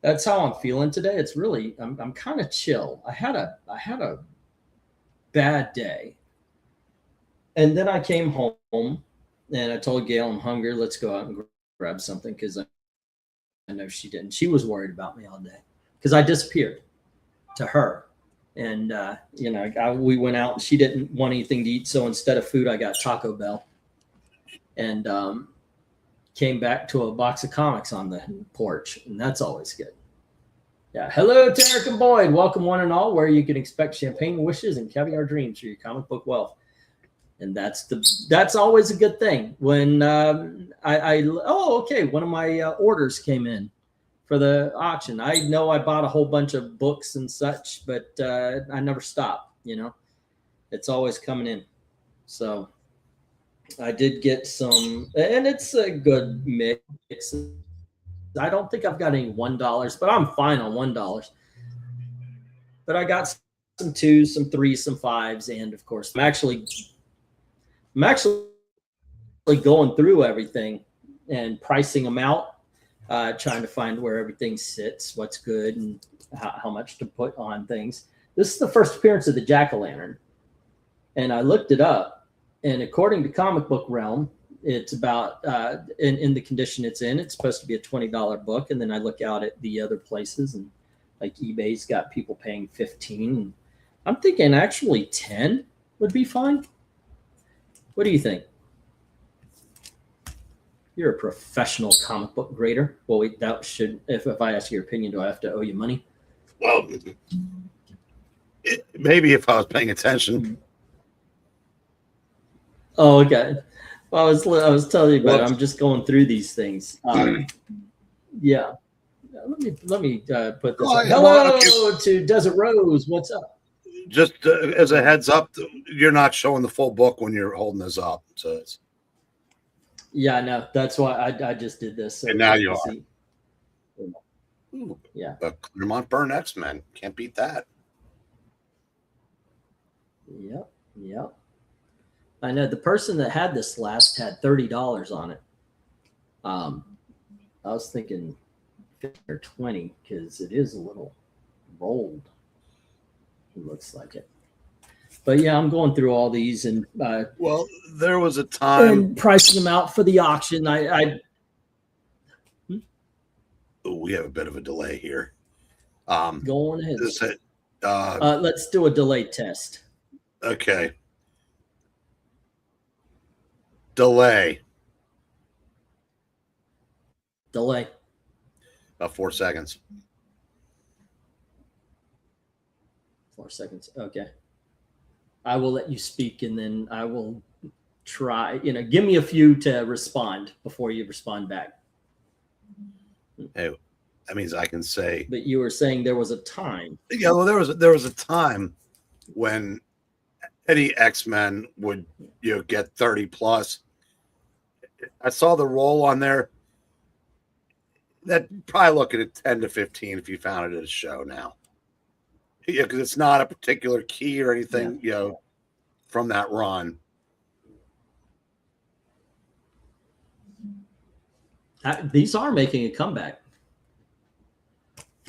That's how I'm feeling today. It's really I'm kind of chill. I had a bad day, and then I came home and I told Gail I'm hungry. Let's go out and grab something because I know she didn't. She was worried about me all day because I disappeared to her. And we went out. And she didn't want anything to eat, so instead of food, I got Taco Bell and came back to a box of comics on the porch, and that's always good. Yeah. Hello, Tarek and Boyd. Welcome, one and all, where you can expect champagne wishes and caviar dreams for your comic book wealth. And that's always a good thing. When okay, one of my orders came in for the auction. I know I bought a whole bunch of books and such, but I never stop. It's always coming in. So I did get some, and it's a good mix. I don't think I've got any $1, but I'm fine on $1. But I got some twos, some threes, some fives, and of course, I'm actually going through everything and pricing them out, trying to find where everything sits, what's good, and how much to put on things. This is the first appearance of the Jack-o'-lantern, and I looked it up, and according to Comic Book Realm, it's about in the condition it's in. It's supposed to be a $20 book, and then I look out at the other places, and like eBay's got people paying 15. And I'm thinking actually 10 would be fine. What do you think? You're a professional comic book grader. Well, that should, if I ask your opinion, do I have to owe you money? Well, maybe if I was paying attention. Oh, okay. Well, I was telling you about it. I'm just going through these things. Yeah. Let me put this up. Hello to Desert Rose. What's up? Just as a heads up, you're not showing the full book when you're holding this up. So it's... Yeah, no, that's why I just did this. So and now you are. See. Ooh, yeah. The Claremont Burn X-Men. Can't beat that. Yep. I know the person that had this last had $30 on it. I was thinking 50 or 20 because it is a little rolled. It looks like it. But yeah, I'm going through all these and well, there was a time and pricing them out for the auction. We have a bit of a delay here. Go on ahead. Let's do a delay test. Okay. Delay. About 4 seconds. 4 seconds. Okay. I will let you speak and then I will try, give me a few to respond before you respond back. Hey, that means I can say. But you were saying there was a time. Yeah, well, there was a time when any X-Men would, get 30 plus. I saw the roll on there. That probably looking at 10 to 15 if you found it at a show now. Yeah, because it's not a particular key or anything, from that run. These are making a comeback.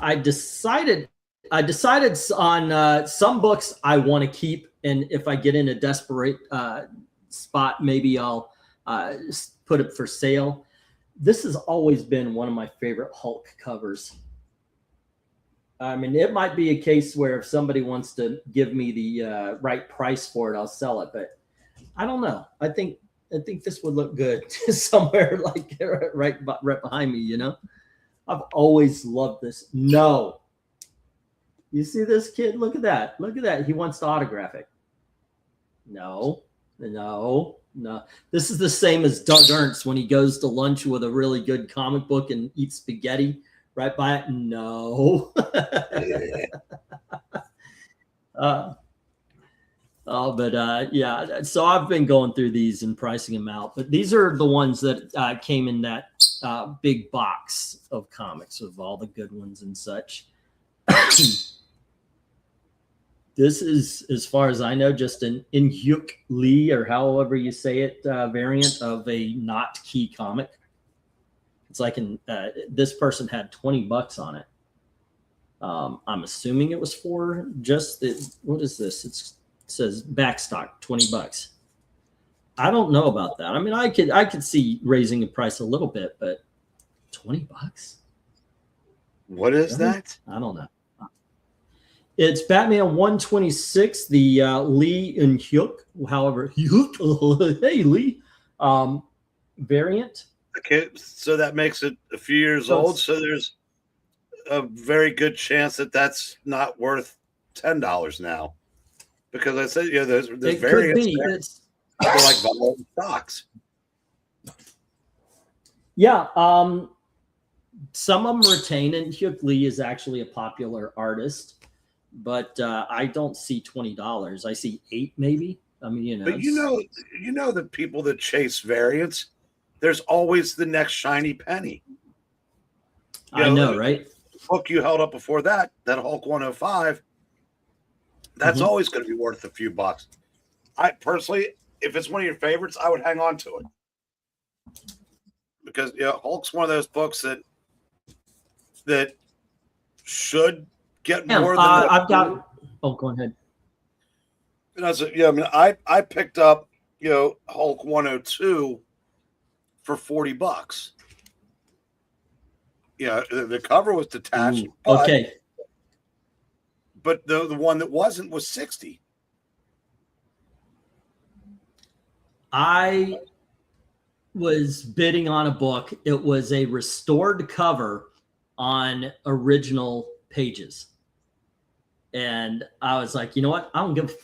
I decided on some books I want to keep, and if I get in a desperate spot, maybe I'll put it for sale. This has always been one of my favorite Hulk covers. I mean, it might be a case where if somebody wants to give me the right price for it, I'll sell it. But I don't know. I think this would look good somewhere like right behind me. I've always loved this. No, you see this kid? Look at that. Look at that. He wants to autograph it. No. This is the same as Doug Ernst when he goes to lunch with a really good comic book and eats spaghetti right by it. No. Yeah. So I've been going through these and pricing them out, but these are the ones that came in that big box of comics with all the good ones and such. This is, as far as I know, just an Inhyuk Lee, or however you say it, variant of a not key comic. It's like this person had $20 on it. I'm assuming it was for just what is this? It says backstock, $20. I don't know about that. I mean, I could see raising the price a little bit, but $20. What is that? I don't know. It's Batman 126, the Lee and Hyuk, however, Hyuk, hey Lee, variant. Okay, so that makes it a few years old. So there's a very good chance that that's not worth $10 now, because I said, there's variants there. It's like vanilla stocks. Yeah, some of them retain, and Hyuk Lee is actually a popular artist. But I don't see $20. I see $8 maybe. I mean, But the people that chase variants, there's always the next shiny penny. I know, right? The book you held up before that Hulk 105, that's always going to be worth a few bucks. I personally, if it's one of your favorites, I would hang on to it, because Hulk's one of those books that should get more than I've got. Oh, go ahead. I picked up Hulk 102 for $40. The cover was detached. Okay. But the one that wasn't was $60. I was bidding on a book. It was a restored cover on original pages. And I was like, you know what? I don't give.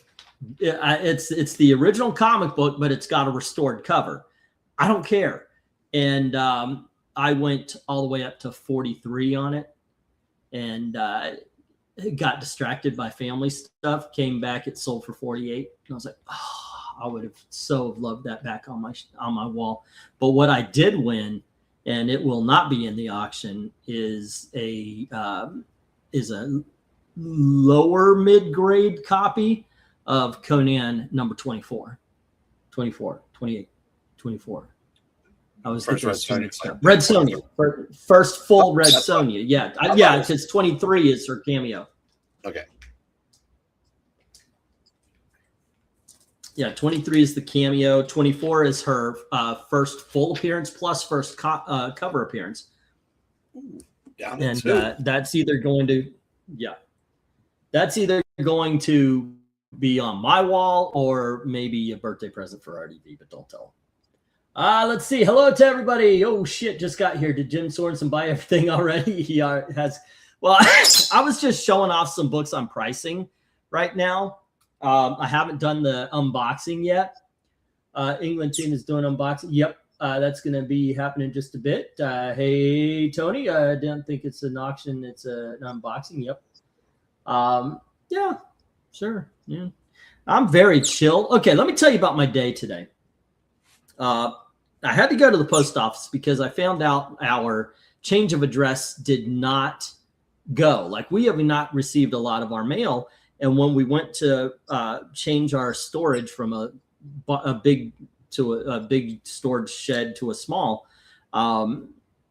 It's the original comic book, but it's got a restored cover. I don't care. And I went all the way up to 43 on it, and got distracted by family stuff. Came back, it sold for 48, and I was like, oh, I would have so loved that back on my wall. But what I did win, and it will not be in the auction, is a lower mid-grade copy of Conan number 24. I was thinking Red Sonja. First full Red Sonja. Yeah. Yeah, because 23 is her cameo. Okay. Yeah, 23 is the cameo. 24 is her first full appearance plus first cover appearance. And that's either going to, that's either going to be on my wall or maybe a birthday present for RDV, but don't tell him. Let's see. Hello to everybody. Oh, shit, just got here. Did Jim Sorensen buy everything already? He has. Well, I was just showing off some books I'm pricing right now. I haven't done the unboxing yet. England team is doing unboxing. Yep. That's going to be happening just a bit. Hey, Tony, I didn't think it's an auction. It's an unboxing. Yep. Yeah, sure. Yeah. I'm very chill. Okay, let me tell you about my day today. I had to go to the post office because I found out our change of address did not go. Like, we have not received a lot of our mail. And when we went to change our storage from a big storage shed to a small,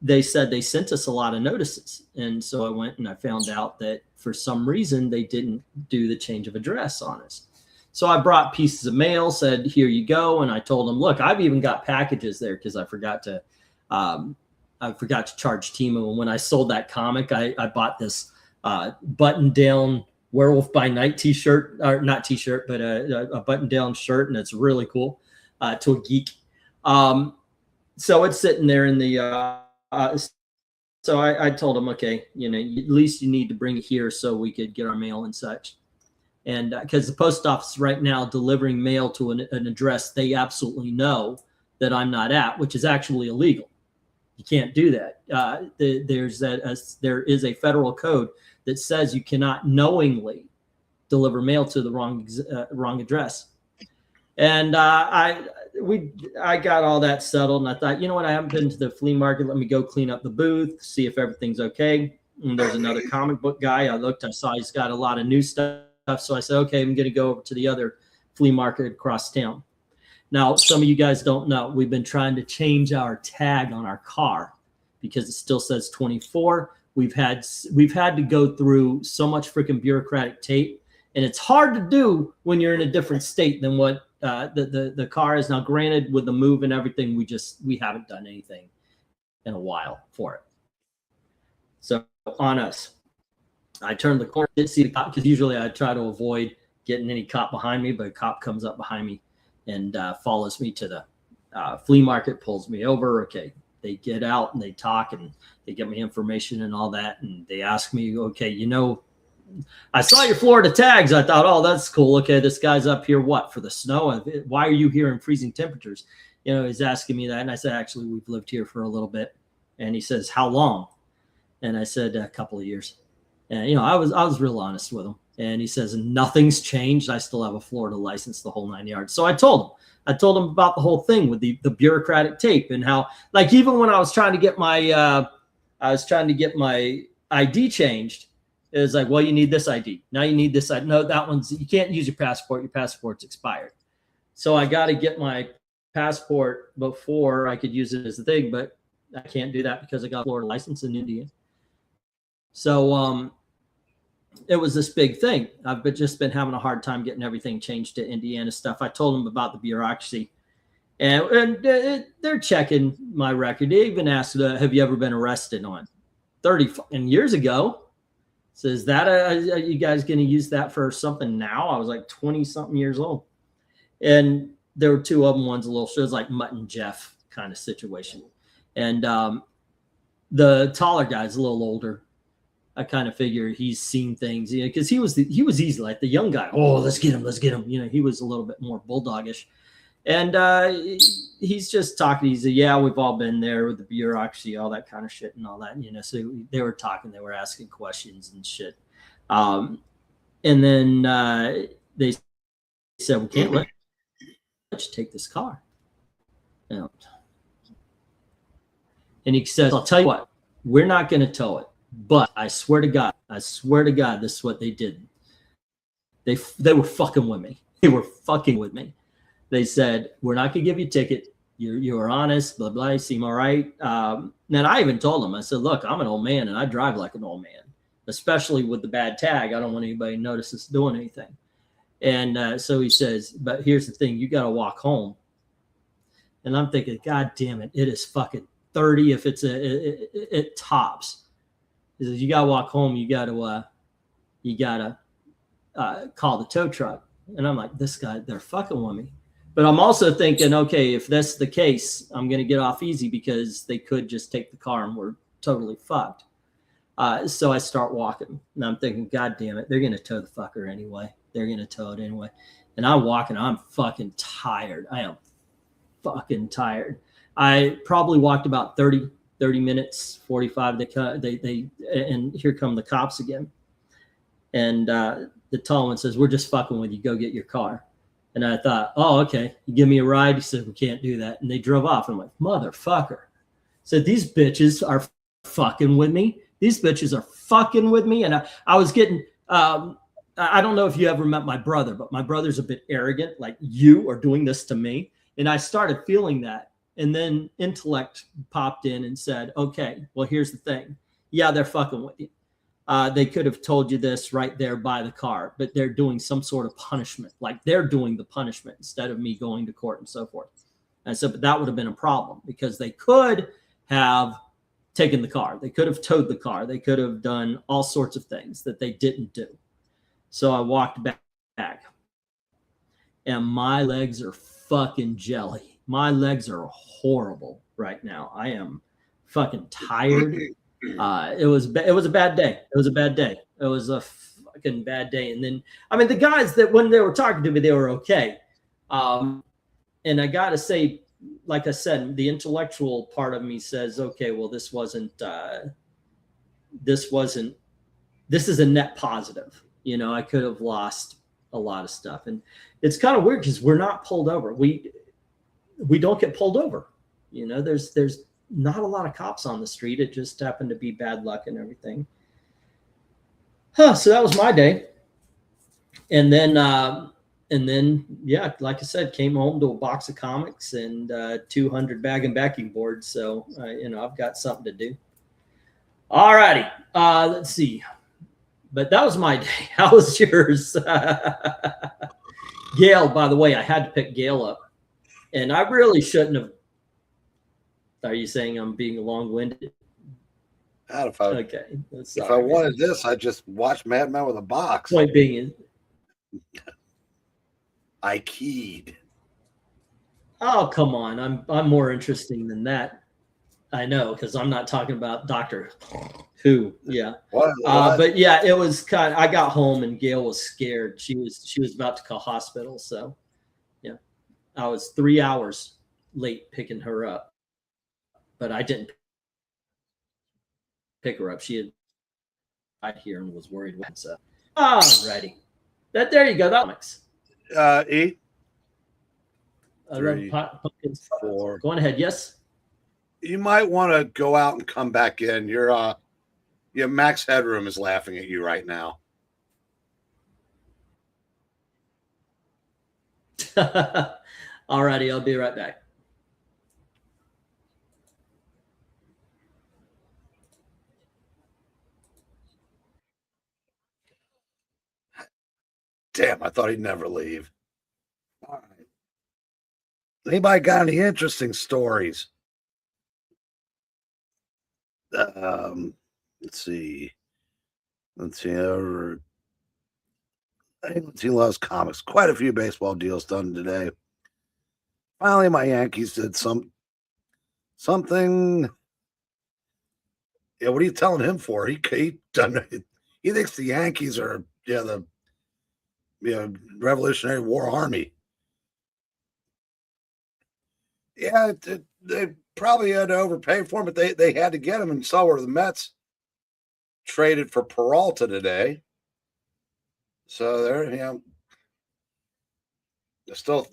they said they sent us a lot of notices. And so I went and I found out that for some reason they didn't do the change of address on us. So I brought pieces of mail, said, here you go. And I told them, look, I've even got packages there because I forgot to charge Timo. And when I sold that comic, I bought this button down Werewolf by Night t-shirt, or not t-shirt, but a button down shirt. And it's really cool to a geek. So it's sitting there in the, so I told him, okay, at least you need to bring it here so we could get our mail and such. And because the post office right now delivering mail to an address they absolutely know that I'm not at, which is actually illegal. You can't do that. There is a federal code that says you cannot knowingly deliver mail to the wrong address. And I got all that settled, and I thought, you know what? I haven't been to the flea market. Let me go clean up the booth, see if everything's okay. And there's another comic book guy. I looked, I saw he's got a lot of new stuff. So I said, okay, I'm going to go over to the other flea market across town. Now, some of you guys don't know, we've been trying to change our tag on our car because it still says 24, we've had to go through so much freaking bureaucratic tape, and it's hard to do when you're in a different state than what the car is now. Granted, with the move and everything, we haven't done anything in a while for it. So on us, I turned the corner, didn't see the cop, because usually I try to avoid getting any cop behind me, but a cop comes up behind me and follows me to the flea market, pulls me over. Okay, they get out and they talk and they get me information and all that, and they ask me, okay, you know, I saw your Florida tags. I thought, oh, that's cool. Okay, this guy's up here, what, for the snow? Why are you here in freezing temperatures? You know, he's asking me that, and I said, actually, we've lived here for a little bit. And he says, how long? And I said, a couple of years. And, you know, I was real honest with him. And he says, nothing's changed. I still have a Florida license, the whole 9 yards. So I told him about the whole thing with the bureaucratic tape, and how, like, even when I was trying to get my ID changed, it was like, well, you need this ID. Now you need this ID. No, that one's, you can't use your passport. Your passport's expired. So I got to get my passport before I could use it as a thing, but I can't do that because I got a Florida license in India. So it was this big thing. I've just been having a hard time getting everything changed to Indiana stuff. I told them about the bureaucracy, and they're checking my record. They even asked, have you ever been arrested on 30 years ago? So is that are you guys going to use that for something now? I was like 20 something years old. And there were two of them. One's a little, so it was like Mutt and Jeff kind of situation. And the taller guy's a little older. I kind of figure he's seen things, you know, because he was easy, like the young guy. Oh, let's get him. You know, he was a little bit more bulldogish. And he's just talking. He's yeah, we've all been there with the bureaucracy, all that kind of shit and all that, you know. So they were talking, they were asking questions and shit. And then they said, we can't let you take this car. You know. And he says, I'll tell you what, we're not going to tow it. But I swear to God, this is what they did. They were fucking with me. They were fucking with me. They said, we're not going to give you a ticket. You're honest, blah, blah, you seem all right. And I even told them, I said, look, I'm an old man and I drive like an old man, especially with the bad tag. I don't want anybody to notice us doing anything. And so he says, but here's the thing, you got to walk home. And I'm thinking, God damn it, it is fucking 30 if it's it tops. He says, you got to walk home. You got to call the tow truck. And I'm like, this guy, they're fucking with me. But I'm also thinking, okay, if that's the case, I'm going to get off easy because they could just take the car and we're totally fucked. So I start walking and I'm thinking, God damn it, they're going to tow the fucker anyway. They're going to tow it anyway. And I'm walking, I'm fucking tired. I am fucking tired. I probably walked about 30 minutes, 45. They and here come the cops again. And the tall one says, we're just fucking with you. Go get your car. And I thought, oh, okay. You give me a ride? He said, we can't do that. And they drove off. I'm like, motherfucker. So these bitches are fucking with me. These bitches are fucking with me. And I was getting, I don't know if you ever met my brother, but my brother's a bit arrogant. Like, you are doing this to me. And I started feeling that. And then intellect popped in and said, okay, well, here's the thing. Yeah, they're fucking with you. They could have told you this right there by the car, but they're doing some sort of punishment. Like, they're doing the punishment instead of me going to court and so forth. And I said, but that would have been a problem because they could have taken the car. They could have towed the car. They could have done all sorts of things that they didn't do. So I walked back and my legs are fucking jelly. My legs are horrible right now. I am fucking tired. It was a bad day. It was a bad day. It was a fucking bad day. And then, I mean, the guys that when they were talking to me, they were okay. And I got to say, like I said, the intellectual part of me says, okay, well, this is a net positive. You know, I could have lost a lot of stuff. And it's kind of weird because we're not pulled over. We don't get pulled over. You know, there's not a lot of cops on the street. It just happened to be bad luck and everything. So that was my day. And then, yeah, like I said, came home to a box of comics and 200 bag and backing boards. So, you know, I've got something to do. All righty. Let's see. But that was my day. How was yours? Gail, by the way, I had to pick Gail up. And I really shouldn't have. Are you saying I'm being long-winded? God, Okay. if I wanted this, I'd just watch Mad Men with a box. Point being, I keyed. oh, come on. I'm more interesting than that. I know, because I'm not talking about Doctor Who. Yeah. What? But yeah, it was kind of, I got home and Gail was scared. She was about to call hospital. So yeah, I was 3 hours late picking her up, but I didn't pick her up. She had died here and was worried. So, alrighty. There you go. That makes. 8, 3, pumpkins. 4. Go on ahead. Yes. You might want to go out and come back in. Your Max Headroom is laughing at you right now. Alrighty, I'll be right back. Damn, I thought he'd never leave. All right. Anybody got any interesting stories? Let's see. He loves comics. Quite a few baseball deals done today. Finally, my Yankees did something. Yeah, what are you telling him for? He thinks the Yankees are the Revolutionary War Army. Yeah, they probably had to overpay for him, but they had to get him. And saw where the Mets traded for Peralta today. So there,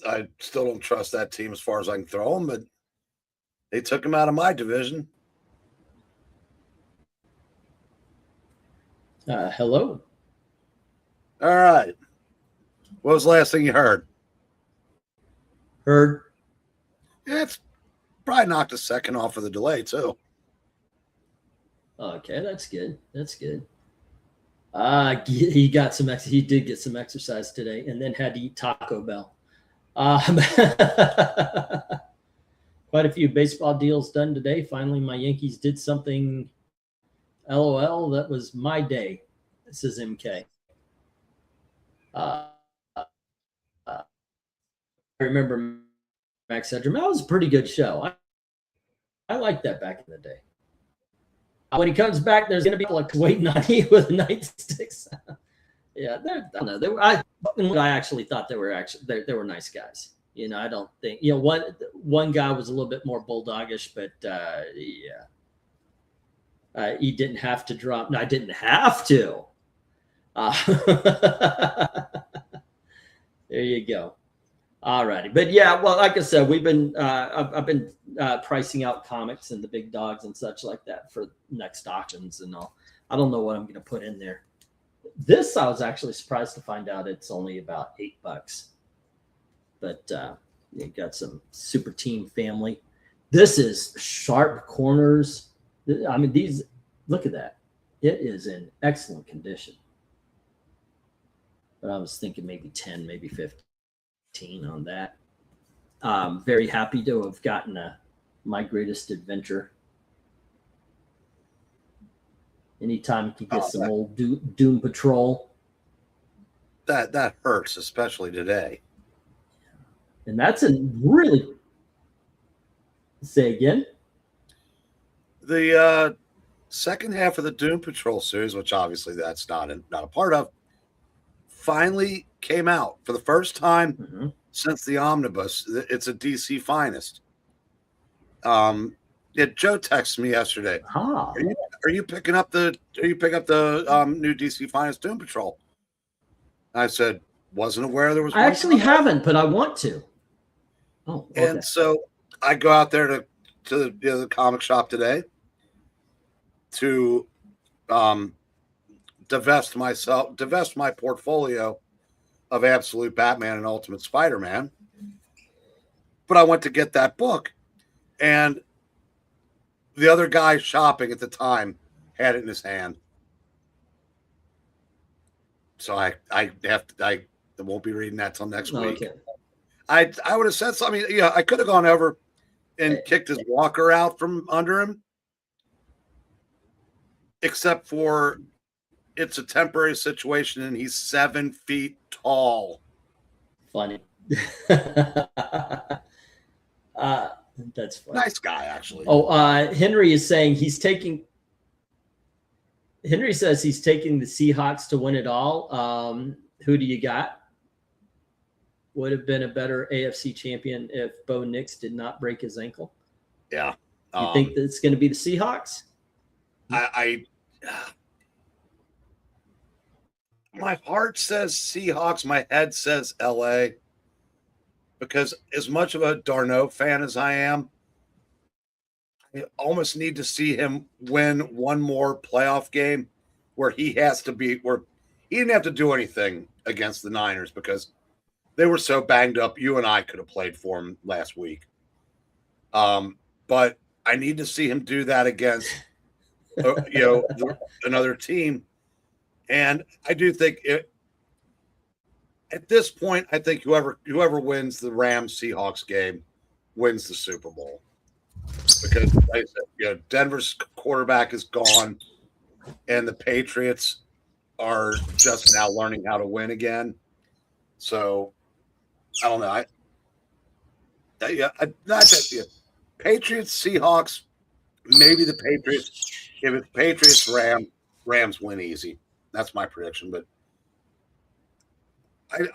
I still don't trust that team as far as I can throw them, but they took him out of my division. Hello. All right. What was the last thing you heard? Heard. Yeah, it's probably knocked a second off of the delay too. Okay, that's good. That's good. He got some. He did get some exercise today, and then had to eat Taco Bell. Quite a few baseball deals done today. Finally, my Yankees did something. LOL. That was my day. This is MK. I remember Max Headroom. That was a pretty good show. I liked that back in the day. When he comes back, there's going to be like waiting on you with nightsticks. Yeah, I don't know. I actually thought they were nice guys. I don't think one guy was a little bit more bulldogish, but yeah, he didn't have to drop. No, I didn't have to. There you go. All righty. But yeah, well, like I said, I've been pricing out comics and the big dogs and such like that for next auctions and all. I don't know what I'm going to put in there. This, I was actually surprised to find out it's only about $8. But you got some Super Team Family. This is sharp corners. I mean, look at that. It is in excellent condition. But I was thinking maybe 10, maybe 15 on that. Very happy to have gotten My Greatest Adventure. Anytime you can get some old Doom Patrol. That hurts, especially today. And that's a really. Say again. The second half of the Doom Patrol series, which obviously that's not a part of, finally came out for the first time since the omnibus. It's a DC Finest. Joe texted me yesterday. Are you picking up the new DC Finest Doom Patrol? I said, wasn't aware there was. I actually haven't, but I want to. Oh, okay. And so I go out there to the comic shop today to divest my portfolio of Absolute Batman and Ultimate Spider-Man. But I went to get that book, and the other guy shopping at the time had it in his hand. So I won't be reading that till next week. Okay. I would have said something. Yeah, I could have gone over and kicked his walker out from under him, except for it's a temporary situation and he's 7 feet tall. Funny. That's funny. Nice guy, actually. Oh, Henry is saying Henry says he's taking the Seahawks to win it all. Who do you got? Would have been a better AFC champion if Bo Nix did not break his ankle. Yeah. You think that it's going to be the Seahawks? My heart says Seahawks. My head says LA. Because as much of a Darno fan as I am, I almost need to see him win one more playoff game where he didn't have to do anything against the Niners because they were so banged up. You and I could have played for him last week. But I need to see him do that against, another team. And I do think at this point, I think whoever wins the Rams-Seahawks game wins the Super Bowl. Because, like I said, Denver's quarterback is gone, and the Patriots are just now learning how to win again. So, I don't know. Patriots, Seahawks, maybe the Patriots. If it's Patriots, Rams win easy. That's my prediction. But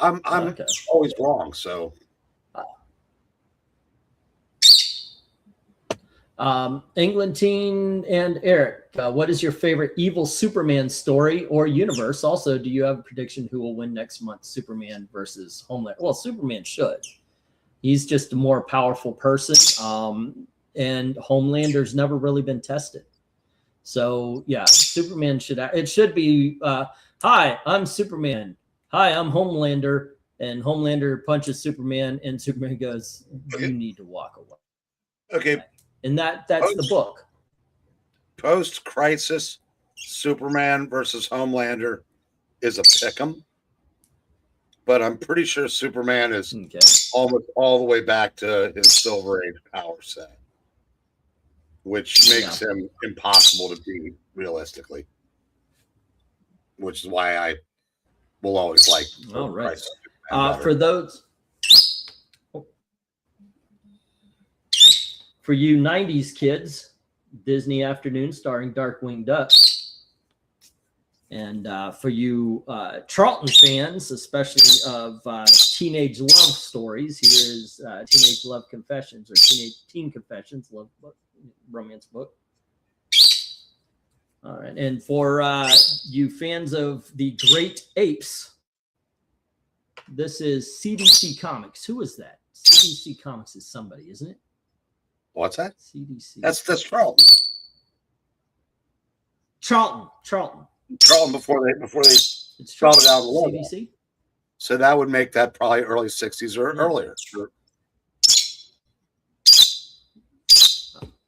I'm okay. Always wrong. So. Englentine and Eric, what is your favorite evil Superman story or universe? Also, do you have a prediction who will win next month, Superman versus Homelander? Well, Superman should. He's just a more powerful person, and Homelander's never really been tested. So, yeah, Superman should. It should be, hi, I'm Superman. Hi, I'm Homelander. And Homelander punches Superman, and Superman goes, you need to walk away. Okay. And that's the book. Post-crisis, Superman versus Homelander is a pick'em, but I'm pretty sure Superman is almost all the way back to his Silver Age power set, which makes him impossible to beat realistically. Which is why I will always like. All right. For those. For you 90s kids, Disney Afternoon starring Darkwing Duck. And for you Charlton fans, especially of teenage love stories, here is Teenage Love Confessions or Teen Confessions, love book, romance book. All right. And for you fans of the Great Apes, this is CDC Comics. Who is that? CDC Comics is somebody, isn't it? What's that? CDC. That's Charlton. Charlton before they spelled it out a little. CDC. So that would make that probably early 60s or earlier. Sure.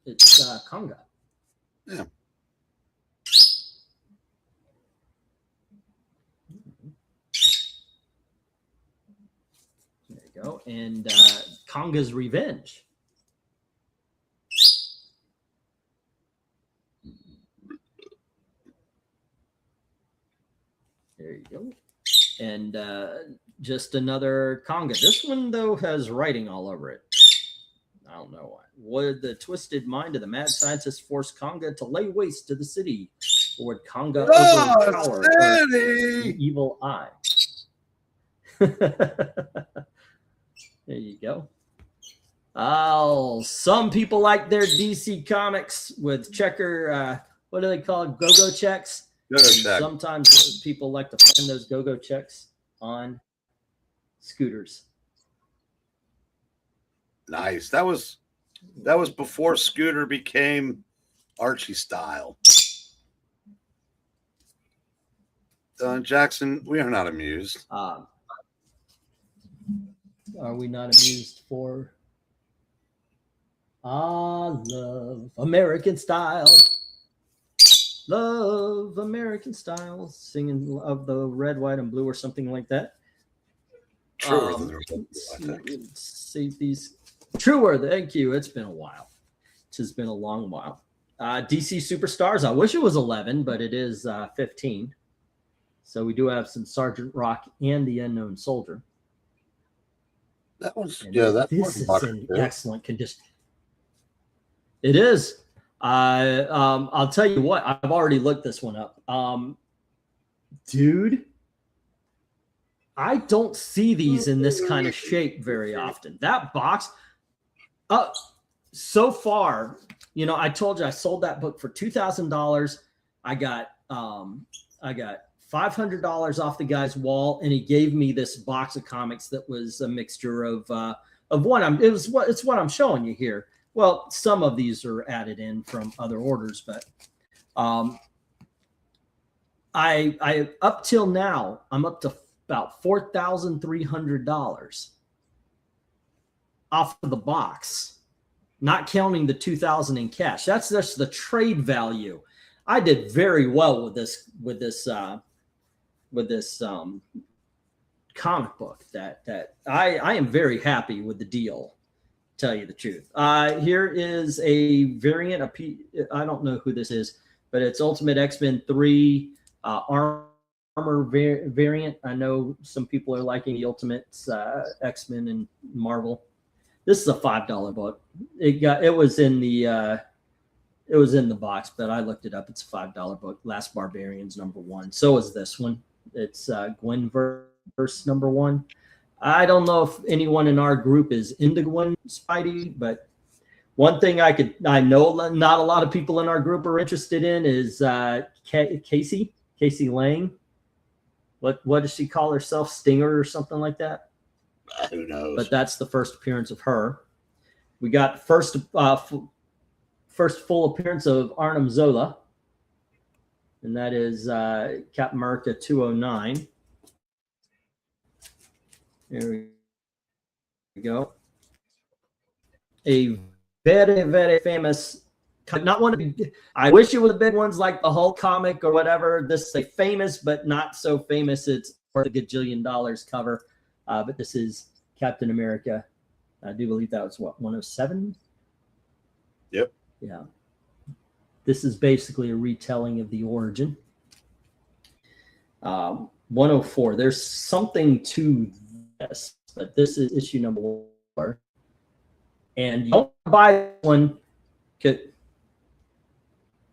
It's Conga. Yeah. There you go. And Conga's Revenge. There you go. And just another Conga. This one, though, has writing all over it. I don't know why. Would the twisted mind of the mad scientist force Conga to lay waste to the city? Or would Conga overpower the evil eye? There you go. Oh, some people like their DC Comics with checker, what do they call it? Go-go checks. Sometimes people like to find those go-go checks on scooters. Nice. That was before Scooter became Archie style. Jackson, we are not amused. Are we not amused for love American style? Love American style, singing of the red, white, and blue, or something like that. Truer than the Blue, I think. Let's see these. Truer, thank you. It's been a while. It has been a long while. DC Superstars. I wish it was 11, but it is 15. So we do have some Sergeant Rock and the Unknown Soldier. That was And that this was is in excellent condition. It is. I'll tell you what. I've already looked this one up. Dude, I don't see these in this kind of shape very often. That box, so far, you know, I told you I sold that book for $2,000. I got $500 off the guy's wall, and he gave me this box of comics that was a mixture of one. It's what I'm showing you here. Well, some of these are added in from other orders, but I up till now I'm up to about $4,300 off of the box, not counting the $2,000 in cash. That's just the trade value. I did very well with this comic book. That I am very happy with the deal. Tell you the truth. Here is a variant. I don't know who this is, but it's Ultimate X-Men 3 armor variant. I know some people are liking the Ultimate X-Men and Marvel. This is a $5 book. It was in the box, but I looked it up. It's a $5 book. Last Barbarians #1. So is this one. It's Gwenverse #1. I don't know if anyone in our group is into Gwen Spidey, but one thing I know not a lot of people in our group are interested in is Casey Lang. What does she call herself? Stinger or something like that? Who knows? But that's the first appearance of her. We got first full appearance of Arnim Zola, and that is Captain America 209. There we go. A very, very famous, not one of the, I wish it would have been ones like the Hulk comic or whatever. This is a famous, but not so famous. It's worth a gajillion dollars cover. But this is Captain America. I do believe that was 107? Yep. Yeah. This is basically a retelling of the origin. 104. There's something to this, but this is issue #4. And you don't buy one,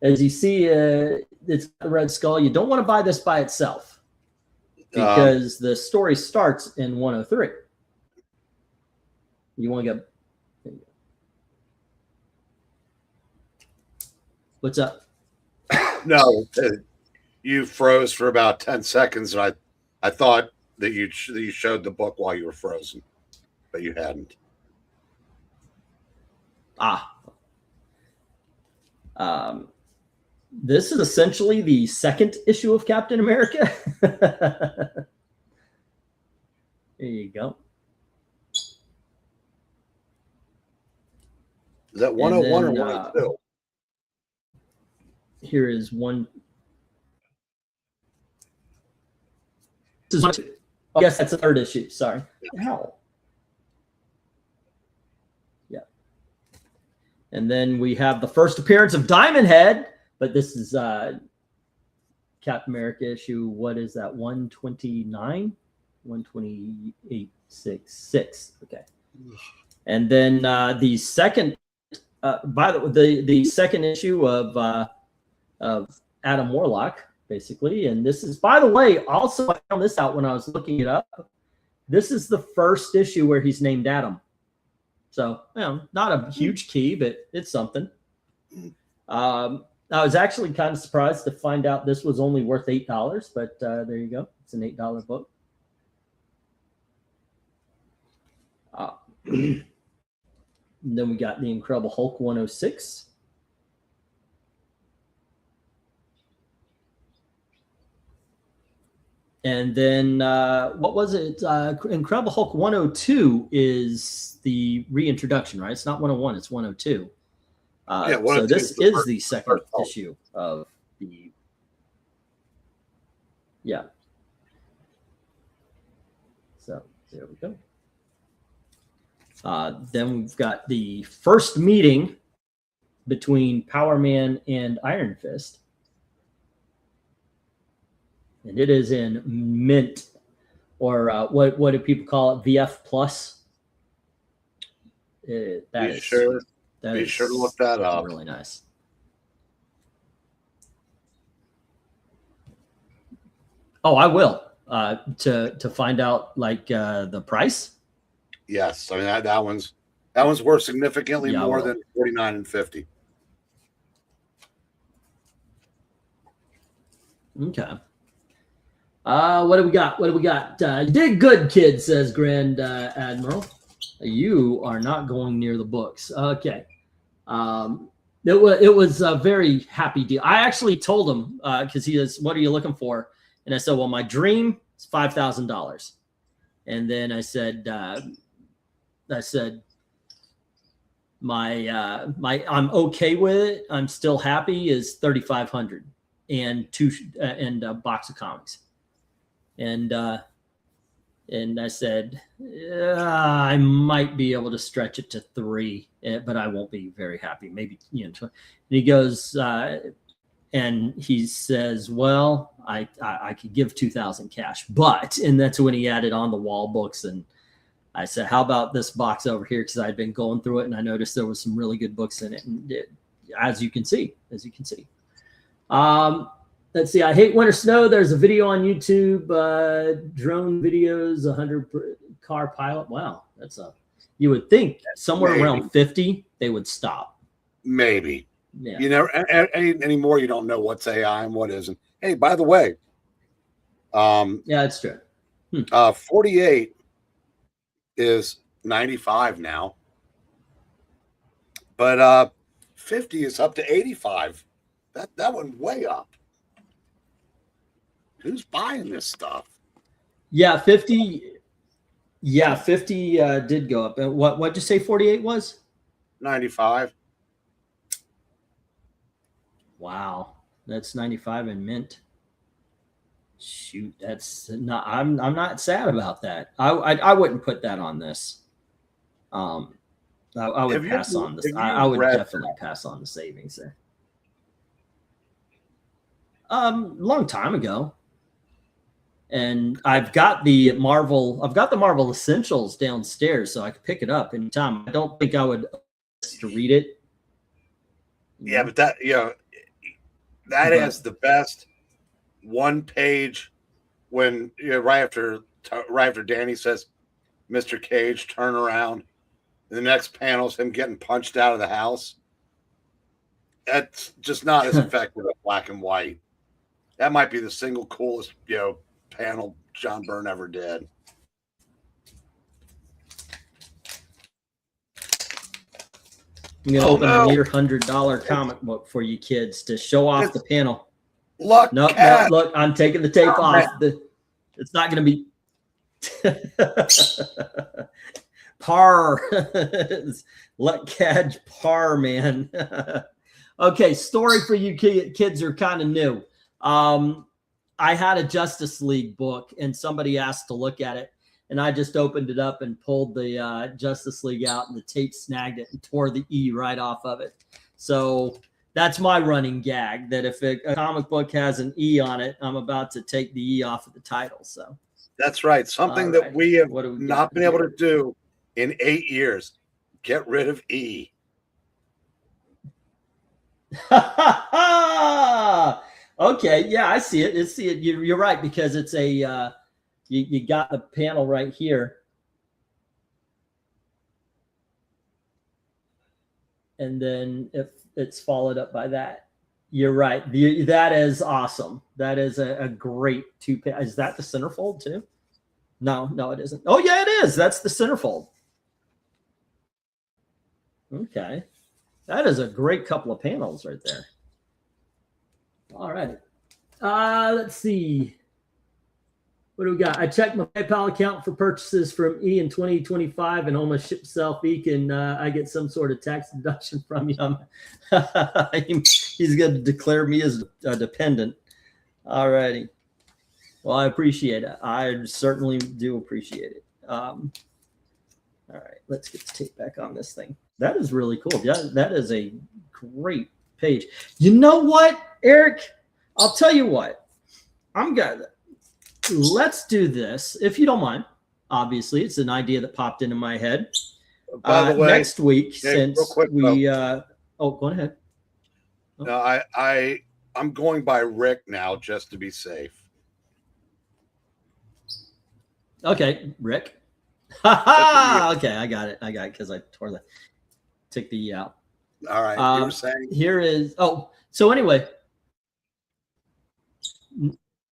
as you see, it's the Red Skull. You don't want to buy this by itself because the story starts in 103. You want to get. What's up? No, you froze for about 10 seconds, and I thought that you showed the book while you were frozen, but you hadn't. This is essentially the second issue of Captain America. There you go. Is that 101 or 102? Here is one. This is one. Oh, yes, that's the third issue. Sorry. How? Yeah. And then we have the first appearance of Diamond Head, but this is Captain America issue. What is that? 129? 128, 6. Okay. And then the second, by the way, the second issue of Adam Warlock, basically. And this is, by the way, also I found this out when I was looking it up. This is the first issue where he's named Adam. So, you know, not a huge key, but it's something. I was actually kind of surprised to find out this was only worth $8, but there you go. It's an $8 book. And then we got the Incredible Hulk 106. And then what was it? Incredible Hulk 102 is the reintroduction, right? It's not 101, it's 102. So this is the second issue of the Yeah. So there we go. Then we've got the first meeting between Power Man and Iron Fist. And it is in mint, or what do people call it? VF plus. Be sure to look that up. Really nice. Oh, I will. To find out like the price. Yes, I mean that one's worth significantly more than $49 and $50. Okay. What do we got? What do we got? You did good, kid, says Grand Admiral. You are not going near the books. Okay. It was a very happy deal. I actually told him because he says, "What are you looking for?" And I said, "Well, my dream is $5,000." And then I said, my I'm okay with it. I'm still happy is 3,500 and a box of comics. And I said, I might be able to stretch it to 3, but I won't be very happy. Maybe, and he goes, and he says, well, I could give 2,000 cash, and that's when he added on the wall books. And I said, how about this box over here? Because I'd been going through it and I noticed there was some really good books in it. And as you can see. Let's see. I hate winter snow. There's a video on YouTube, drone videos, 100 car pilot. Wow. You would think somewhere around 50, they would stop. Maybe. Yeah. You know, anymore, you don't know what's AI and what isn't. Hey, by the way, yeah, it's true. 48 is 95 now, but 50 is up to 85. That went way up. Who's buying this stuff? Yeah, 50. Yeah, 50 did go up. And what'd you say 48 was? 95. Wow, that's 95 in mint. Shoot, that's not. I'm not sad about that. I wouldn't put that on this. I would pass on this. I would definitely pass on the savings there. Long time ago. And I've got the Marvel Essentials downstairs, so I could pick it up anytime. I don't think I would to read it. Yeah, but that has the best one page when right after Danny says, "Mr. Cage, turn around." And the next panel is him getting punched out of the house. That's just not as effective as black and white. That might be the single coolest, panel John Byrne ever did. I'm gonna open a near $100 comic book for you kids to show off the panel. Look, no, look, I'm taking the tape off. It's not gonna be par. Let Cadge par, man. Okay, story for you kids are kind of new. I had a Justice League book and somebody asked to look at it. And I just opened it up and pulled the Justice League out, and the tape snagged it and tore the E right off of it. So that's my running gag, that if a comic book has an E on it, I'm about to take the E off of the title. So that's right. Something that we have not been able to do in 8 years. Get rid of E. Okay, yeah, I see it. You're right, because it's a you got the panel right here, and then if it's followed up by that, you're right. That is awesome. That is a great is that the centerfold too? No, it isn't. Oh yeah, it is. That's the centerfold. Okay. That is a great couple of panels right there. All right. Let's see. What do we got? I checked my PayPal account for purchases from E in 2025 and almost shipped self E. Can I get some sort of tax deduction from you? He's going to declare me as a dependent. All righty. Well, I appreciate it. I certainly do appreciate it. All right, let's get the tape back on this thing. That is really cool. Yeah, that is a great page. You know what, Eric? I'll tell you what. I'm gonna let's do this if you don't mind. Obviously, it's an idea that popped into my head. By the way, next week, since quick, we go ahead. Oh. No, I'm going by Rick now just to be safe. Okay, Rick. Okay, I got it because I took the E out. All right, you were saying here is so anyway,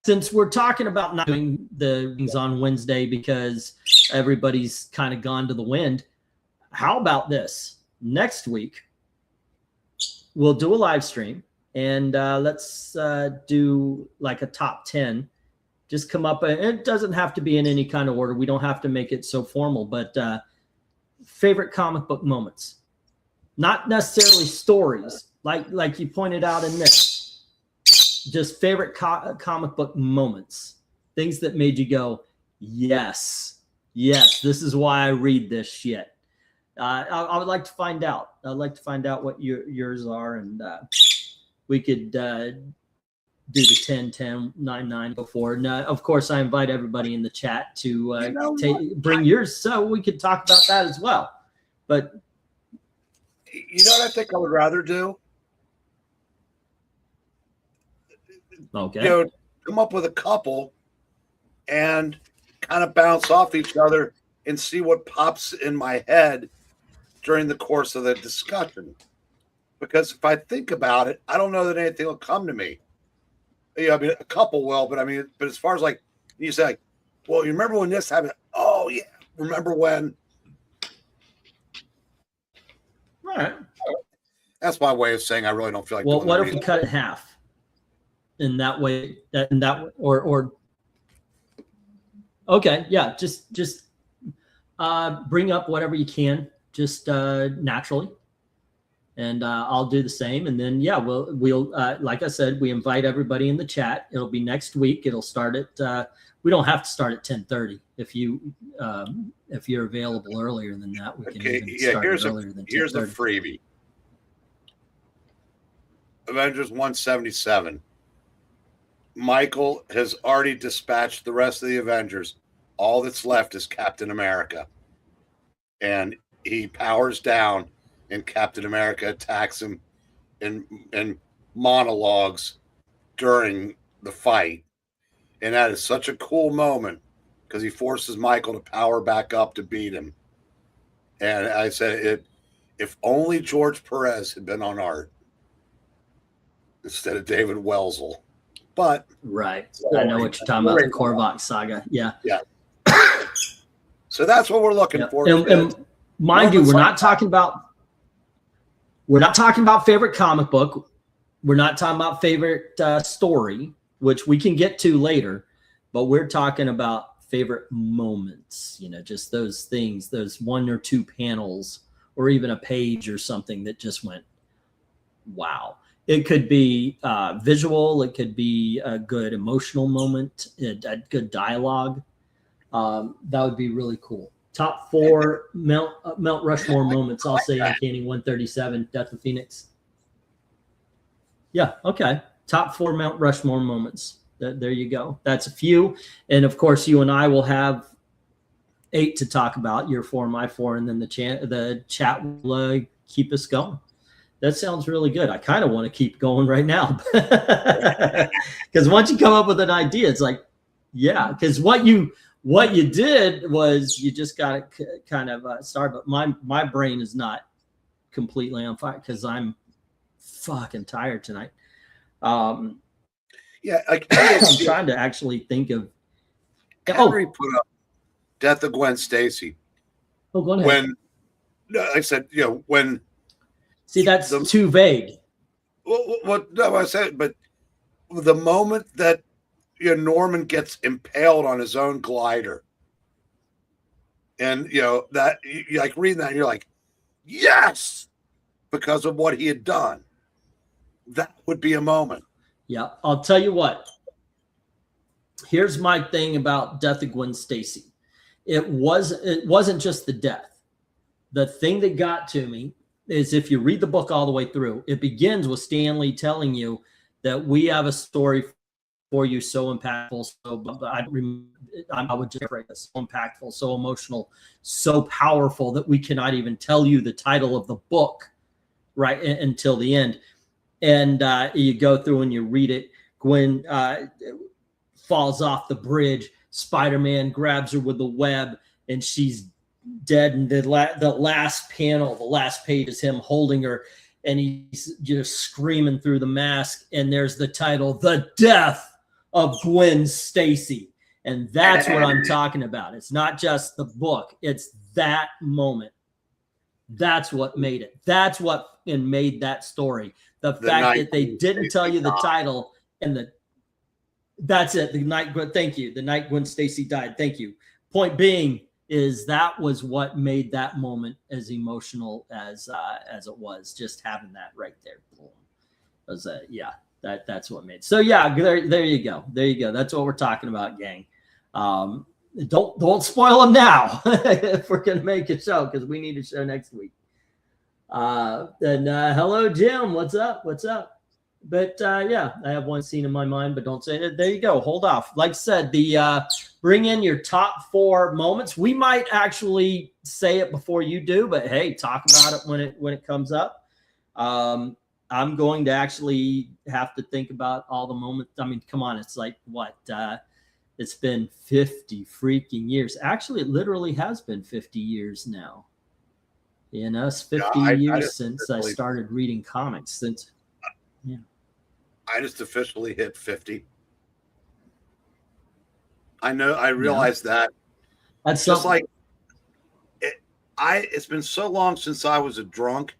since we're talking about not doing the things on Wednesday because everybody's kind of gone to the wind, how about this? Next week we'll do a live stream and let's do like a top 10. Just come up. It doesn't have to be in any kind of order. We don't have to make it so formal, but favorite comic book moments, not necessarily stories like you pointed out in this. Just favorite comic book moments, things that made you go, yes, this is why I read this shit. I would like to find out. I'd like to find out what yours are, and we could do the 10, 10, 9, 9 before. And of course, I invite everybody in the chat to bring yours so we could talk about that as well. But you know what I think I would rather do? Okay. You know, come up with a couple and kind of bounce off each other and see what pops in my head during the course of the discussion. Because if I think about it, I don't know that anything will come to me. Yeah, I mean, a couple will, but as far as like you say, like, well, you remember when this happened? Oh yeah, remember when? All right. That's my way of saying I really don't feel like. Well, what if we cut it in half? In that way, or okay, yeah, just bring up whatever you can, just naturally. And I'll do the same. And then, yeah, we'll like I said, we invite everybody in the chat. It'll be next week. It'll start at, we don't have to start at 10:30. If you're available earlier than that, we can even start earlier than 10:30. Here's a freebie. Avengers 177. Michael has already dispatched the rest of the Avengers. All that's left is Captain America. And he powers down, and Captain America attacks him in monologues during the fight. And that is such a cool moment because he forces Michael to power back up to beat him. And I said, if only George Perez had been on art instead of David Wellsell. But right. I know what you're talking about, the Korvac saga. Yeah. Yeah. So that's what we're looking for. And mind you, we're not talking about favorite comic book. We're not talking about favorite story, which we can get to later, but we're talking about favorite moments, just those things, those 1 or 2 panels or even a page or something that just went, wow. It could be visual. It could be a good emotional moment, a good dialogue. That would be really cool. Top 4 Mount Rushmore moments. I'll say Uncanny 137, Death of Phoenix. Yeah, okay. Top 4 Mount Rushmore moments. There you go. That's a few. And of course, you and I will have 8 to talk about, your 4, my 4, and then the chat will keep us going. That sounds really good. I kind of want to keep going right now. Because once you come up with an idea, it's like, yeah, because what you did was you just got it kind of started, but my brain is not completely on fire because I'm fucking tired tonight. Yeah, I'm trying to actually think of. Henry put up Death of Gwen Stacy. Oh, go ahead. When I said, when. See, that's too vague. What no, I said, but the moment that Norman gets impaled on his own glider, and that you like reading that, and you're like, yes, because of what he had done. That would be a moment. Yeah, I'll tell you what. Here's my thing about Death of Gwen Stacy. It wasn't just the death. The thing that got to me is, if you read the book all the way through, it begins with Stanley telling you that we have a story for you so impactful, I would just phrase it, so impactful, so emotional, so powerful that we cannot even tell you the title of the book right until the end. And you go through and you read it. Gwen falls off the bridge. Spider-Man grabs her with the web, and she's dead. And the last panel, the last page, is him holding her, and he's just screaming through the mask. And there's the title, "The Death of Gwen Stacy." And that's what I'm talking about. It's not just the book. It's that moment. That's what made it. That's what made that story. The fact that they didn't tell you the title, and that's it. The night Gwen Stacy died. Thank you. Point being is that was what made that moment as emotional as it was. Just having that right there. Was that's what made. So yeah, there you go. There you go. That's what we're talking about, gang. Don't spoil them now if we're gonna make a show, because we need a show next week. Hello, Jim. What's up? But yeah, I have one scene in my mind, but don't say it. There you go. Hold off. Like I said, the bring in your top 4 moments. We might actually say it before you do, but hey, talk about it when it comes up. I'm going to actually have to think about all the moments. I mean, come on, it's like what? It's been 50 freaking years. Actually, it literally has been 50 years now. You know, it's 50 years since I started reading comics. I just officially hit 50. I realize that. That's just like it's been so long since I was a drunk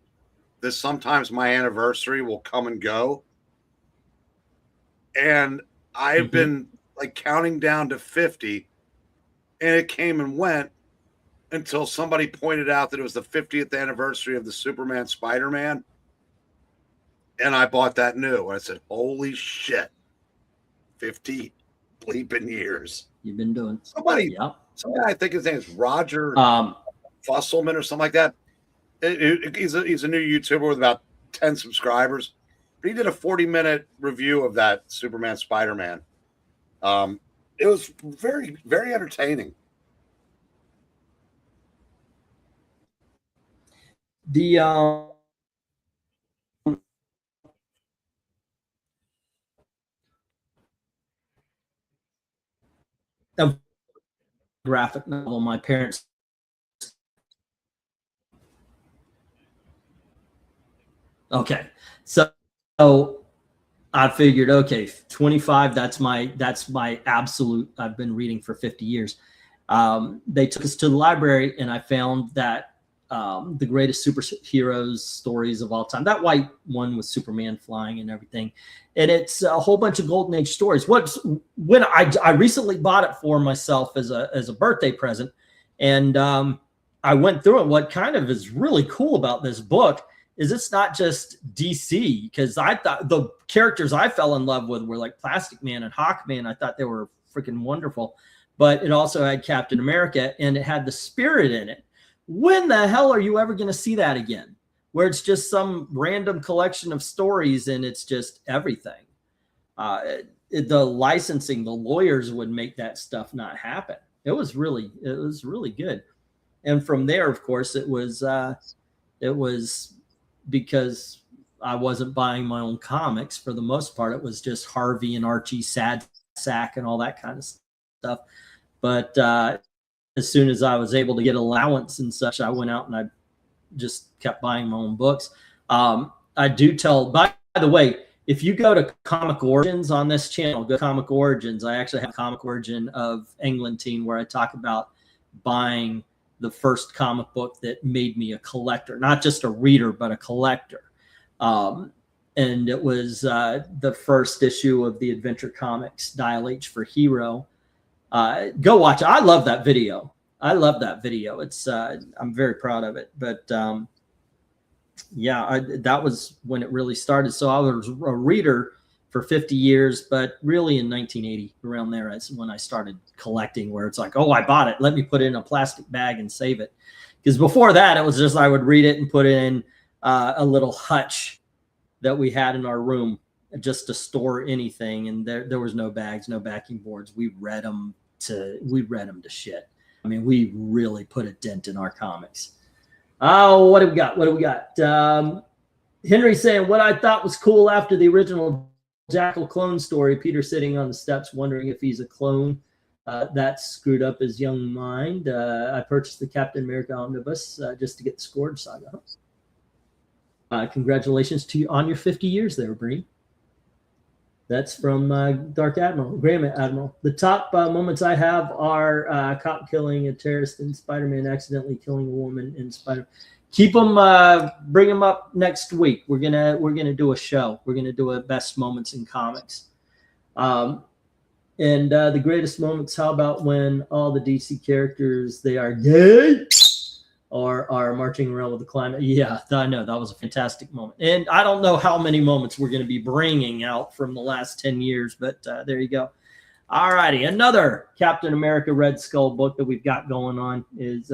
that sometimes my anniversary will come and go. And I've been like counting down to 50, and it came and went until somebody pointed out that it was the 50th anniversary of the Superman Spider-Man. And I bought that new. And I said, holy shit, 50 bleeping years. You've been doing somebody, I think his name is Roger Fusselman or something like that. He's a new YouTuber with about 10 subscribers. But he did a 40-minute review of that Superman Spider-Man. It was very, very entertaining. The graphic novel my parents so I figured, okay, 25, that's my absolute. I've been reading for 50 years. They took us to the library, and I found that the greatest superheroes stories of all time, that white one with Superman flying and everything, and it's a whole bunch of Golden Age stories. When I recently bought it for myself as a birthday present, and I went through it. What kind of is really cool about this book is it's not just DC, because I thought the characters I fell in love with were like Plastic Man and Hawkman. I thought they were freaking wonderful, but it also had Captain America, and it had the Spirit in it. When the hell are you ever going to see that again, where it's just some random collection of stories and it's just everything? The licensing, the lawyers would make that stuff not happen. It was really good. And from there, of course, it was because I wasn't buying my own comics for the most part. It was just Harvey and Archie, Sad Sack, and all that kind of stuff. But as soon as I was able to get allowance and such, I went out and I just kept buying my own books. I do tell, by the way, if you go to Comic Origins on this channel, go to Comic Origins. I actually have a Comic Origin of Eglantine where I talk about buying the first comic book that made me a collector, not just a reader, but a collector. And it was the first issue of the Adventure Comics Dial H for Hero. Go watch it. I love that video. It's I'm very proud of it. But yeah, that was when it really started. So I was a reader for 50 years, but really in 1980, around there, is when I started collecting, where it's like, oh, I bought it. Let me put it in a plastic bag and save it. Because before that, it was just I would read it and put it in a little hutch that we had in our room just to store anything. And there was no bags, no backing boards. We read them to shit. I mean, we really put a dent in our comics. Oh, what do we got? What do we got? Henry saying, what I thought was cool after the original Jackal clone story, Peter sitting on the steps wondering if he's a clone. That screwed up his young mind. I purchased the Captain America omnibus just to get the Scourge saga. Congratulations to you on your 50 years there, Bree. That's from Dark Admiral, Graham Admiral. The top moments I have are cop killing a terrorist and Spider-Man accidentally killing a woman in Spider-Man. Keep them, bring them up next week. We're gonna do a show. We're gonna do a best moments in comics. And the greatest moments, how about when all the DC characters, they are gay or are marching around with the climate? Yeah, I know. That was a fantastic moment. And I don't know how many moments we're going to be bringing out from the last 10 years, but there you go. All righty. Another Captain America Red Skull book that we've got going on is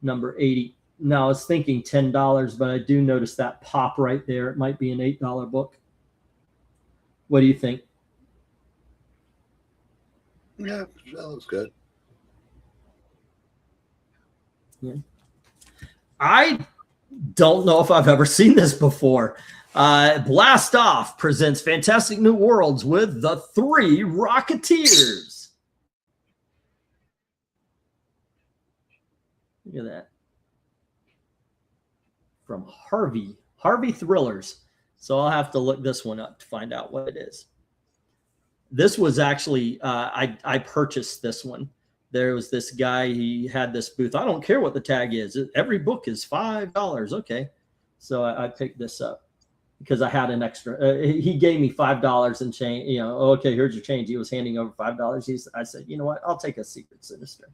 number 80. Now, I was thinking $10, but I do notice that pop right there. It might be an $8 book. What do you think? Yeah, that looks good. Yeah. I don't know if I've ever seen this before. Blast Off presents Fantastic New Worlds with the 3 Rocketeers. Look at that. From Harvey Thrillers. So I'll have to look this one up to find out what it is. This was actually, I purchased this one. There was this guy, he had this booth. I don't care what the tag is. Every book is $5. Okay. So I picked this up because I had an extra. He gave me $5 and change. You know, okay, here's your change. He was handing over $5. I said, you know what? I'll take a Secret Sinister.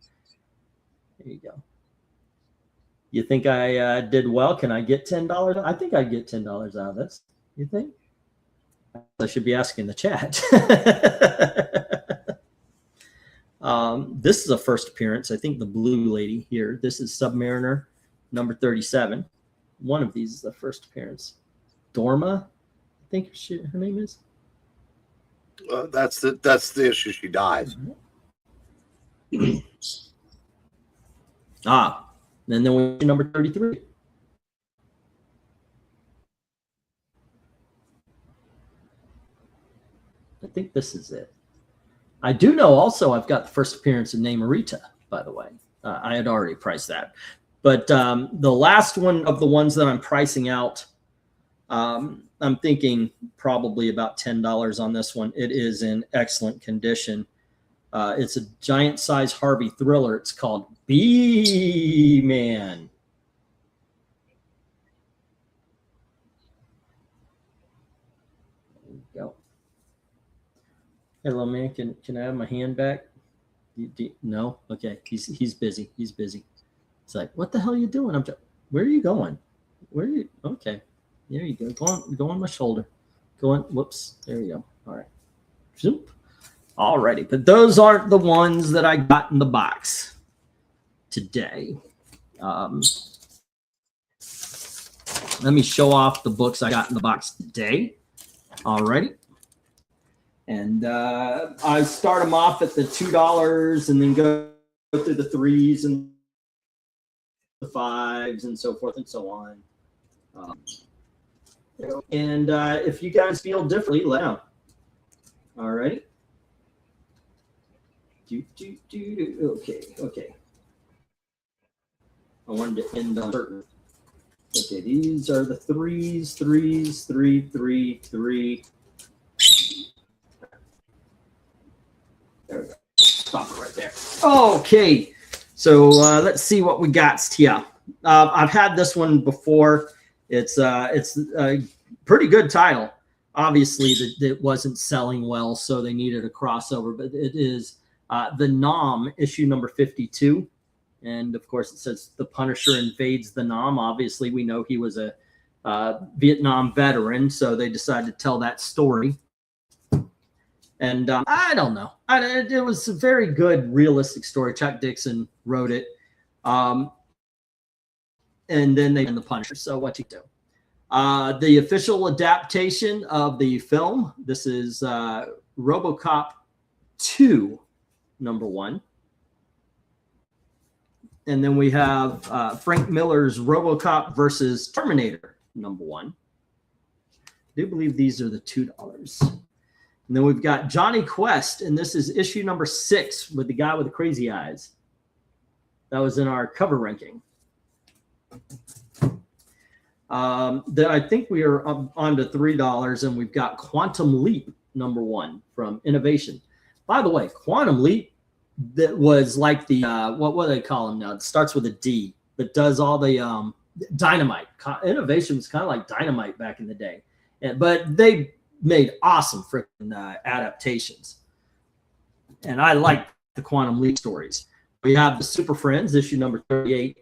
There you go. You think I did well? Can I get $10? I think I'd get $10 out of this. You think? I should be asking the chat. This is a first appearance. I think the blue lady here. This is Submariner number 37. One of these is the first appearance. Dorma, I think her name is. That's the issue. She dies. And then we number 33. I think this is it. I do know also I've got the first appearance of Namorita, by the way. I had already priced that. But the last one of the ones that I'm pricing out, I'm thinking probably about $10 on this one. It is in excellent condition. It's a giant size Harvey Thriller. It's called B-Man. Hello, man. Can I have my hand back? No? Okay. He's busy. He's busy. It's like, what the hell are you doing? Where are you going? Where are you? Okay. There you go. Go on my shoulder. Go on. Whoops. There you go. All right. Zoop. All righty. But those aren't the ones that I got in the box today. Let me show off the books I got in the box today. All righty. And I start them off at the $2 and then go through the 3s and the 5s and so forth and so on. And if you guys feel differently, let know. All right. Okay. I wanted to end on certain. Okay, these are the 3s, 3, 3. There we go. Stop it right there. Okay, so let's see what we got here. I've had this one before. It's a pretty good title. Obviously, it wasn't selling well, so they needed a crossover. But it is the Nom issue number 52, and of course it says the Punisher invades the Nom. Obviously, we know he was a Vietnam veteran, so they decided to tell that story. And I don't know. It was a very good, realistic story. Chuck Dixon wrote it. And then they did The Punisher. So what you do? The official adaptation of the film. This is RoboCop 2, #1. And then we have Frank Miller's RoboCop versus Terminator, #1. I do believe these are the $2. And then we've got Johnny Quest, and this is issue #6 with the guy with the crazy eyes. That was in our cover ranking. Then I think we are up on to $3, and we've got Quantum Leap, #1 from Innovation. By the way, Quantum Leap, that was like the what do they call them now? It starts with a D, but does all the Dynamite. Innovation was kind of like Dynamite back in the day, but they made awesome freaking adaptations. And I like the Quantum Leap stories. We have the Super Friends, issue #38.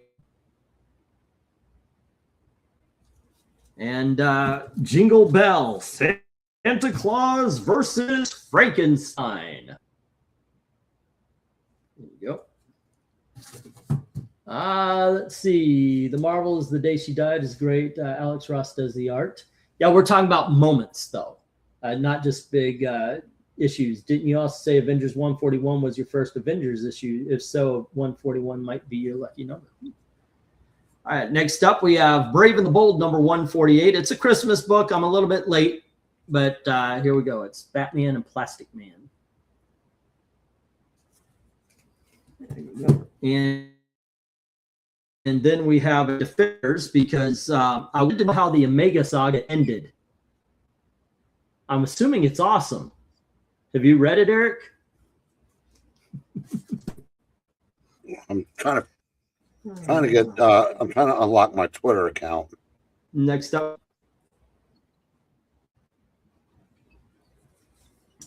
And Jingle Bell, Santa Claus versus Frankenstein. There you go. Let's see. The Marvels, The Day She Died is great. Alex Ross does the art. Yeah, we're talking about moments, though, not just big issues. Didn't you also say Avengers 141 was your first Avengers issue? If so, 141 might be your lucky number. All right, next up we have Brave and the Bold, #148. It's a Christmas book. I'm a little bit late, but here we go. It's Batman and Plastic Man. There we go. And then we have Defenders, because I wanted to know how the Omega Saga ended. I'm assuming it's awesome. Have you read it, Eric? I'm trying to unlock my Twitter account. Next up.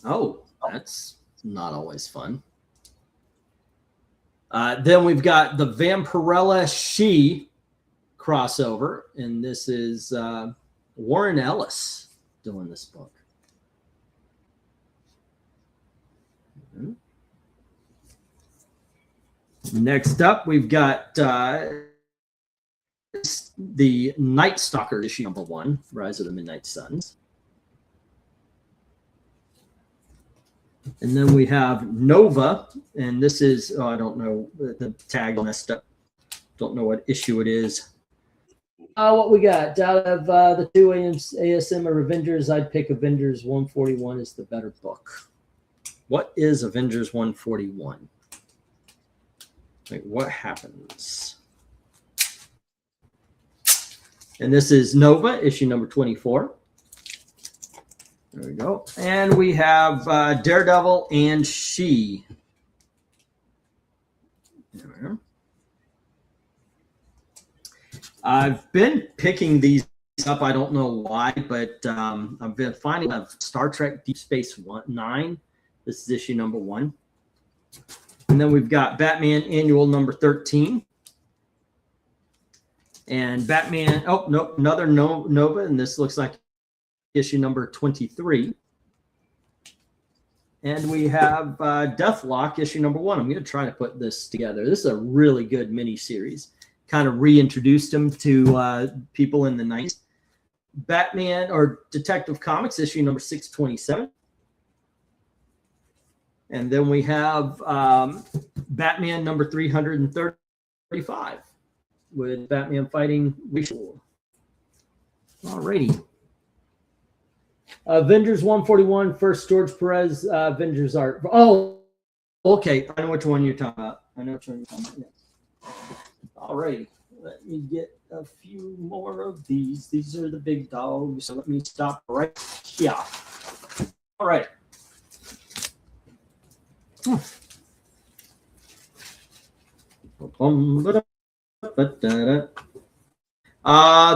Oh, that's not always fun. Then we've got the Vampirella She crossover, and this is Warren Ellis doing this book. Mm-hmm. Next up, we've got the Night Stalker issue #1, Rise of the Midnight Suns. And then we have Nova, and this is, I don't know, the tag messed up. Don't know what issue it is. What we got out of the two ASM or Avengers, I'd pick Avengers 141 is the better book. What is Avengers 141? Like, what happens? And this is Nova, issue #24. There we go. And we have Daredevil and She. There we go. I've been picking these up. I don't know why, but I've been finding Star Trek Deep Space Nine. This is issue #1. And then we've got Batman Annual #13. And Batman, oh, nope, another Nova, and this looks like issue #23. And we have Deathlock, issue #1. I'm going to try to put this together. This is a really good mini-series. Kind of reintroduced him to people in the 90s. Batman, or Detective Comics, issue #627. And then we have Batman #335 with Batman fighting Rachel. All righty. Avengers 141, first George Perez Avengers art. Oh, okay. I know which one you're talking about. Yes. All righty. Let me get a few more of these. These are the big dogs. So let me stop right here. All right.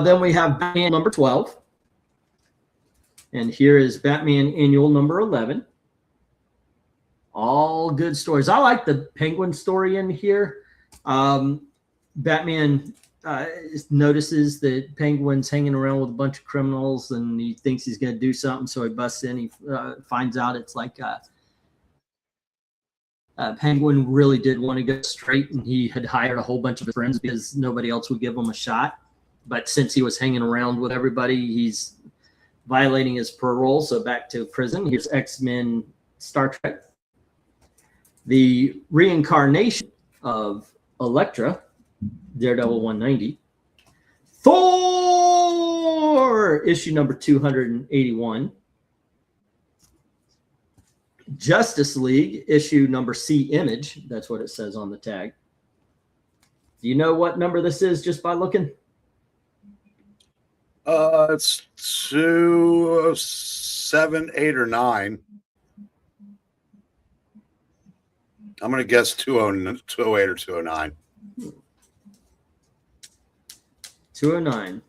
Then we have Batman #12. And here is Batman Annual #11. All good stories. I like the Penguin story in here. Batman notices that Penguin's hanging around with a bunch of criminals, and he thinks he's going to do something. So he busts in. He finds out it's like Penguin really did want to go straight, and he had hired a whole bunch of friends because nobody else would give him a shot. But since he was hanging around with everybody, he's violating his parole. So back to prison. Here's X-Men Star Trek. The reincarnation of Elektra, Daredevil 190. Thor, issue number 281. Justice League, issue number C image. That's what it says on the tag. Do you know what number this is just by looking? It's 207, 8, or 9. I'm going to guess 208 or 209. 209.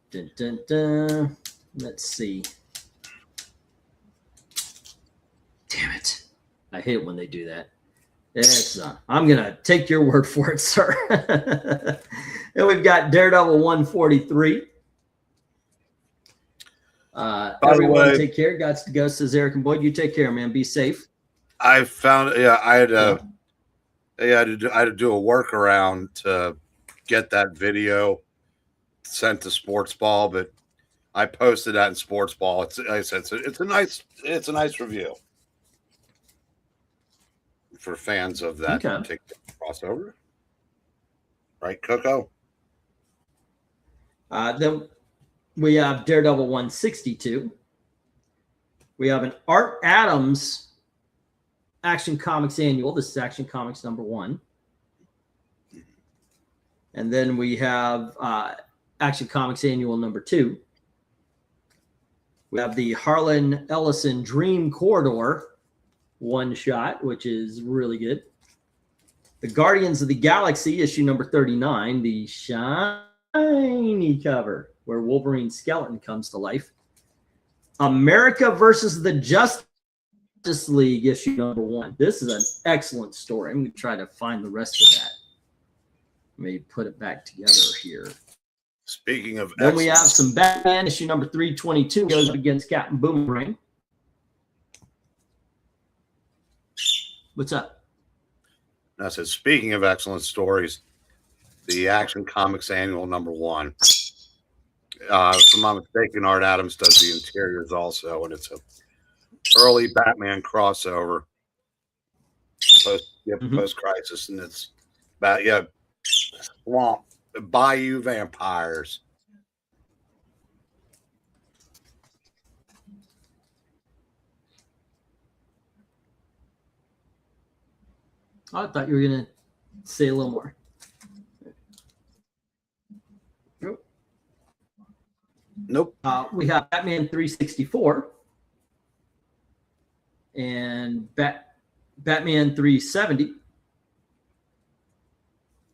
Dun, dun, dun. Let's see. Damn it. I hate it when they do that. It's, I'm going to take your word for it, sir. And we've got Daredevil 143. Everyone take care. Gots to go, says Eric and Boyd. You take care, man. Be safe. I found, I had to do a workaround to get that video sent to Sports Ball, but I posted that in Sports Ball. It's a nice review for fans of that particular crossover, right, Coco? Then we have Daredevil 162. We have an Art Adams Action Comics Annual. This is Action Comics number 1. And then we have Action Comics Annual number 2. We have the Harlan Ellison Dream Corridor one shot, which is really good. The Guardians of the Galaxy, issue number 39, the shiny cover where Wolverine's skeleton comes to life. America versus the Justice League, issue number 1. This is an excellent story. I'm going to try to find the rest of that. Let me put it back together here. Speaking of then we have some Batman, issue number 322 goes up against Captain Boomerang. What's up? I said, speaking of excellent stories, the Action Comics Annual number 1. If I'm not mistaken, Art Adams does the interiors also, and it's a early Batman crossover post-crisis, and it's about swamp bayou vampires. I thought you were going to say a little more. Nope. We have Batman 364 and Batman 370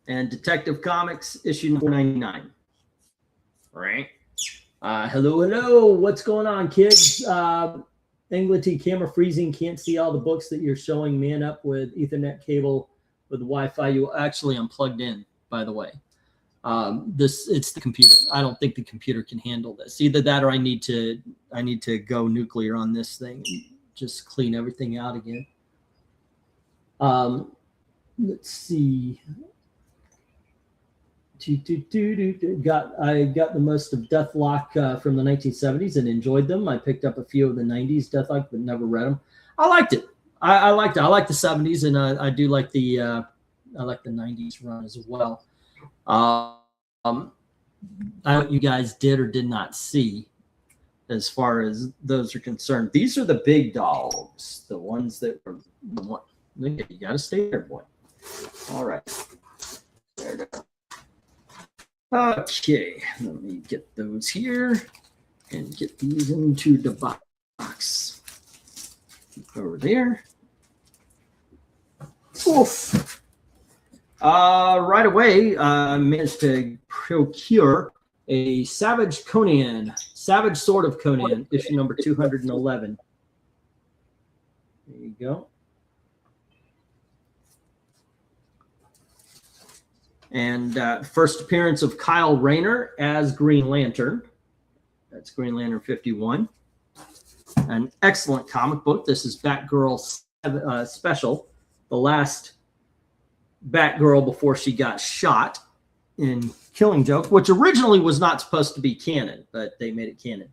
and Detective Comics issue number 99. Right. Hello. What's going on, kids? England camera freezing. Can't see all the books that you're showing. Man up with Ethernet cable with Wi-Fi. You actually unplugged in, by the way. It's the computer. I don't think the computer can handle this. Either that or I need to go nuclear on this thing and just clean everything out again. Let's see. I got the most of Deathlock from the 1970s and enjoyed them. I picked up a few of the 90s Deathlock, but never read them. I liked it. I liked it. I like the 70s, and I do like the 90s run as well. I don't know what you guys did or did not see as far as those are concerned. These are the big dogs, the ones that were. You got to stay there, boy. All right. There we go. Okay, let me get those here and get these into the box. Over there. Oof. Right away, I managed to procure a Savage Sword of Conan, issue number 211. There you go. And first appearance of Kyle Rayner as Green Lantern. That's Green Lantern 51. An excellent comic book. This is Batgirl Special, the last Batgirl before she got shot in Killing Joke, which originally was not supposed to be canon, but they made it canon.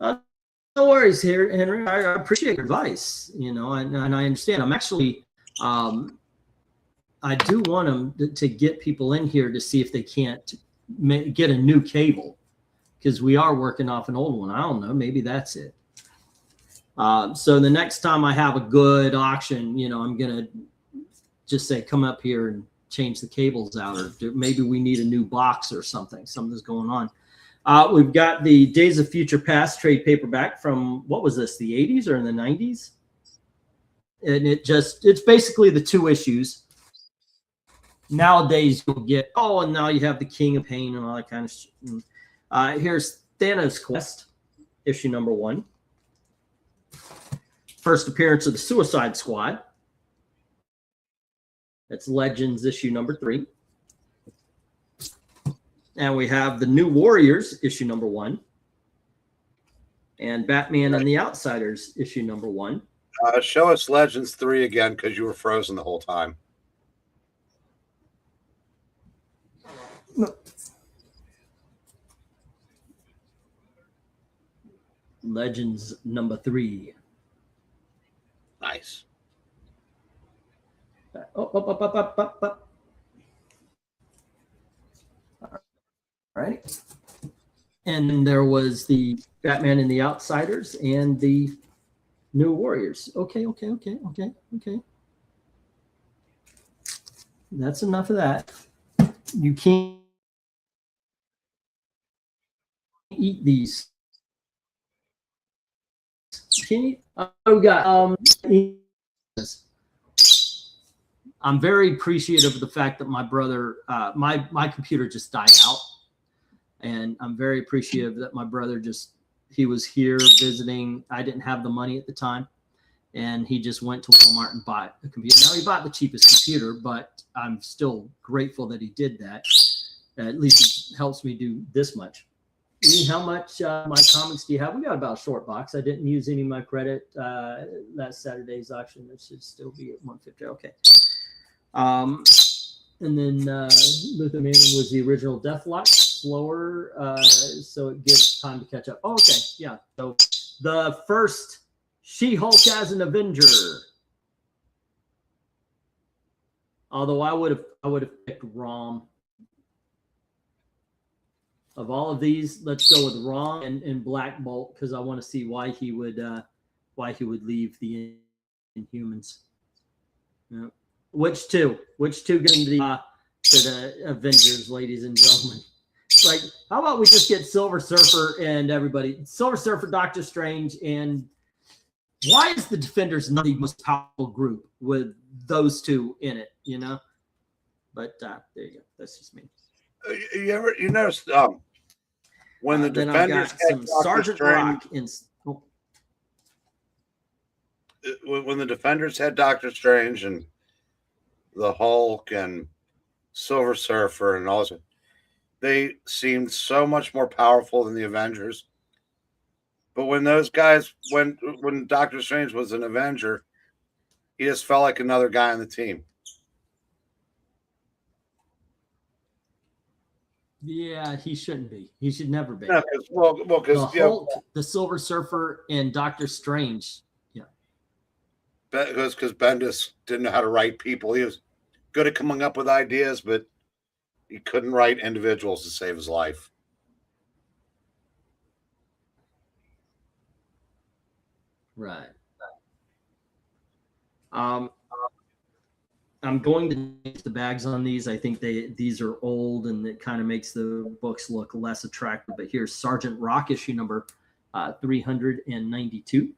No worries here, Henry. I appreciate your advice, and I understand. I'm actually, I do want them to get people in here to see if they can't get a new cable, because we are working off an old one. I don't know. Maybe that's it. So the next time I have a good auction, I'm going to just say, come up here and change the cables out, or maybe we need a new box or something. Something's going on. We've got the Days of Future Past trade paperback from, what was this, the 80s or in the 90s? And it's basically the 2 issues. Nowadays you'll get, and now you have the King of Pain and all that kind of shit. Here's Thanos Quest, issue number 1. First appearance of the Suicide Squad. That's Legends issue number 3. And we have the New Warriors issue number 1. And Batman and the Outsiders issue number 1. Show us Legends 3 again, because you were frozen the whole time. No. Legends number 3. Nice. Up. All right. And then there was the Batman and the Outsiders and the New Warriors. Okay. That's enough of that. You can't eat these. Can you? We got I'm very appreciative of the fact that my brother, my computer just died out, and I'm very appreciative that my brother he was here visiting. I didn't have the money at the time, and he just went to Walmart and bought a computer. Now he bought the cheapest computer, but I'm still grateful that he did that. At least it helps me do this much. How much my comics do you have? We got about a short box. I didn't use any of my credit last Saturday's auction. It should still be at 150. Okay. And then Luther Manning was the original Deathlock, slower, so it gives time to catch up. Oh, okay, yeah. So the first She-Hulk as an Avenger. Although I would have picked Rom. Of all of these, let's go with Rom and Black Bolt, because I want to see why he would leave the Inhumans. Yeah. Which two getting to the Avengers, ladies and gentlemen? Like, how about we just get Silver Surfer and everybody? Silver Surfer, Doctor Strange, and why is the Defenders not the most powerful group with those two in it? But there you go. That's just me. You noticed when the then Defenders I've got some Sergeant Rock in. When the Defenders had Doctor Strange and the Hulk and Silver Surfer and all this, they seemed so much more powerful than the Avengers. But when those guys, when Doctor Strange was an Avenger, he just felt like another guy on the team. Yeah, he shouldn't be. He should never be. No, because the Hulk, the Silver Surfer, and Doctor Strange. Yeah, because Bendis didn't know how to write people. He was good at coming up with ideas, but he couldn't write individuals to save his life. Right. I'm going to change the bags on these. I think these are old, and it kind of makes the books look less attractive. But here's Sergeant Rock, issue number 392.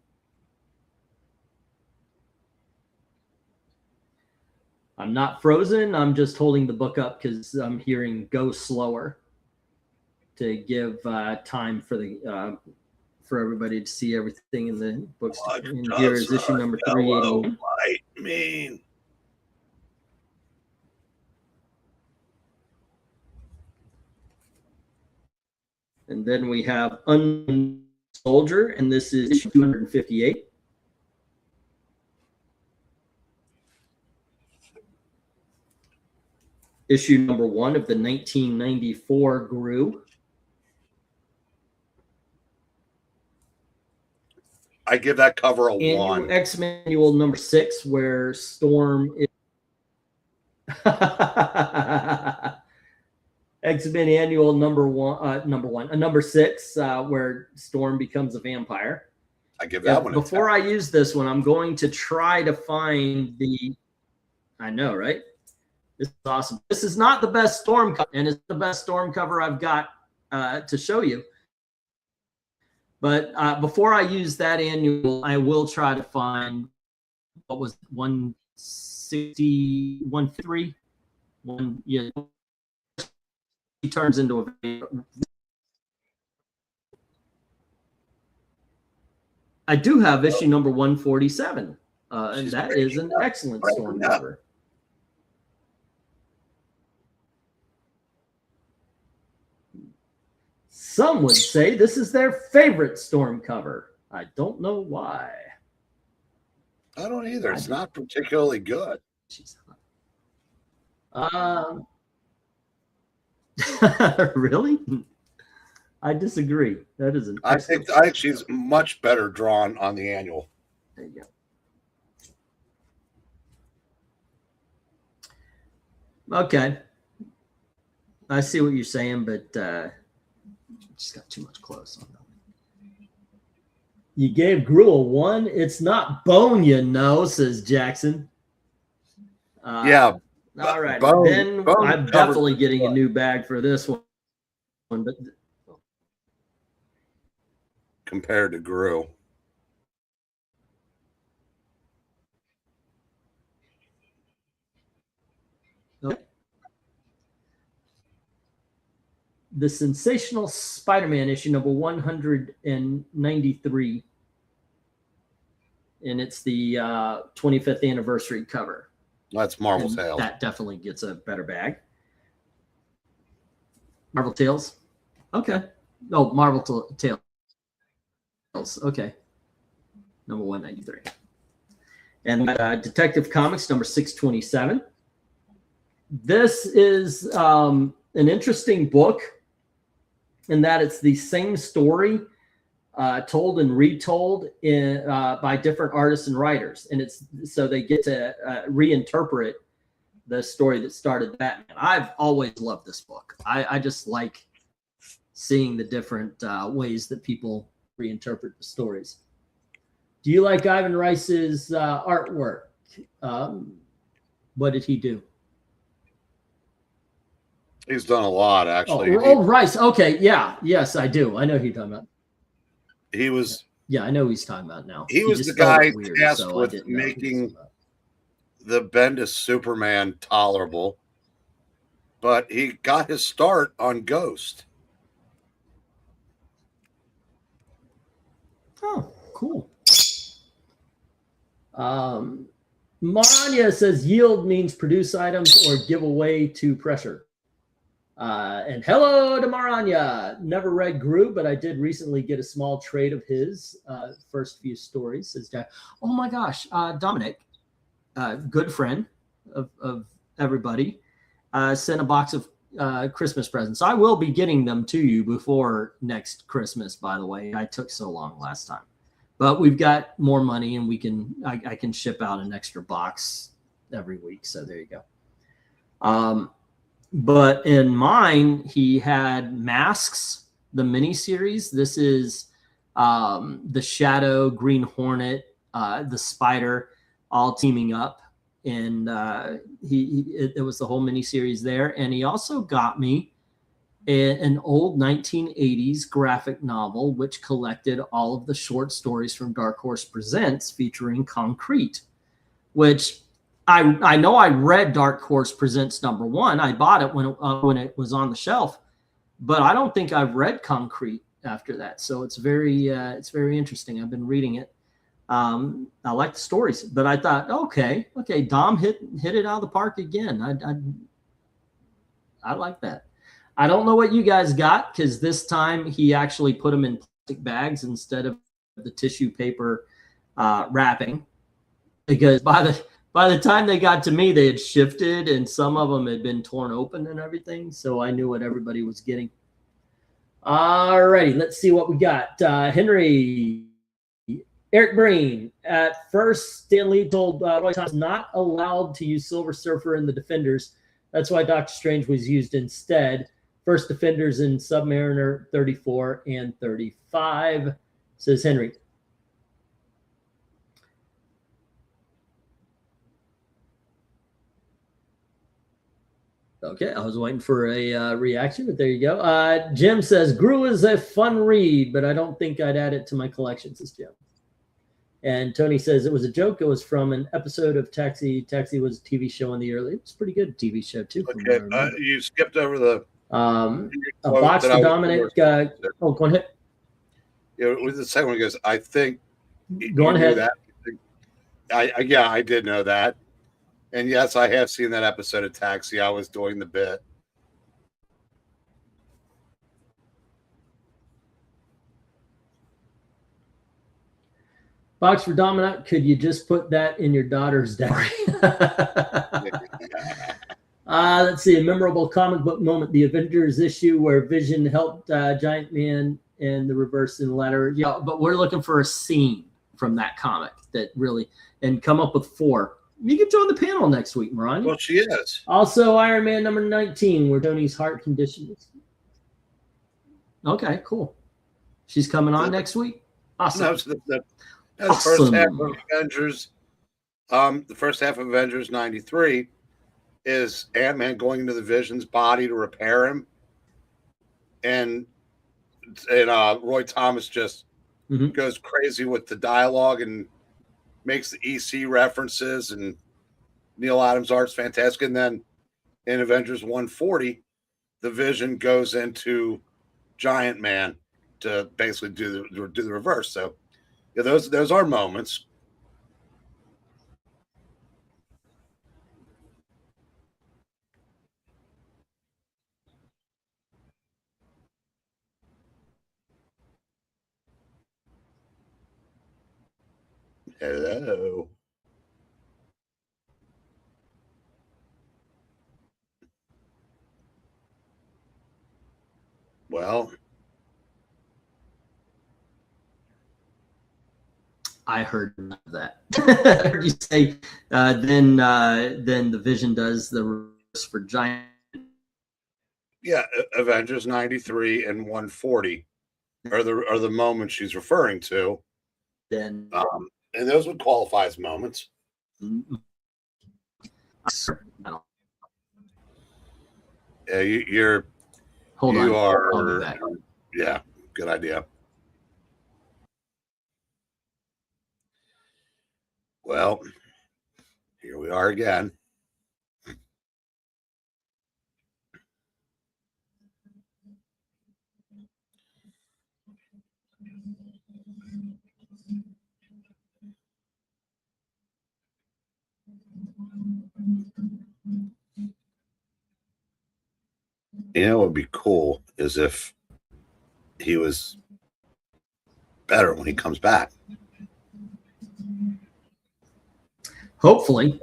I'm not frozen. I'm just holding the book up because I'm hearing "go slower" to give time for the for everybody to see everything in the books. And here is issue number 381. Mean. And then we have Unknown Soldier, and this is issue 258. Issue number 1 of the 1994 Gru. I give that cover a Annual 1. X-Men Annual number 6, where Storm is X-Men Annual number 6, where Storm becomes a vampire. I give that one. Before I use this one, I'm going to try to find the. I know, right? This is awesome. This is not the best Storm cover, and it's the best Storm cover I've got to show you. But before I use that annual, I will try to find what was 160, 153. Yeah, he turns into a. I do have issue number 147, and that is an excellent Storm cover. Some would say this is their favorite Storm cover. I don't know why. I don't either. It's not particularly good. Really? I disagree. That is an excellent. I think she's much better drawn on the annual. There you go. Okay. I see what you're saying, but just got too much close on that. You gave Gru a 1. It's not bone, you know, says Jackson. Yeah. All right. Then I'm definitely getting a new bag for this one. But compared to Gru. Okay. The Sensational Spider-Man issue number 193. And it's the 25th anniversary cover. That's Marvel Tales. That definitely gets a better bag. Marvel Tales. Okay. Oh, Marvel Tales. Okay. Number 193. And Detective Comics number 627. This is an interesting book in that it's the same story told and retold by different artists and writers. And it's so they get to reinterpret the story that started Batman. I've always loved this book. I just like seeing the different ways that people reinterpret the stories. Do you like Ivan Rice's artwork? What did he do? He's done a lot, actually. Oh, Rice. Okay, yeah. Yes, I do. I know who you're talking about. He was. Yeah, I know who he's talking about now. He was the guy tasked with making the Bendis Superman tolerable, but he got his start on Ghost. Oh, cool. Maranya says yield means produce items or give away to pressure. And hello to Maranya. Never read Gru, but I did recently get a small trade of his first few stories. Says Jack. Oh my gosh, Dominic, good friend of everybody, sent a box of Christmas presents. I will be getting them to you before next Christmas, by the way. I took so long last time. But we've got more money and I can ship out an extra box every week. So there you go. But in mine, he had Masks, the miniseries. This is the Shadow, Green Hornet, the Spider, all teaming up. And it was the whole miniseries there. And he also got me an old 1980s graphic novel, which collected all of the short stories from Dark Horse Presents featuring Concrete, which I know I read Dark Horse Presents number 1. I bought it when it was on the shelf, but I don't think I've read Concrete after that. So it's very interesting. I've been reading it. I like the stories, but I thought, okay, Dom hit it out of the park again. I like that. I don't know what you guys got, because this time he actually put them in plastic bags instead of the tissue paper wrapping. Because by the time they got to me, they had shifted, and some of them had been torn open and everything. So I knew what everybody was getting. All righty, let's see what we got. Henry, Eric Breen. At first, Stan Lee told Roy Thomas not allowed to use Silver Surfer in the Defenders. That's why Doctor Strange was used instead. First Defenders in Submariner 34 and 35, says Henry. Okay, I was waiting for a reaction, but there you go. Jim says, Gru is a fun read, but I don't think I'd add it to my collection, says Jim. And Tony says it was a joke. It was from an episode of Taxi. Taxi was a TV show in the early. It was a pretty good TV show, too. Okay, you skipped over the... a box for Dominic. Oh, go ahead. Yeah, with the second one goes, I think... Go on ahead. That. Yeah, I did know that. And yes, I have seen that episode of Taxi. I was doing the bit. Box for Dominic, could you just put that in your daughter's diary? Let's see, a memorable comic book moment, the Avengers issue where Vision helped Giant Man and the reverse in the letter. Yeah, but we're looking for a scene from that comic that really, and come up with 4. You can join the panel next week, Mariah. Well, she is. Also, Iron Man number 19, where Tony's heart condition is. Okay, cool. She's coming on next week. Awesome. The first half of Avengers. The first half of Avengers 93 is Ant-Man going into the Vision's body to repair him, and Roy Thomas just goes crazy with the dialogue and makes the EC references, and Neil Adams' art's fantastic. And then in Avengers 140, the Vision goes into Giant Man to basically do the reverse. So yeah, those are moments. Hello. Well, I heard none of that. I heard you say then the Vision does the reverse for Giant. Yeah, Avengers 93 and 140 are the moments she's referring to. Then and those would qualify as moments. Yeah, you're. Hold on. You are. I'll be back. Yeah, good idea. Well, here we are again. You know what would be cool is if he was better when he comes back. Hopefully.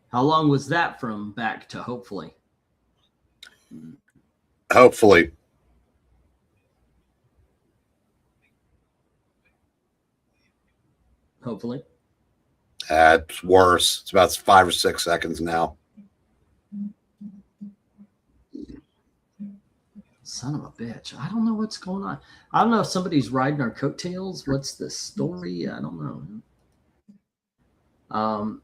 How long was that from back to hopefully? Hopefully. Hopefully. It's worse. It's about 5 or 6 seconds now. Son of a bitch. I don't know what's going on. I don't know if somebody's riding our coattails. What's the story? I don't know. Oh,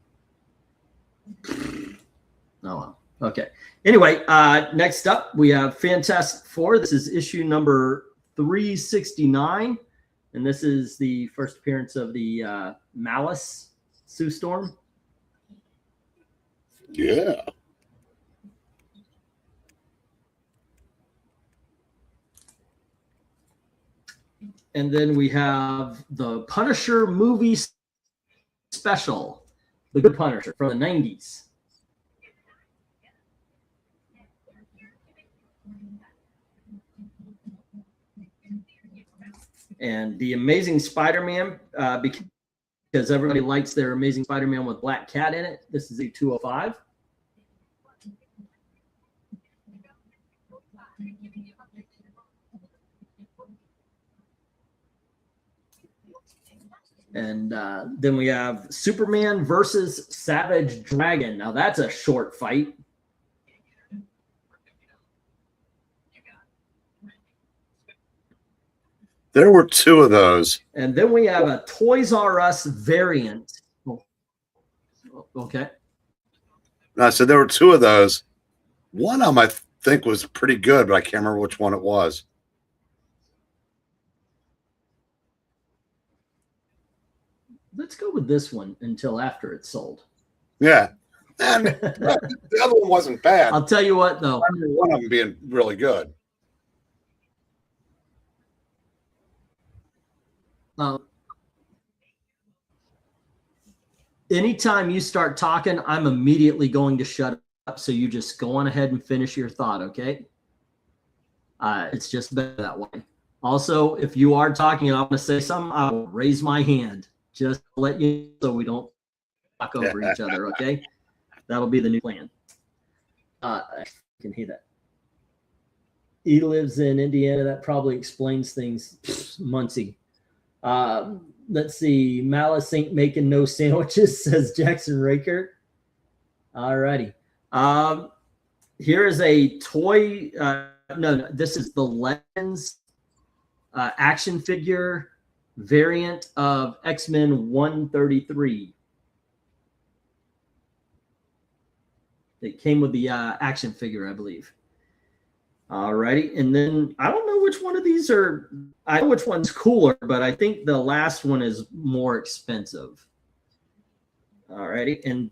well. Okay. Anyway, next up, we have Fantastic Four. This is issue number 369. And this is the first appearance of the Malice Sue Storm. Yeah. And then we have the Punisher movie special, The Good Punisher from the 90s. And the Amazing Spider-Man, because everybody likes their Amazing Spider-Man with Black Cat in it. This is a 205. And then we have Superman versus Savage Dragon. Now that's a short fight. There were two of those. And then we have a Toys R Us variant. Okay. So there were two of those. One of them I think was pretty good, but I can't remember which one it was. Let's go with this one until after it's sold. Yeah. And the other one wasn't bad. I'll tell you what, though. I remember one of them being really good. Anytime you start talking, I'm immediately going to shut up. So you just go on ahead and finish your thought, okay? It's just better that way. Also, if you are talking and I'm going to say something, I will raise my hand. Just to let you know so we don't talk over each other, okay? That'll be the new plan. I can hear that. He lives in Indiana. That probably explains things. Muncie. Let's see. Malice ain't making no sandwiches, says Jackson Raker. All righty. Here is a toy. No, this is the Legends action figure variant of X-Men 133. It came with the action figure, I believe. All righty. And then I don't know which one of these are. I know which one's cooler, but I think the last one is more expensive. All righty. And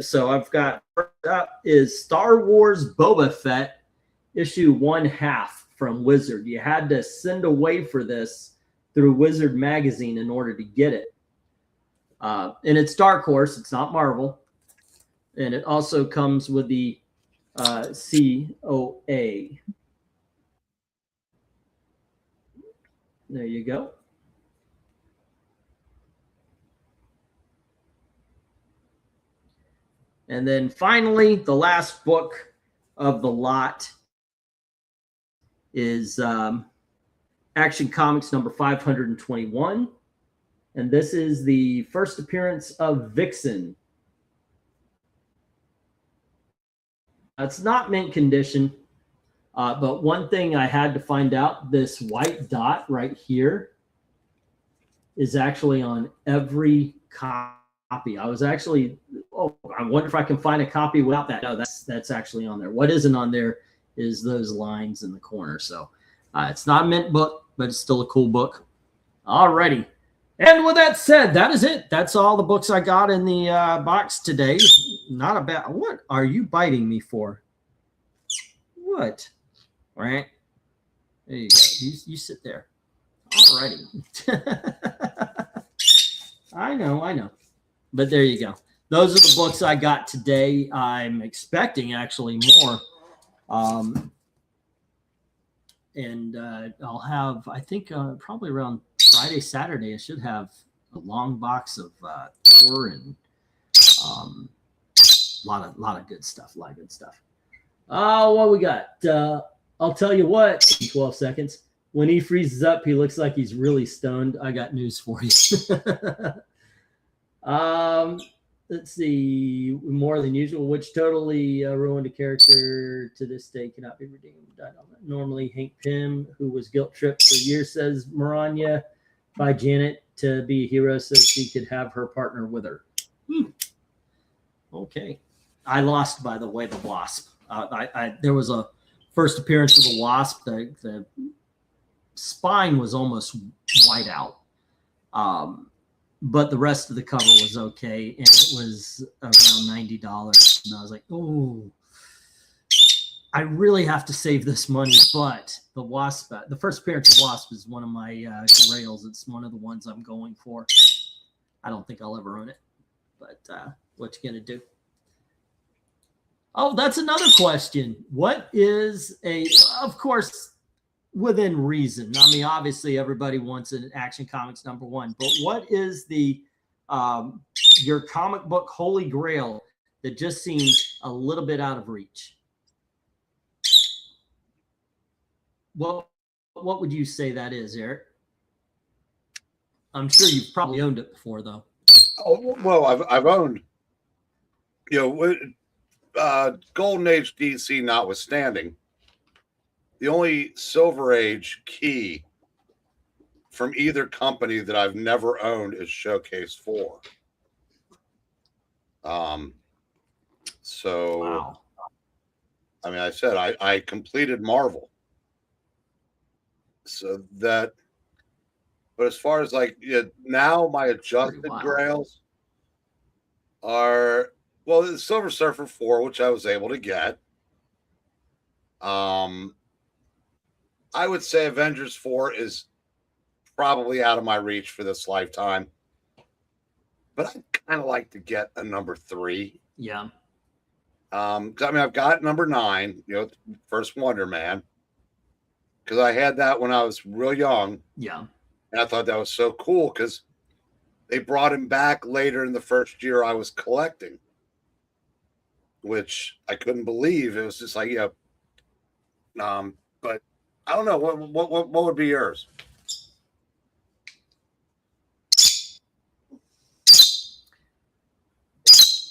so I've got first up is Star Wars Boba Fett issue 1/2 from Wizard. You had to send away for this through Wizard magazine in order to get it. And it's Dark Horse. It's not Marvel. And it also comes with the COA. There you go. And then finally, the last book of the lot is Action Comics number 521. And this is the first appearance of Vixen. It's not mint condition, but one thing I had to find out, this white dot right here is actually on every copy. I was actually, I wonder if I can find a copy without that. No, that's actually on there. What isn't on there is those lines in the corner. So it's not a mint book, but it's still a cool book. All righty. And with that said, that is it. That's all the books I got in the box today. Not a bad. What are you biting me for? What? Right. There you go. You sit there. All righty. I know. But there you go. Those are the books I got today. I'm expecting actually more. And I'll have, I think, probably around Friday, Saturday, I should have a long box of Thor and a lot of good stuff. What we got? I'll tell you what, in 12 seconds. When he freezes up, he looks like he's really stoned. I got news for you. Let's see. More than usual, which totally ruined a character to this day cannot be redeemed. Normally, Hank Pym, who was guilt tripped for years, says Maranya by Janet to be a hero so she could have her partner with her. Okay. I lost, by the way, the Wasp. There was a first appearance of the Wasp. The spine was almost white out. But the rest of the cover was okay. And it was around $90. And I was like, oh, I really have to save this money. But the Wasp, the first appearance of Wasp is one of my grails. It's one of the ones I'm going for. I don't think I'll ever own it. But what you going to do? Oh, that's another question. What is of course, within reason. I mean, obviously everybody wants an Action Comics #1, but what is the your comic book holy grail that just seems a little bit out of reach? What would you say that is, Eric? I'm sure you've probably owned it before, though. Oh, well, I've owned, Golden Age DC notwithstanding, the only Silver Age key from either company that I've never owned is Showcase 4. So, wow. I mean, I said I completed Marvel. So that, but as far as like now, my adjusted grails are, well, the Silver Surfer 4, which I was able to get. I would say Avengers 4 is probably out of my reach for this lifetime, but I'd kind of like to get a #3. Yeah. I mean, I've got #9, first Wonder Man, because I had that when I was real young. Yeah. And I thought that was so cool because they brought him back later in the first year I was collecting, which I couldn't believe. It was just like, but I don't know. What would be yours?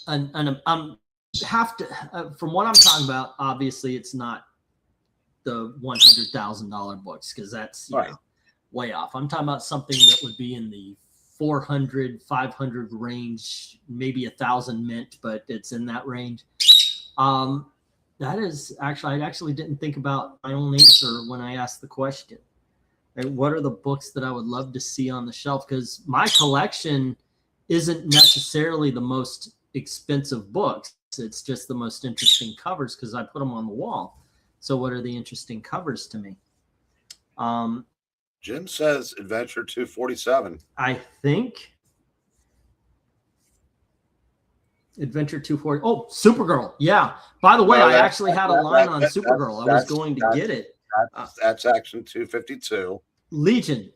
And I'm have to from what I'm talking about, obviously it's not the $100,000 books, because that's right. Way off. I'm talking about something that would be in the 400, 500 range, maybe 1,000 mint, but it's in that range. That is actually, I actually didn't think about my own answer when I asked the question. Like, what are the books that I would love to see on the shelf? Because my collection isn't necessarily the most expensive books. It's just the most interesting covers because I put them on the wall. So what are the interesting covers to me? Jim says Adventure 247. I think Adventure 240. Oh, Supergirl. Yeah. By the way, I actually had a line on Supergirl. I was going to get it. That's Action 252. Legion.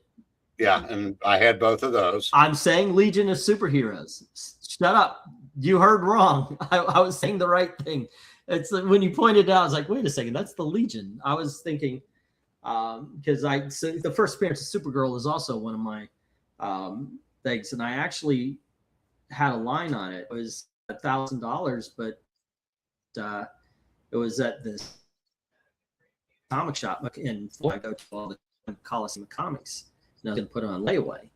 Yeah, and I had both of those. I'm saying Legion of Superheroes. Shut up. You heard wrong. I was saying the right thing. It's when you pointed it out, I was like, wait a second, that's the Legion. I was thinking, because so the first appearance of Supergirl is also one of my things, and I actually had a line on it. It was $1,000, but it was at this comic shop in Florida. I go to all the Coliseum Comics, and I was going to put it on layaway.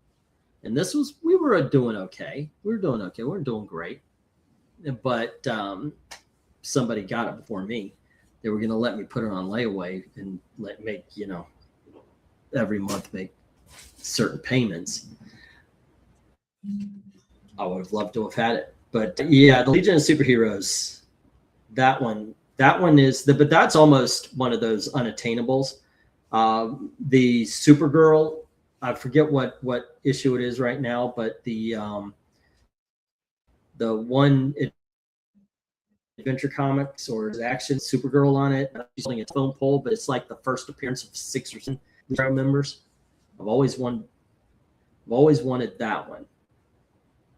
And this was, we were doing okay. We weren't doing great, but somebody got it before me. They were going to let me put it on layaway and make, every month make certain payments. I would have loved to have had it, but yeah, the Legion of Superheroes, that one is but that's almost one of those unattainables. The Supergirl, I forget what issue it is right now, but the one Adventure Comics or Action Supergirl on it. She's holding a phone pole, but it's like the first appearance of 6 or 7 members. I've always wanted that one.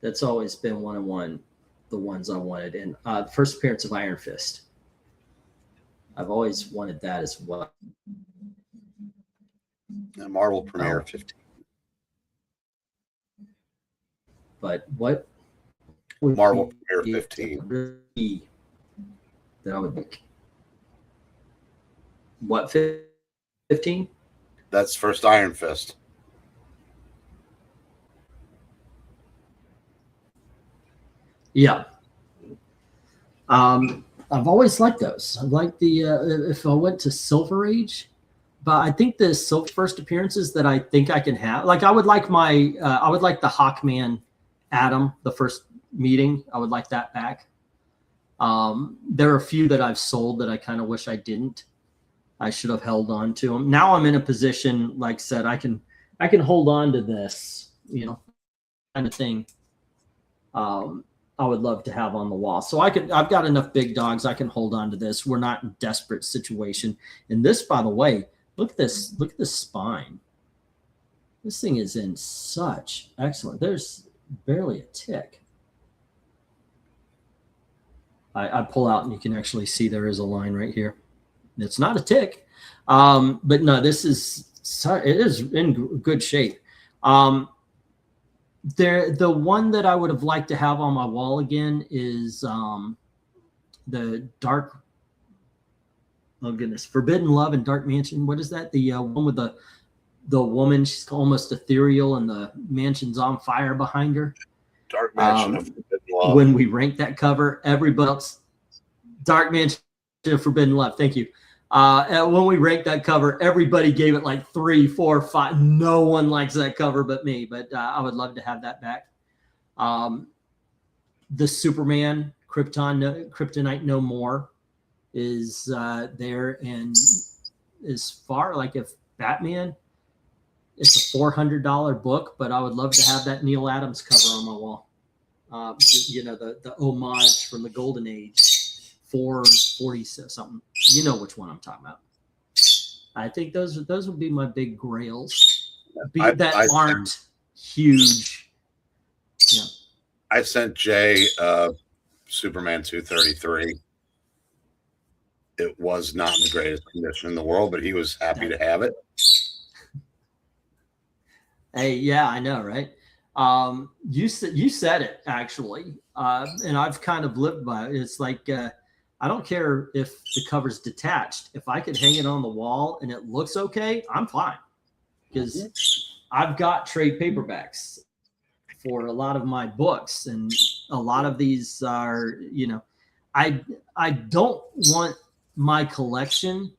That's always been one of the ones I wanted. And the first appearance of Iron Fist. I've always wanted that as well. And Marvel Premiere 15. But what Marvel Premiere 15. That I would make. What, 15? That's first Iron Fist. Yeah. I've always liked those. I like the if I went to Silver Age, but I think the first appearances that I think I can have, like I would like the Hawkman Atom, the first meeting. I would like that back. There are a few that I've sold that I kind of wish I didn't. I should have held on to them. Now I'm in a position, like I said, I can hold on to this, kind of thing. I would love to have on the wall. So I've got enough big dogs. I can hold on to this. We're not in a desperate situation. And this, by the way, Look at this. Look at the spine. This thing is in such excellent. There's barely a tick. I pull out and you can actually see there is a line right here. It's not a tick, but no, this is it is in good shape. The one that I would have liked to have on my wall again is the dark. Oh goodness, Forbidden Love and Dark Mansion. What is that? The one with the woman. She's almost ethereal, and the mansion's on fire behind her. Dark Mansion of Forbidden Love. When we ranked that cover, everybody else, Dark Mansion of Forbidden Love. Thank you. When we ranked that cover, everybody gave it like 3, 4, 5. No one likes that cover but me. But I would love to have that back. The Superman Kryptonite No More is there, and as far like if Batman, it's a $400 book, but I would love to have that Neil Adams cover on my wall. The homage from the Golden Age, 440 something. You know which one I'm talking about. I think those would be my big grails. Aren't huge. Yeah. I sent Jay Superman 233. It was not in the greatest condition in the world, but he was happy to have it. Hey, yeah, I know, right? You said it actually, and I've kind of lived by it. It's like I don't care if the cover's detached. If I could hang it on the wall and it looks okay, I'm fine. Because I've got trade paperbacks for a lot of my books, and a lot of these are, I don't want my collection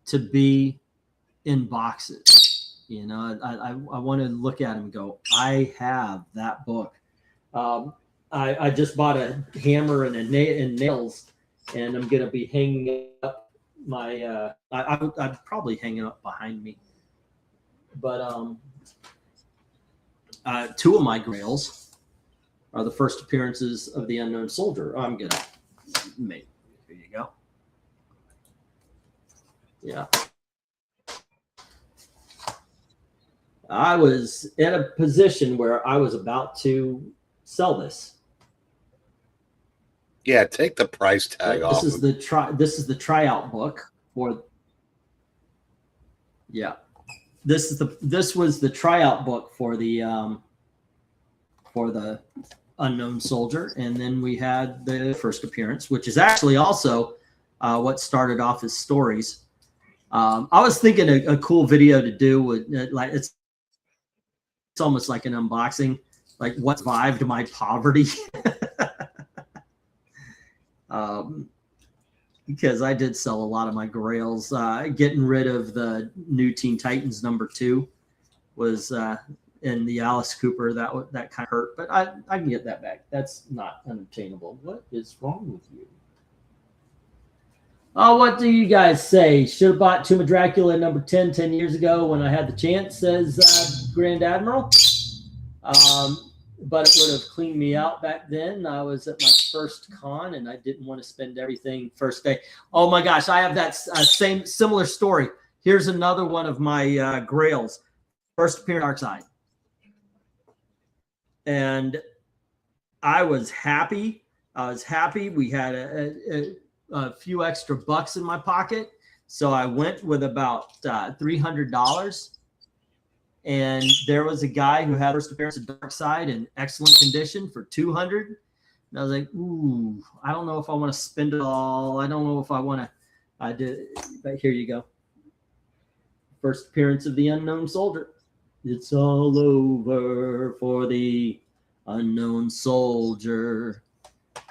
to be in boxes. I want to look at them and go, I have that book. I just bought a hammer and nails, and I'm going to be hanging up my, I'd probably hang it up behind me. But two of my grails are the first appearances of the Unknown Soldier. I'm going to make, here you go. Yeah. I was in a position where I was about to sell this. Yeah, take the price tag off. This is the tryout book for. Yeah, this was the tryout book for the Unknown Soldier, and then we had the first appearance, which is actually also what started off his stories. I was thinking a cool video to do with like it's almost like an unboxing, like what survived my poverty. Because I did sell a lot of my grails. Getting rid of the New Teen Titans #2 was in the Alice Cooper. That kind of hurt, but I can get that back. That's not unobtainable. What is wrong with you? Oh, what do you guys say? Should have bought Tomb of Dracula #10 years ago when I had the chance, says Grand Admiral. But it would have cleaned me out back then. I was at my first con, and I didn't want to spend everything first day. Oh my gosh, I have that similar story. Here's another one of my grails. First appearance, Dark Side. And I was happy. We had a few extra bucks in my pocket, so I went with about $300. And there was a guy who had first appearance of Dark Side in excellent condition for $200. And I was like, ooh, I don't know if I want to spend it all. I don't know if I want to. I did, but here you go. First appearance of the Unknown Soldier. It's all over for the Unknown Soldier.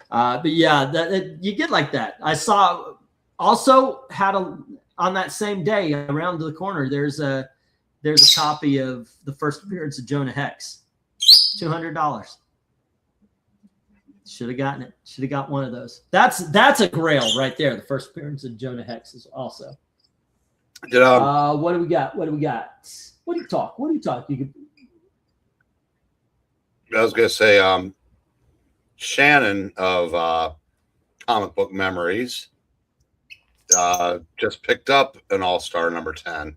But yeah, you get like that. I saw also had on that same day around the corner. There's a copy of the first appearance of Jonah Hex. $200. Should have gotten it. Should have got one of those. That's a grail right there. The first appearance of Jonah Hex is also. What do we got? What do you talk? You could. I was gonna say, Shannon of Comic Book Memories just picked up an All-Star number 10.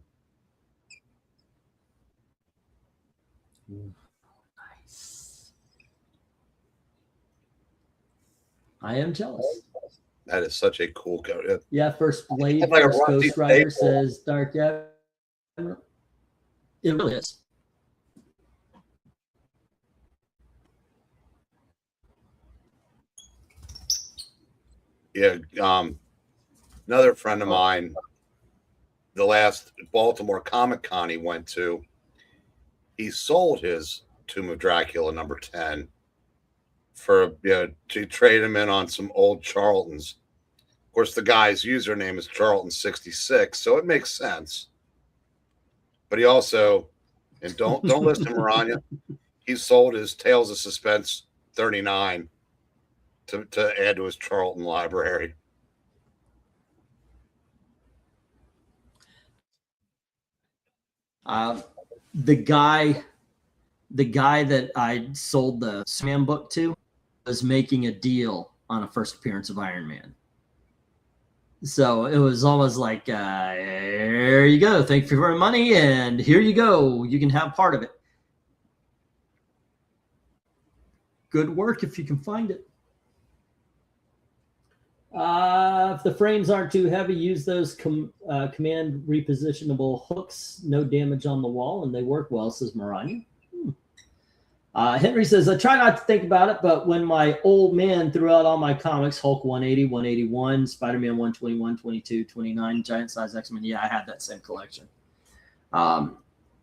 Nice. I am jealous. That is such a cool coat. Yeah, first Blade, like first Ghost Rider says Dark Admiral. It really is. Yeah, another friend of mine, the last Baltimore Comic Con he went to, he sold his Tomb of Dracula number 10 for to trade him in on some old Charltons. Of course, the guy's username is Charlton66, so it makes sense. But he also, and don't listen to Maranya, he sold his Tales of Suspense 39 to add to his Charlton library. The guy that I sold the Sam book to was making a deal on a first appearance of Iron Man. So it was almost like, here you go. Thank you for your money, and here you go. You can have part of it. Good work if you can find it. If the frames aren't too heavy, use those command repositionable hooks. No damage on the wall, and they work well, says Maranya. Henry says, I try not to think about it, but when my old man threw out all my comics, Hulk 180, 181, Spider-Man 121, 22, 29, Giant Size X-Men, yeah, I had that same collection.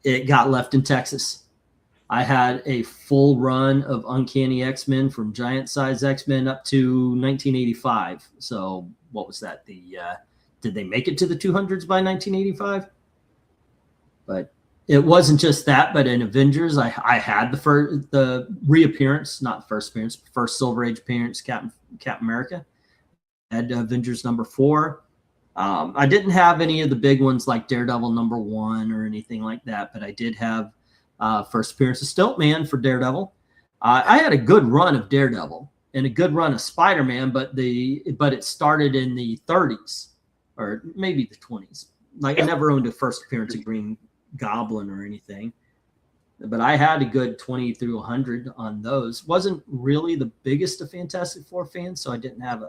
It got left in Texas. I had a full run of Uncanny X-Men from Giant Size X-Men up to 1985. So what was that? Did they make it to the 200s by 1985? But it wasn't just that, but in Avengers, I had the reappearance, not the first appearance, first Silver Age appearance, Captain America. I had Avengers number 4. I didn't have any of the big ones like Daredevil number 1 or anything like that, but I did have first appearance of Stiltman for Daredevil. I had a good run of Daredevil and a good run of Spider-Man, but it started in the 30s or maybe the 20s. Like I never owned a first appearance of Green Goblin or anything, but I had a good 20 through 100 on those. Wasn't really the biggest of Fantastic Four fans, so I didn't have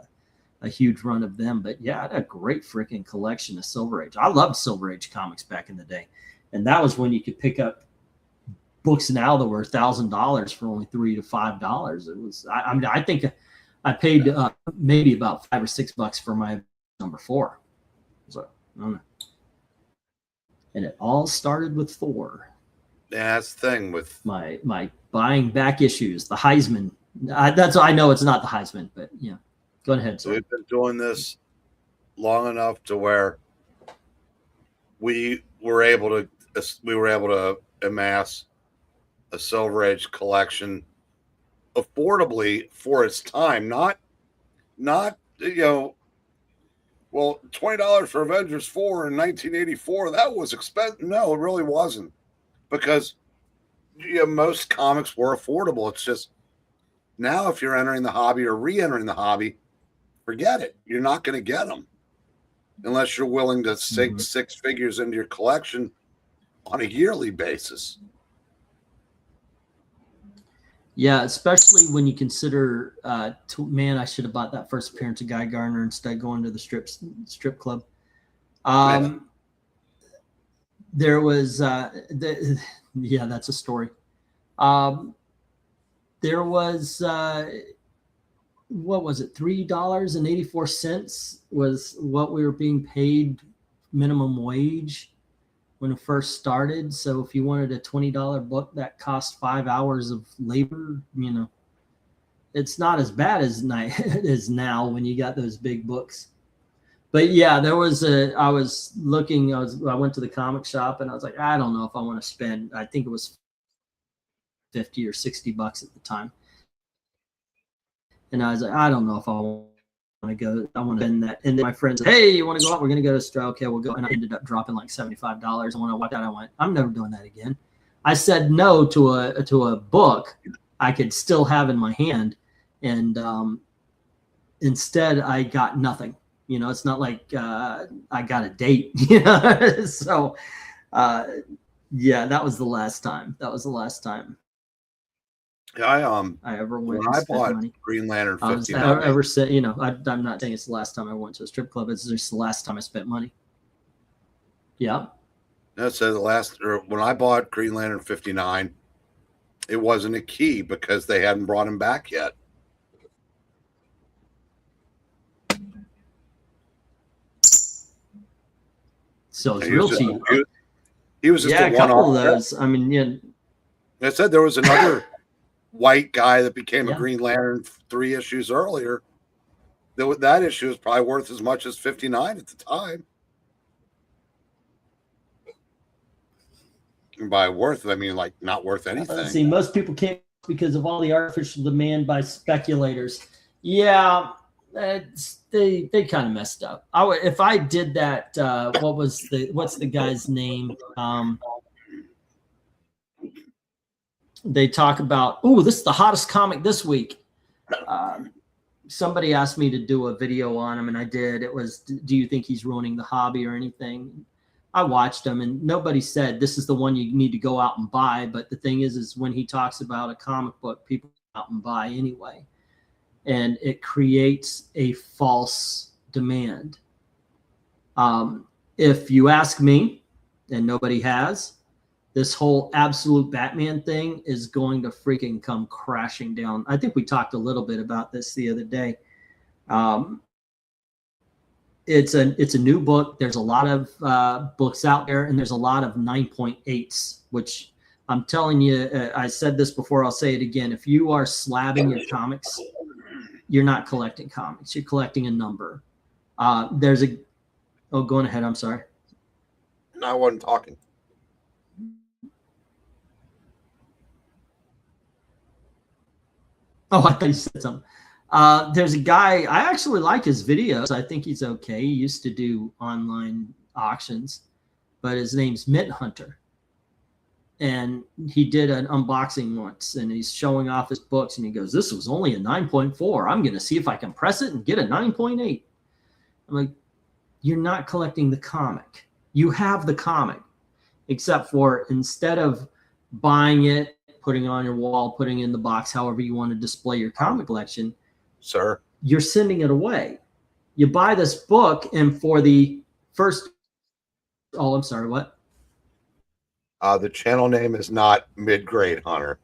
a huge run of them. But yeah, I had a great freaking collection of Silver Age. I loved Silver Age comics back in the day, and that was when you could pick up books now that were $1,000 for only $3 to $5. It was. I mean, I think I paid maybe about $5 or $6 for my number 4. So I don't know. And it all started with 4. Yeah, that's the thing with my buying back issues. The Heisman. That's I know it's not the Heisman, but yeah. Go ahead. So we've been doing this long enough to where we were able to amass a Silver Age collection affordably for its time. Not well, $20 for Avengers 4 in 1984, that was expensive. No, it really wasn't. Because most comics were affordable. It's just now if you're entering the hobby or re-entering the hobby, forget it. You're not going to get them unless you're willing to sink 6 figures into your collection on a yearly basis. Yeah, especially when you consider, man, I should have bought that first appearance of Guy Gardner instead of going to the strip club. There was, yeah, that's a story. There was, what was it? $3.84 was what we were being paid minimum wage when it first started. So if you wanted a $20 book that cost 5 hours of labor, it's not as bad as now when you got those big books. But yeah, I was looking, I went to the comic shop and I was like, I don't know if I want to spend, I think it was $50 or $60 at the time. And I was like, I don't know if I want to go. I want to spend that. And then my friend said, hey, you want to go out? We're going to go to Stroll. Okay, we'll go. And I ended up dropping like $75. And when I walked out, I went, I'm never doing that again. I said no to a book I could still have in my hand. And instead, I got nothing. You know, it's not like I got a date. You know, so yeah, that was the last time. That was the last time I ever went when and I spent bought money. Green Lantern I was 59, ever said, you know, I'm not saying it's the last time I went to a strip club. It's just the last time I spent money. Yeah. that said the last or when I bought Green Lantern 59, it wasn't a key because they hadn't brought him back yet. So it's He was real just cheap. he was just Yeah, a a couple one-off. of those. I mean, yeah, I said there was another white guy that became a yeah. Green Lantern 3 issues earlier. That issue is probably worth as much as 59 at the time. And by worth, I mean like not worth anything. See, most people can't because of all the artificial demand by speculators. Yeah, they kind of messed up. If I did that. What's the guy's name? They talk about, oh, this is the hottest comic this week. Somebody asked me to do a video on him, and I did. It was, do you think he's ruining the hobby or anything? I watched him, and nobody said this is the one you need to go out and buy. But the thing is when he talks about a comic book, people go out and buy anyway, and it creates a false demand. If you ask me, and nobody has, this whole absolute Batman thing is going to freaking come crashing down. I think we talked a little bit about this the other day. It's a new book. There's a lot of books out there, and there's a lot of 9.8s, which I'm telling you, I said this before, I'll say it again. If you are slabbing your comics, you're not collecting comics. You're collecting a number. There's a, oh, going ahead. I'm sorry. No, I wasn't talking. Oh, I thought you said something. There's a guy, I actually like his videos. I think he's okay. He used to do online auctions, but his name's Mint Hunter. And he did an unboxing once, and he's showing off his books, and he goes, this was only a 9.4. I'm going to see if I can press it and get a 9.8. I'm like, you're not collecting the comic. You have the comic, except for instead of buying it, putting it on your wall, putting it in the box, however you want to display your comic collection, Sir, you're sending it away. You buy this book, and for the first, oh, I'm sorry, what? the channel name is not Mid-Grade Hunter.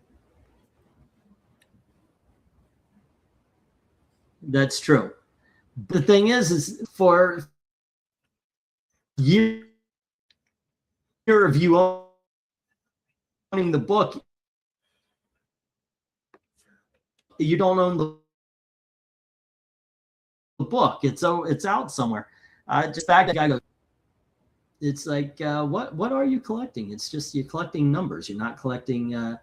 That's true. The thing is for year of you owning the book, you don't own the book. It's out somewhere. Just back, the guy goes, it's like, what are you collecting? It's just you're collecting numbers. You're not collecting the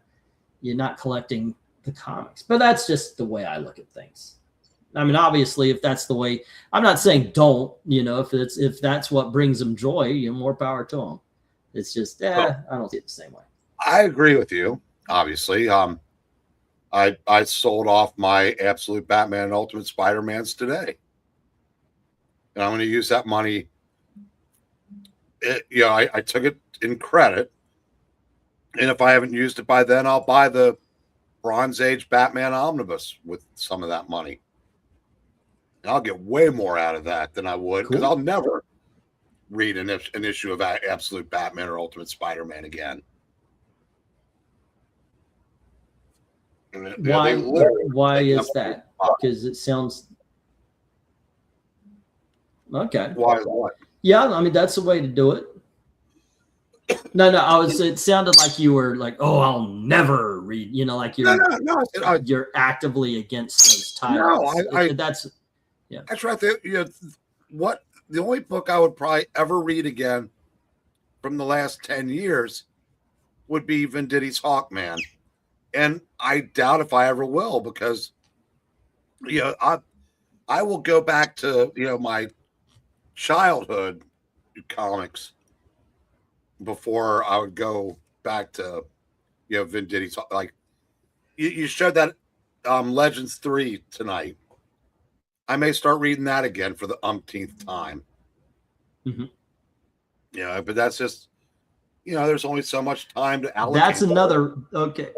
comics. But that's just the way I look at things. I mean, obviously, if that's the way, I'm not saying don't. You know, if that's what brings them joy, you know, more power to them. It's just, I don't see it the same way. I agree with you. Obviously, I sold off my Absolute Batman and Ultimate Spider-Mans today, and I'm going to use that money. I took it in credit, and if I haven't used it by then, I'll buy the Bronze Age Batman Omnibus with some of that money. And I'll get way more out of that than I would because I'll never read an issue of Absolute Batman or Ultimate Spider-Man again. Why is that? Because it sounds okay. Why what? Yeah, I mean that's the way to do it. No. It sounded like you were like, oh, I'll never read. You know, like you're actively against those titles. No, that's right. What the only book I would probably ever read again from the last 10 years would be Venditti's Hawkman, and I doubt if I ever will because I will go back to my childhood comics before I would go back to Venditti's. Like you showed that Legends 3 tonight. I may start reading that again for the umpteenth time. Mm-hmm. Yeah, but that's just, there's only so much time to allocate. That's another, okay.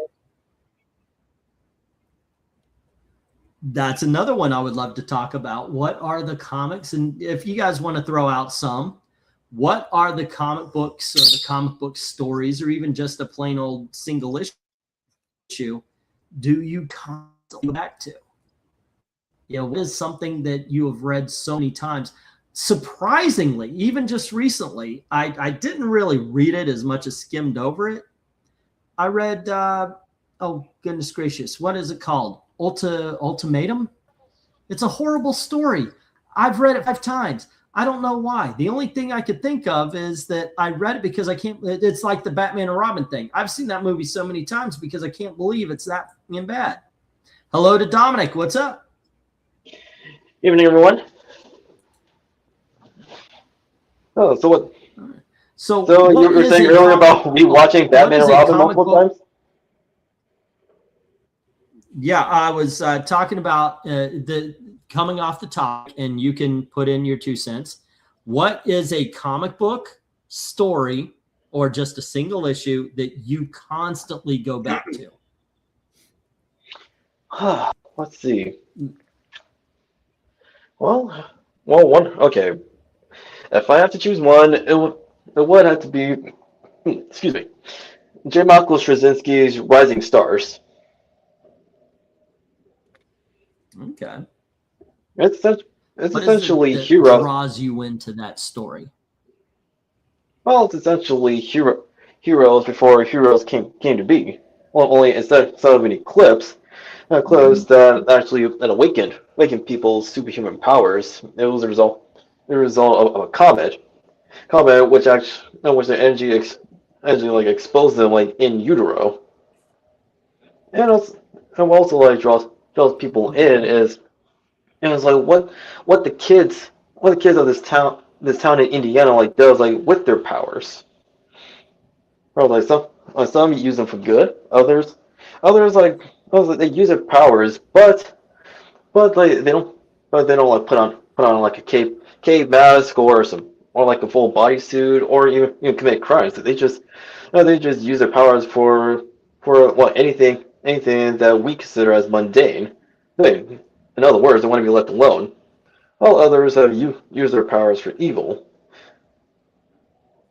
That's another one I would love to talk about. What are the comics? And if you guys want to throw out some, what are the comic books or the comic book stories, or even just a plain old single issue, do you constantly go back to? What is something that you have read so many times? Surprisingly, even just recently, I didn't really read it as much as skimmed over it. I read, oh, goodness gracious, what is it called? Ultimatum? It's a horrible story. I've read it 5 times. I don't know why. The only thing I could think of is that I read it because I can't. It's like the Batman and Robin thing. I've seen that movie so many times because I can't believe it's that bad. Hello to Dominic. What's up? Evening, everyone. Oh, so what? So you were saying earlier about rewatching Batman and Robin multiple times? Yeah, I was talking about the coming off the topic, and you can put in your 2 cents. What is a comic book story or just a single issue that you constantly go back to? Let's see. Well, one. Okay. If I have to choose one, it would have to be, excuse me, J. Michael Straczynski's Rising Stars. Okay. It's what essentially is it that hero. draws you into that story? Well, it's essentially heroes before heroes came to be. Well, only instead of an eclipse that actually awakened people's superhuman powers. It was the result of a comet, which the energy like exposed them like in utero, and also like draws people in is, and it's like what the kids of this town in Indiana like does like with their powers. Or like some use them for good, others like they use their powers, but like they don't like put on like a cape mask or like a full bodysuit or even commit crimes. They just use their powers for anything that we consider as mundane. In other words, they want to be left alone. While others have used their powers for evil.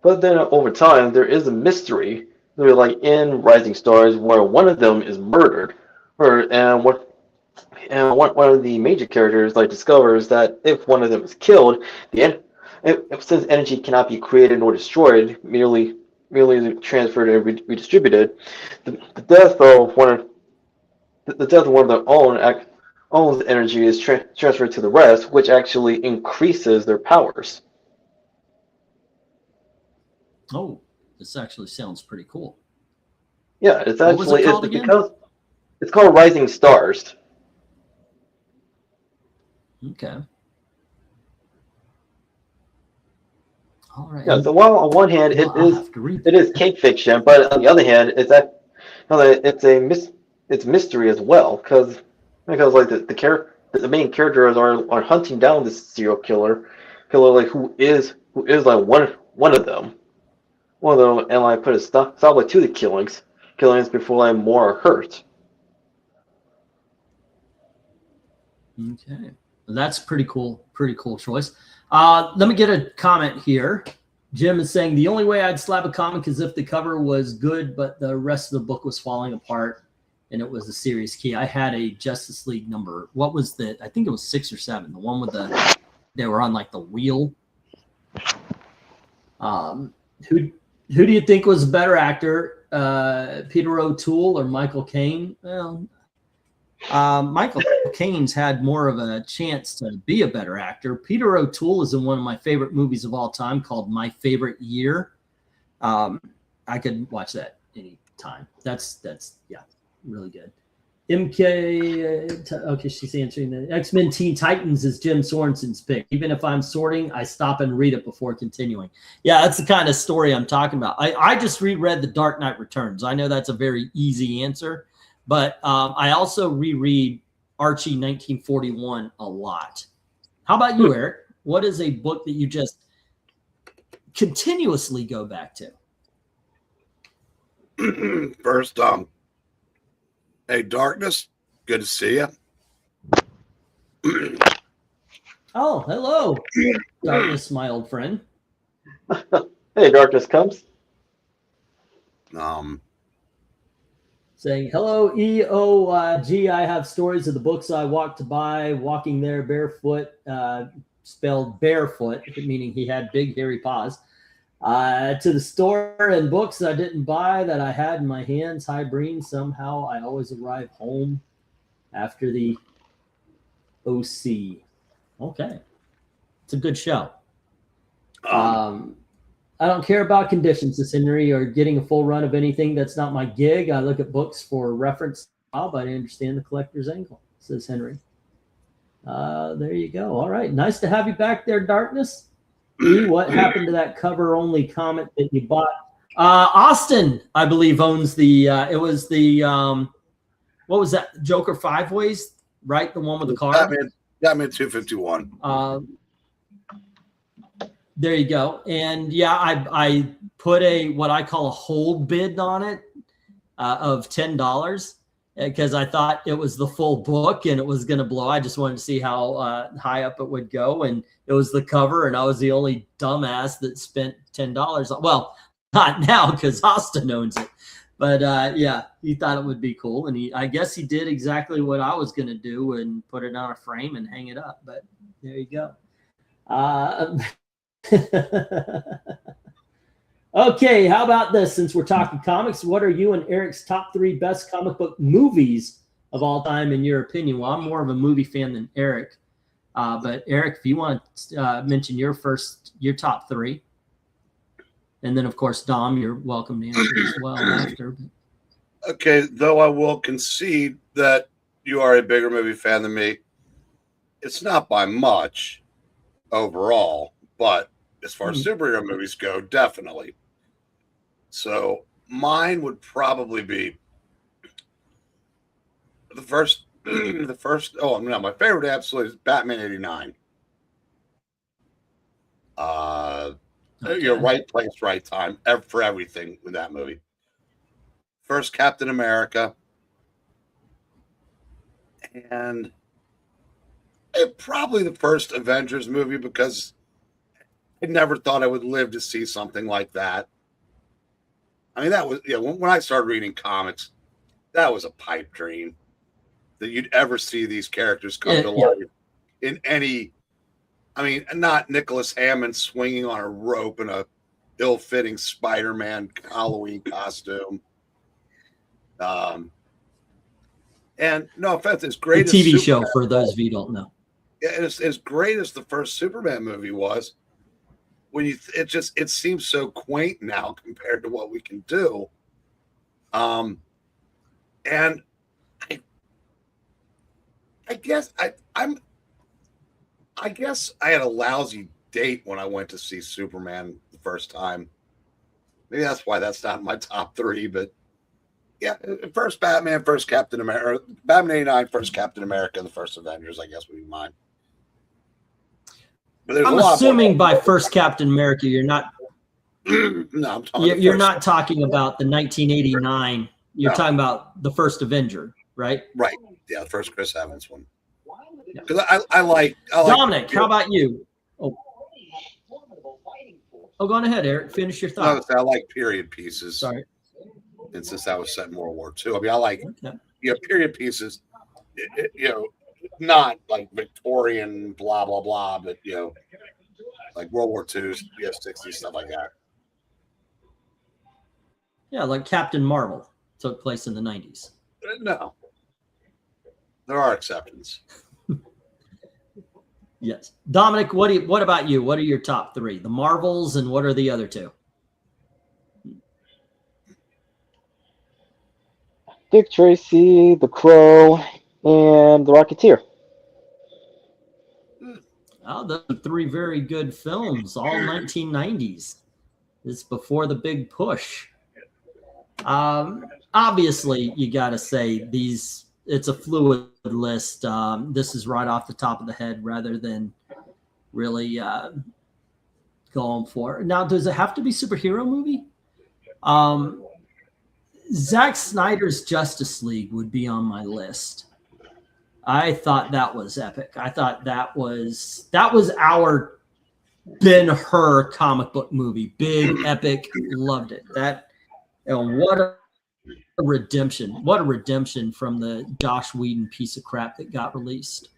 But then over time, there is a mystery. They're like in Rising Stars, where one of them is murdered, and one of the major characters like discovers that if one of them is killed, since energy cannot be created nor destroyed, merely transferred and redistributed, the death of one of their own energy is transferred to the rest, which actually increases their powers. Oh, this actually sounds pretty cool. Yeah, it's actually because it's called Rising Stars. Okay. All right. Yeah. So while on one hand it is cape fiction, but on the other hand, it's mystery as well because like the main characters are hunting down this serial killer like who is like one of them. And like put a stop like to the killings before like more are hurt. Okay, that's pretty cool choice. Let me get a comment here. Jim is saying the only way I'd slap a comic is if the cover was good, but the rest of the book was falling apart, and it was a serious key. I had a Justice League number. What was I think it was 6 or 7. The one with they were on like the wheel. Who do you think was a better actor, Peter O'Toole or Michael Caine? Well, Michael Caine's had more of a chance to be a better actor. Peter O'Toole is in one of my favorite movies of all time called My Favorite Year. I could watch that any time. That's yeah, really good. MK, okay, she's answering the X-Men Teen Titans is Jim Sorensen's pick. Even if I'm sorting, I stop and read it before continuing. Yeah, that's the kind of story I'm talking about. I just reread The Dark Knight Returns. I know that's a very easy answer, but I also reread Archie 1941 a lot. How about you, Eric? What is a book that you just continuously go back to? First, hey, Darkness, good to see you. Oh, hello, Darkness, my old friend. Hey, Darkness comes. Saying, hello, EOG. I have stories of the books I walked to buy, walking there barefoot, spelled barefoot, meaning he had big, hairy paws, to the store, and books I didn't buy that I had in my hands. Hi, Breen. Somehow I always arrive home after the OC. Okay. It's a good show. I don't care about conditions, says Henry, or getting a full run of anything. That's not my gig. I look at books for reference, but I understand the collector's angle, says Henry. There you go. All right. Nice to have you back there, Darkness. What happened to that cover-only comic that you bought? Austin, I believe, owns the, it was the, what was that? Joker 5 Ways, right? The one with the card? Batman 251. There you go. And yeah, I put what I call a hold bid on it of $10 because I thought it was the full book and it was going to blow. I just wanted to see how high up it would go. And it was the cover, and I was the only dumbass that spent $10. Well, not now because Austin owns it. But yeah, he thought it would be cool. And I guess he did exactly what I was going to do and put it on a frame and hang it up. But there you go. Okay, how about this? Since we're talking comics, what are you and Eric's top 3 best comic book movies of all time in your opinion? Well, I'm more of a movie fan than Eric, but Eric, if you want to mention your top 3, and then of course Dom, you're welcome to answer as well after. Okay, though I will concede that you are a bigger movie fan than me. It's not by much overall, but as far as superhero movies go, definitely. So mine would probably be the first. Oh, no, my favorite absolutely is Batman '89. Okay. You're right place, right time for everything with that movie. First Captain America, and probably the first Avengers movie because I never thought I would live to see something like that. I mean, that was, when I started reading comics, that was a pipe dream that you'd ever see these characters come to life in any, I mean, not Nicholas Hammond swinging on a rope in a ill-fitting Spider-Man Halloween costume. And no offense, as great the TV as show for those of you who don't know. Yeah, as great as the first Superman movie was, it seems so quaint now compared to what we can do. And I guess I had a lousy date when I went to see Superman the first time. Maybe that's why that's not in my top 3, but yeah, first Batman, first Captain America, Batman '89, first Captain America, and the first Avengers, I guess would be mine. But I'm assuming by first Captain America, you're not. No, you're not talking about the 1989. You're talking about the first Avenger, right? Right. Yeah, the first Chris Evans one. Because I like Dominic. How about you? Oh, go on ahead, Eric. Finish your thought. I like period pieces. Sorry. And since that was set in World War II, I mean, I like period pieces. Not like Victorian blah blah blah, but like World War II, 60s, stuff like that. Yeah, like Captain Marvel took place in the 90s. No, there are exceptions. Yes, Dominic. What about you? What are your top 3? The Marvels, and what are the other 2? Dick Tracy, The Crow, and The Rocketeer. Oh, those are 3 very good films, all 1990s. It's before the big push. Obviously, you got to say it's a fluid list. This is right off the top of the head rather than really going for. Now, does it have to be superhero movie? Zack Snyder's Justice League would be on my list. I thought that was epic. I thought that was our Ben-Hur comic book movie. Big, epic, loved it. That, what a redemption. What a redemption from the Josh Whedon piece of crap that got released.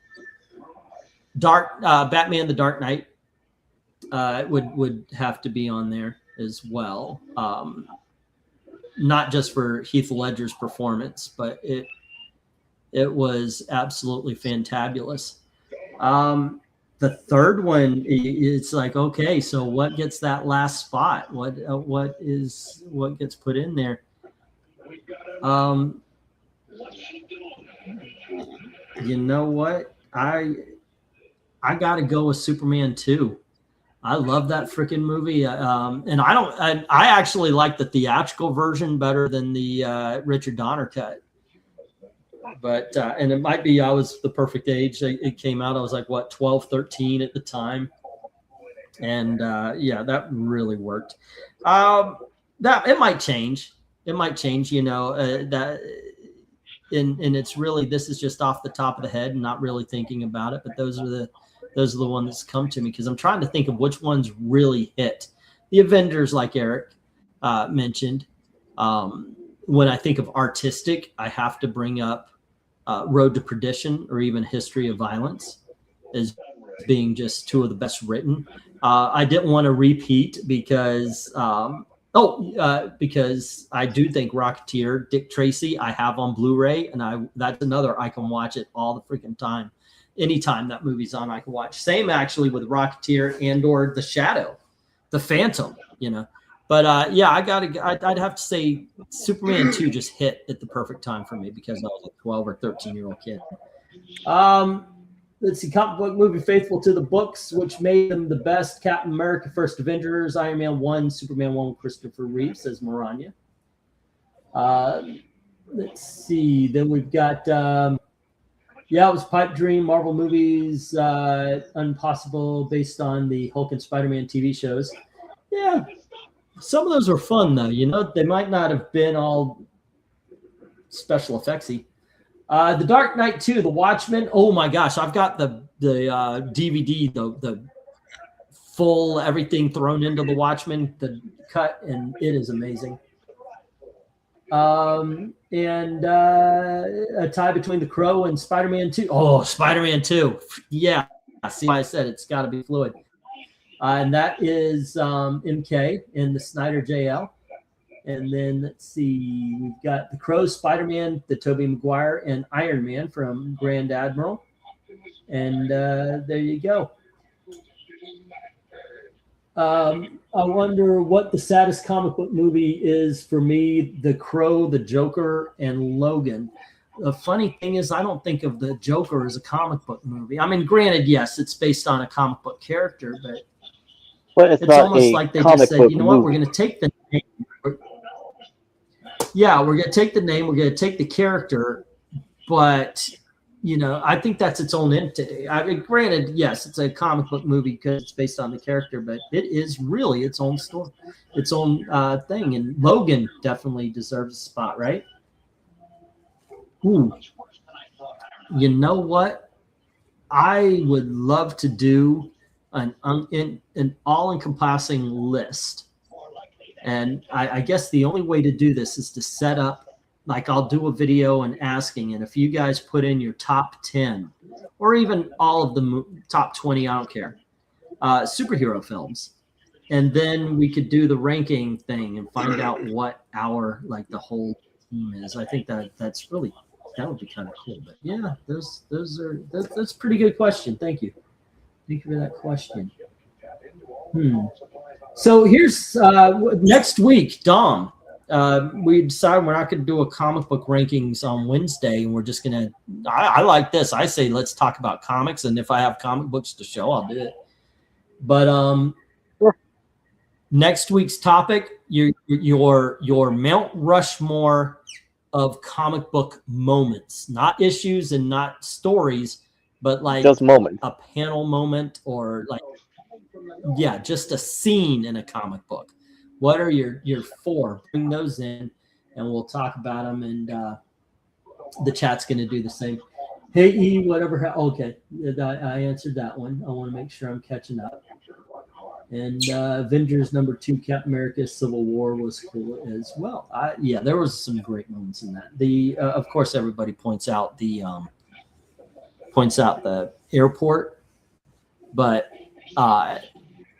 Batman the Dark Knight would have to be on there as well. Not just for Heath Ledger's performance, but it was absolutely fantabulous. The third one, it's like, okay, so what gets that last spot? What gets put in there? You know what? I got to go with Superman 2. I love that freaking movie. And I actually like the theatrical version better than the Richard Donner cut. But, and it might be, I was the perfect age. It came out, I was like, 12, 13 at the time. And yeah, that really worked. That it might change. It might change, that. And it's really, this is just off the top of the head and not really thinking about it. But those are the ones that's come to me, because I'm trying to think of which ones really hit. The Avengers, like Eric mentioned. When I think of artistic, I have to bring up Road to Perdition or even History of Violence as being just two of the best written. I didn't want to repeat because I do think Rocketeer, Dick Tracy, I have on Blu-ray, and that's another, I can watch it all the freaking time. Anytime that movie's on, I can watch. Same actually with Rocketeer and or The Shadow, The Phantom, But yeah, I'd have to say Superman 2 just hit at the perfect time for me because I was a 12 or 13-year-old kid. Let's see, comic book movie faithful to the books, which made them the best: Captain America, First Avengers, Iron Man 1, Superman 1 with Christopher Reeve, says Maranya. Let's see, then we've got, yeah, it was Pipe Dream, Marvel movies, Impossible, based on the Hulk and Spider-Man TV shows. Yeah, some of those were fun, though. They might not have been all special effectsy. The Dark Knight 2, The Watchmen. Oh my gosh, I've got the DVD, the full everything thrown into The Watchmen, the cut, and it is amazing. And a tie between The Crow and Spider-Man 2. Oh, Spider-Man 2. Yeah, I see why I said it's got to be fluid. And that is MK in the Snyder JL. And then let's see, we've got The Crow, Spider-Man, the Tobey Maguire, and Iron Man from Grand Admiral. And there you go. I wonder what the saddest comic book movie is for me: The Crow, The Joker, and Logan. The funny thing is, I don't think of The Joker as a comic book movie. I mean, granted, yes, it's based on a comic book character, but it's almost like they just said, you know what, we're going to take the name. Yeah, we're going to take the name, we're going to take the character, but, I think that's its own entity. I mean, granted, yes, it's a comic book movie because it's based on the character, but it is really its own story, its own thing. And Logan definitely deserves a spot, right? Ooh. You know what? I would love to do an all-encompassing list. And I guess the only way to do this is to set up, like I'll do a video and asking, and if you guys put in your top 10 or even all of the top 20, I don't care, superhero films. And then we could do the ranking thing and find out what our, the whole team is. I think that would be kind of cool. But yeah, that's a pretty good question. Thank you. Thank you for that question. So here's next week, Dom. We decided we're not going to do a comic book rankings on Wednesday, and we're just going to. I like this. I say let's talk about comics, and if I have comic books to show, I'll do it. But next week's topic, your Mount Rushmore of comic book moments, not issues and not stories, but like just moments. a panel moment or like, yeah, just a scene in a comic book. What are your four? Bring those in, and we'll talk about them. And the chat's going to do the same. Hey E, whatever. Okay, I answered that one. I want to make sure I'm catching up. And Avengers #2, Captain America: Civil War was cool as well. Yeah, there was some great moments in that. The of course everybody points out the airport, but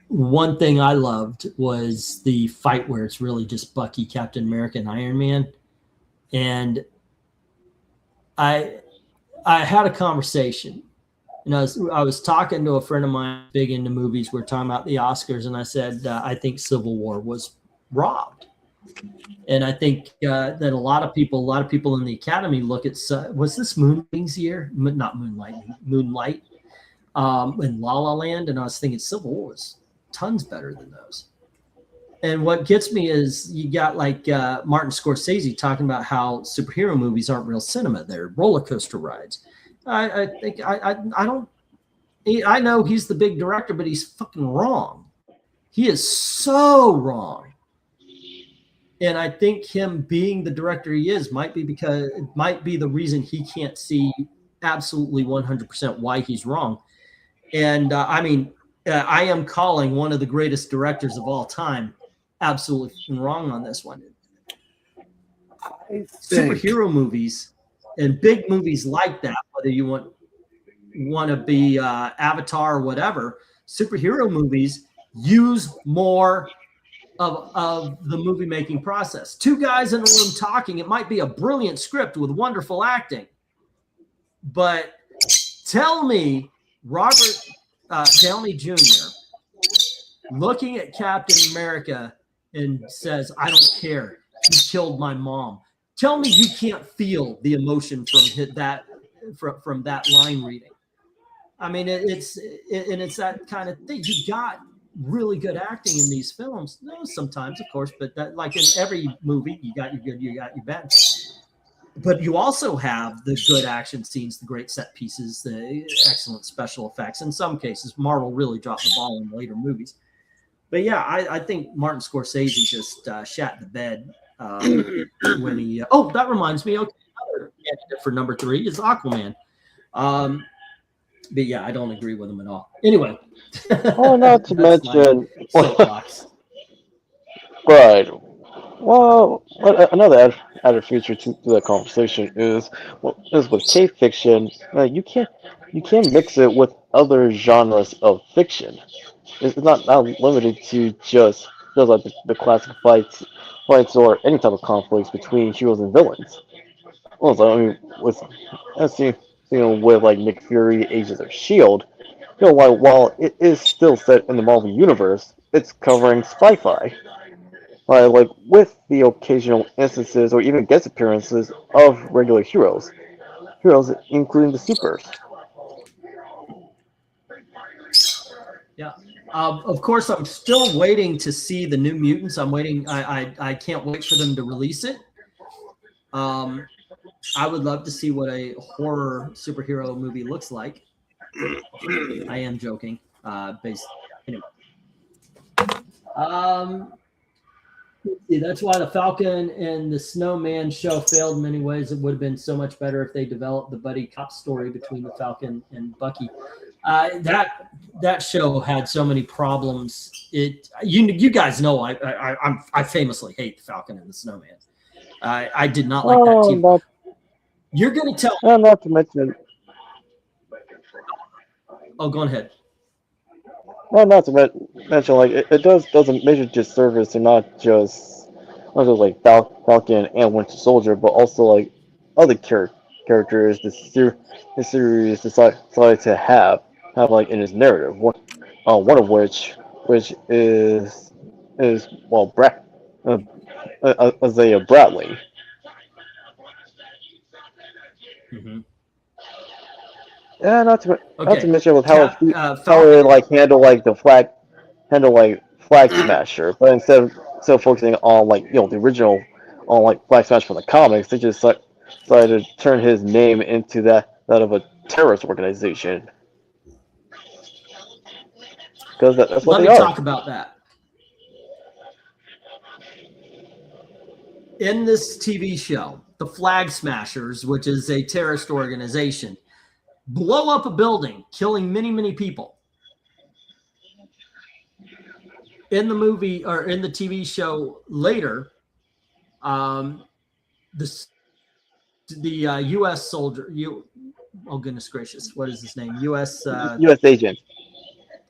one thing I loved was the fight where it's really just Bucky, Captain America, and Iron Man. And I had a conversation. And I was talking to a friend of mine big into movies. We're talking about the Oscars, and I said I think Civil War was robbed. And I think that a lot of people in the Academy look at was this Moonwings year? Not Moonlight, Moonlight, in La La Land, and I was thinking Civil War was tons better than those. And what gets me is you got like Martin Scorsese talking about how superhero movies aren't real cinema; they're roller coaster rides. I think I don't. I know he's the big director, but he's fucking wrong. He is so wrong. And I think him being the director he is might be the reason he can't see absolutely 100% why he's wrong. And I mean, I am calling one of the greatest directors of all time absolutely wrong on this one. Superhero movies and big movies like that, whether you want to be Avatar or whatever, superhero movies use more of the movie making process. Two guys in a room talking, it might be a brilliant script with wonderful acting, but tell me Robert Downey Jr. looking at Captain America and says, "I don't care, he killed my mom." Tell me you can't feel the emotion from that line reading. I mean, it's that kind of thing. You got really good acting in these films. No, sometimes, of course, but that, like in every movie, you got your good, you got your bad. But you also have the good action scenes, the great set pieces, the excellent special effects. In some cases, Marvel really dropped the ball in later movies. But yeah, I think Martin Scorsese just shat the bed when he. That reminds me. Okay, another candidate for #3 is Aquaman. But yeah, I don't agree with him at all. Anyway. Oh, not to mention. Right. Well, another added feature to the conversation is with cave fiction. You can't mix it with other genres of fiction. It's not limited to just like the classic fights or any type of conflicts between heroes and villains. Also, I mean, with like Nick Fury, Agents of Shield, while it is still set in the Marvel universe, it's covering sci-fi. Like with the occasional instances or even guest appearances of regular heroes including the supers. Yeah. Of course, I'm still waiting to see the New Mutants. I'm waiting. I can't wait for them to release it. I would love to see what a horror superhero movie looks like. I am joking. Anyway. See, that's why the Falcon and the Snowman show failed in many ways. It would have been so much better if they developed the buddy cop story between the Falcon and Bucky. That show had so many problems. You guys know I famously hate the Falcon and the Snowman. I did not like that team. You're going to tell. Not to mention. Oh, go ahead. Well, not to mention, like it does a major disservice to not just like Falcon and Winter Soldier, but also like other characters the series decided to have like in its narrative. One of which is Isaiah Bradley. Mm-hmm. Yeah, not to mention with how Falcon, it like handle flag smasher, but instead of focusing on the original on Flag Smash from the comics, they just decided to turn his name into that of a terrorist organization. Because that's what Let they me are. talk about that. In this TV show, the Flag Smashers, which is a terrorist organization, blow up a building, killing many, many people. In the movie or in the TV show later, the U.S. soldier, oh goodness gracious, what is his name? U.S. U.S. agent.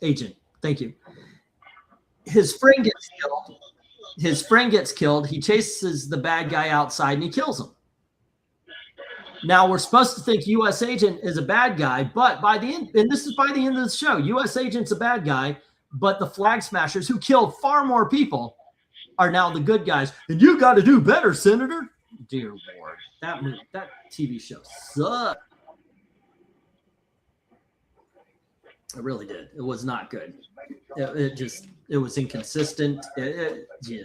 Agent. Thank you. His friend gets killed. He chases the bad guy outside and he kills him. Now we're supposed to think U.S. agent is a bad guy, but by the end, and this is by the end of the show, U.S. agent's a bad guy, but the Flag Smashers, who killed far more people, are now the good guys. And you got to do better, Senator. Dear Lord, that TV show sucked. It really did. It was not good. It was inconsistent.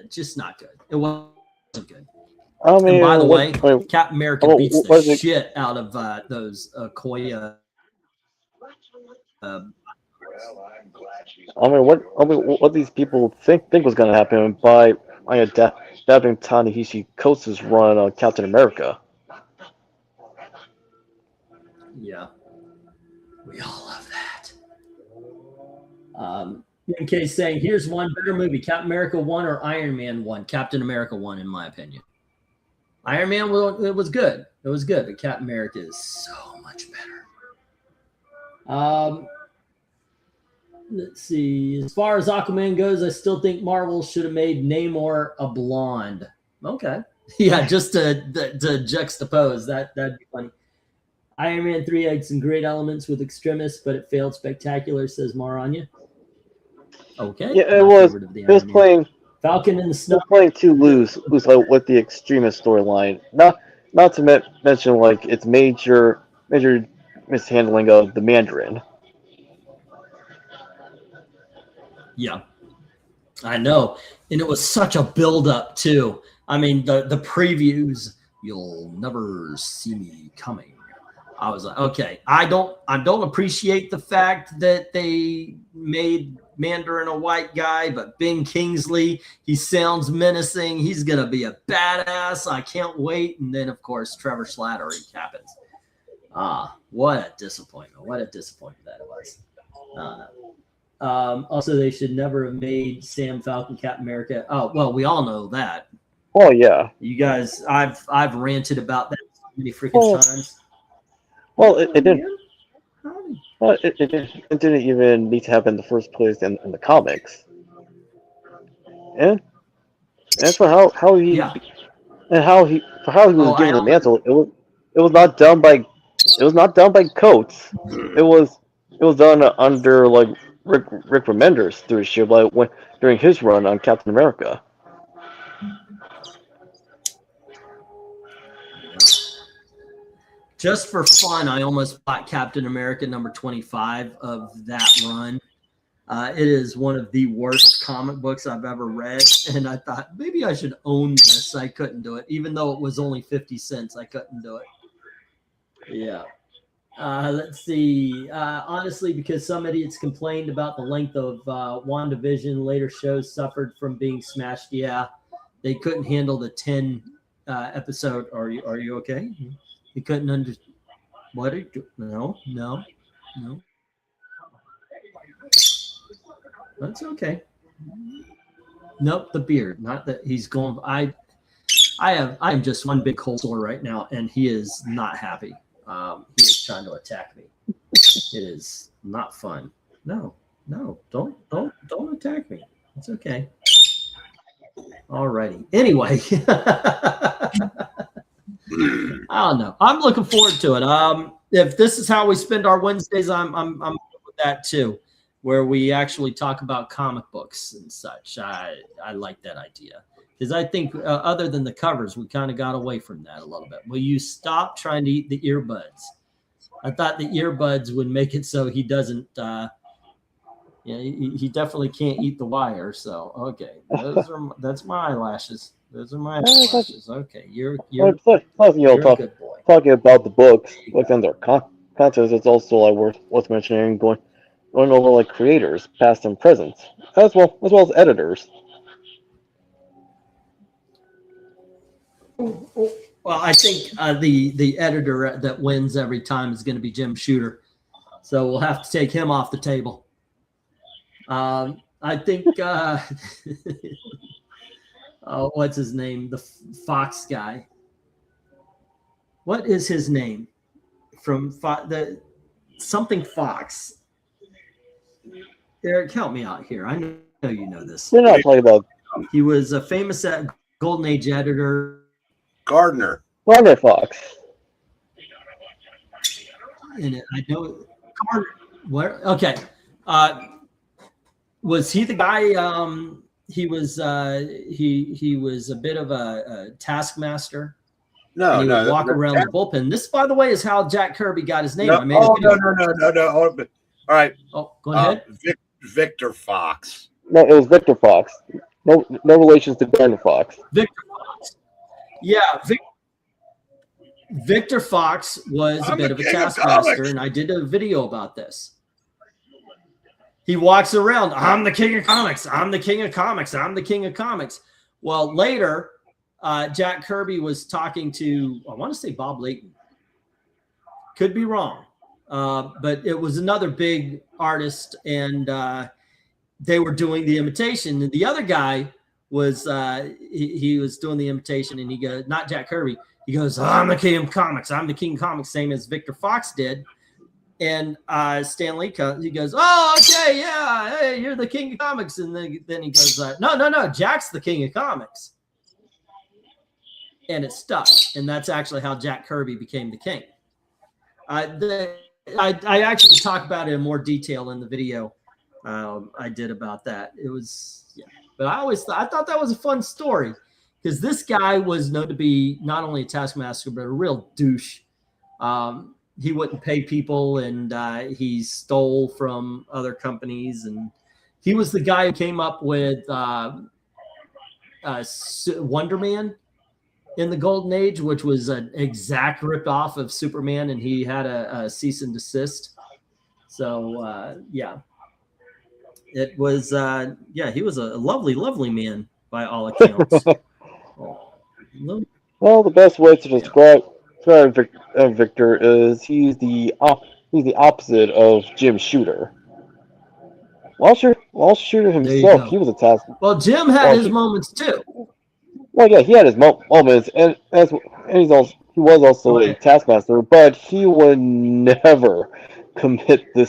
Just not good. It wasn't good. I mean, and by the way, Captain America beats the shit out of those Koya. I mean, what these people think was going to happen by adapting Ta-Nehisi Coates' run on Captain America. Yeah, we all love that. MK saying, here's one better movie: Captain America 1 or Iron Man 1. Captain America 1, in my opinion. Iron Man, it was good. It was good, but Captain America is so much better. Let's see. As far as Aquaman goes, I still think Marvel should have made Namor a blonde. Okay. Yeah, just to juxtapose. That'd be funny. Iron Man 3 had some great elements with Extremis, but it failed spectacular, says Maranya. Okay. Yeah, it was playing Falcon in the Snow. Playing too loose with the Extremis storyline. Not to mention like its major mishandling of the Mandarin. Yeah, I know, and it was such a build-up too. I mean, the previews. You'll never see me coming. I was like, okay, I don't appreciate the fact that they made Mandarin a white guy, but Ben Kingsley, he sounds menacing. He's gonna be a badass. I can't wait. And then of course Trevor Slattery happens. What a disappointment! What a disappointment that it was. Also, they should never have made Sam Falcon Captain America. Oh well, we all know that. Oh yeah, you guys, I've ranted about that so many freaking times. Well, it didn't. Well, it didn't even need to happen in the first place in the comics. And for how he was given the mantle, it was not done by Coates. It was done under like Rick Remender's through his ship during his run on Captain America. Just for fun, I almost bought Captain America number 25 of that run. It is one of the worst comic books I've ever read, and I thought maybe I should own this. I couldn't do it. Even though it was only 50 cents, I couldn't do it. Yeah. Let's see. Honestly, because some idiots complained about the length of WandaVision, later shows suffered from being smashed. Yeah, they couldn't handle the 10 episode. Are you okay? He couldn't understand. What are you doing? No. That's okay. Nope, the beard. Not that he's going. I am just one big cold sore right now, and he is not happy. He is trying to attack me. It is not fun. No, don't attack me. It's okay. Alrighty. Anyway. I don't know. I'm looking forward to it. If this is how we spend our Wednesdays, I'm good with that too, where we actually talk about comic books and such. I like that idea because I think other than the covers, we kind of got away from that a little bit. Will you stop trying to eat the earbuds? I thought the earbuds would make it so he doesn't. He definitely can't eat the wire. So okay, that's my eyelashes. Those are my eyelashes. Okay, you're a good boy. Talking about the books within their context, it's also like worth mentioning going over like creators, past and present, as well as editors. Well, I think the editor that wins every time is going to be Jim Shooter, so we'll have to take him off the table. I think what's his name? The Fox guy. What is his name? From the something Fox. Eric, help me out here. I know you know this. We're not talking about He was a famous Golden Age editor. Gardner. Gardner Fox. In it, I know. Where? Okay. Was he the guy? He was he was a bit of a taskmaster. No, and he no. would walk around the bullpen. This, by the way, is how Jack Kirby got his name. No, I made a video. no. All right. Oh, go ahead. Victor Fox. No, it was Victor Fox. No relations to Gardner Fox. Victor Fox. Yeah, Victor Fox was a bit of a taskmaster, and I did a video about this. He walks around, I'm the king of comics, I'm the king of comics, I'm the king of comics. Well, later, Jack Kirby was talking to, I want to say Bob Layton. Could be wrong. But it was another big artist, and they were doing the imitation. And the other guy was, he was doing the imitation, and he goes, not Jack Kirby, he goes, I'm the king of comics, I'm the king of comics, same as Victor Fox did. And Stan Lee comes, he goes, oh, okay, yeah, hey, you're the king of comics. And then he goes, no, Jack's the king of comics. And it stuck. And that's actually how Jack Kirby became the king. I actually talk about it in more detail in the video I did about that. It was, yeah. But I thought that was a fun story because this guy was known to be not only a taskmaster, but a real douche. He wouldn't pay people, and he stole from other companies. And he was the guy who came up with Wonder Man in the Golden Age, which was an exact rip-off of Superman, and he had a cease and desist. So, yeah. It was, he was a lovely, lovely man by all accounts. Well, the best way to describe Victor is he's the opposite of Jim Shooter. While Shooter himself, he was a task. Well, Jim had his moments too. Well, yeah, he had his moments, and he was also a taskmaster, but he would never commit the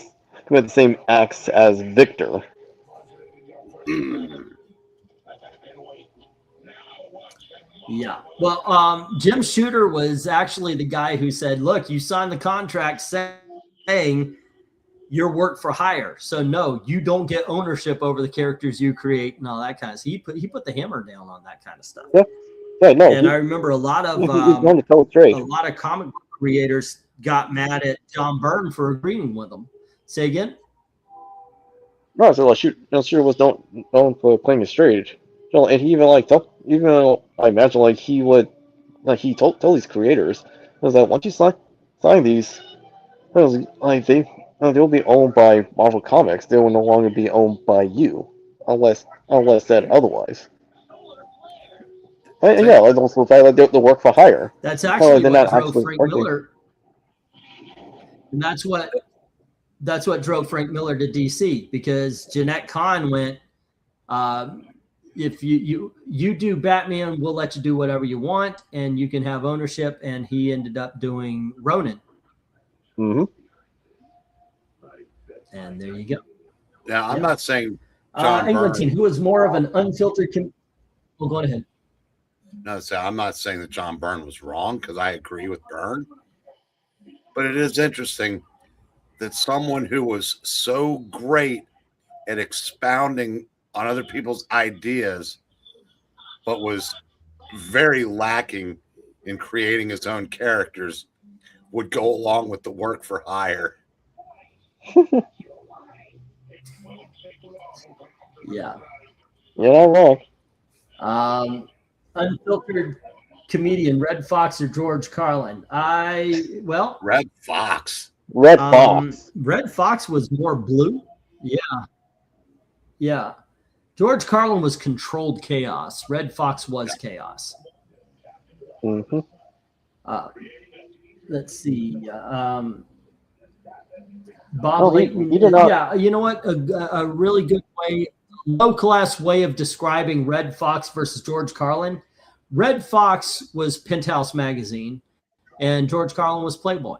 same acts as Victor. Yeah. Well, Jim Shooter was actually the guy who said, look, you signed the contract saying you're work for hire. So no, you don't get ownership over the characters you create and all that kind of stuff. He put the hammer down on that kind of stuff. Yeah. Yeah, no. And I remember a lot of comic book creators got mad at John Byrne for agreeing with them. Say again? No, so Shooter was known for playing it straight. And he even I imagine he would he told these creators, it was like, once you sign these, it was like they'll be owned by Marvel Comics. They will no longer be owned by you, unless said otherwise. And yeah, also the fact that they'll work for hire. That's actually what drove Frank Miller. And that's what drove Frank Miller to DC, because Jeanette Kahn went, if you do Batman, we'll let you do whatever you want, and you can have ownership. And he ended up doing Ronin. Mm-hmm. And there you go. Now, I'm not saying Englentine, who is more of an unfiltered. Well, go ahead. No, so I'm not saying that John Byrne was wrong, because I agree with Byrne. But it is interesting that someone who was so great at expounding on other people's ideas, but was very lacking in creating his own characters, would go along with the work for hire. Yeah. You're not wrong. Unfiltered comedian, Red Fox or George Carlin? Red Fox. Red Fox. Red Fox was more blue. Yeah, yeah. George Carlin was controlled chaos. Red Fox was chaos. Mm-hmm. Let's see. Bob Layton. He did not. Yeah, you know what? A really good way, low class way of describing Red Fox versus George Carlin. Red Fox was Penthouse magazine, and George Carlin was Playboy.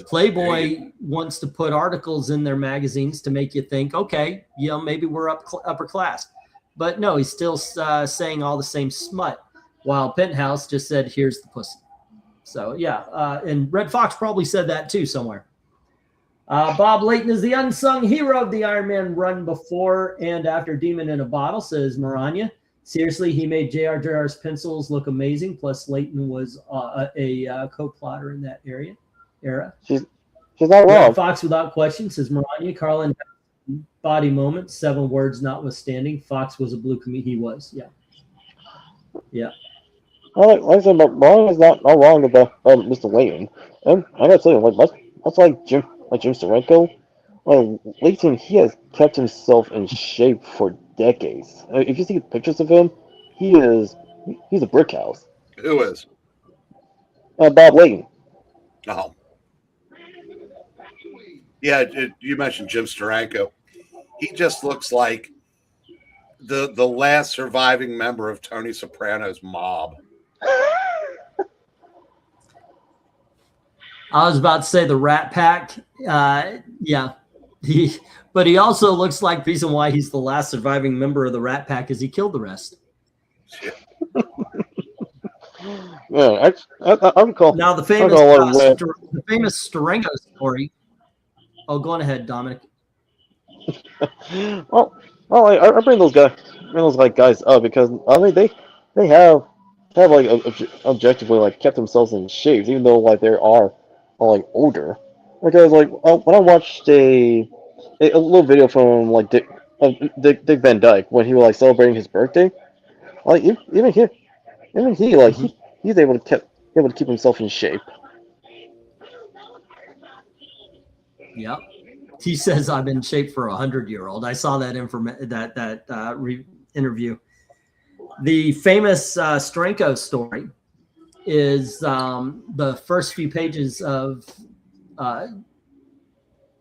Playboy wants to put articles in their magazines to make you think, okay, maybe we're upper class. But no, he's still saying all the same smut, while Penthouse just said, here's the pussy. So, yeah, and Red Fox probably said that too somewhere. Bob Layton is the unsung hero of the Iron Man run before and after Demon in a Bottle, says Maranya. Seriously, he made J.R.J.R.'s pencils look amazing. Plus, Layton was a co-plotter in that era. She's not wrong. Red Fox, without question, says Maranya. Carlin body moments, 7 words notwithstanding. Fox was a blue comedian. He was, yeah. Like I said, Maranya is not wrong about Mr. Layton. And I gotta tell you, that's like Jim Steranko. Layton, he has kept himself in shape for decades. If you see pictures of him, he's a brick house. Who is? Bob Layton. Oh. Yeah, you mentioned Jim Steranko. He just looks like the last surviving member of Tony Soprano's mob. I was about to say the Rat Pack. Yeah. But he also looks like the reason why he's the last surviving member of the Rat Pack is he killed the rest. Yeah, I recall. Now the famous Steranko story. Oh, go on ahead, Dominic. well, I bring those guys up because I mean they have like objectively like kept themselves in shape even though like they are like older. Because like when I watched a little video from like Dick Van Dyke when he was like celebrating his birthday, like even he like he's able to keep himself in shape. Yeah. He says I'm in shape for 100-year-old. I saw that interview. The famous Steranko story is the first few pages of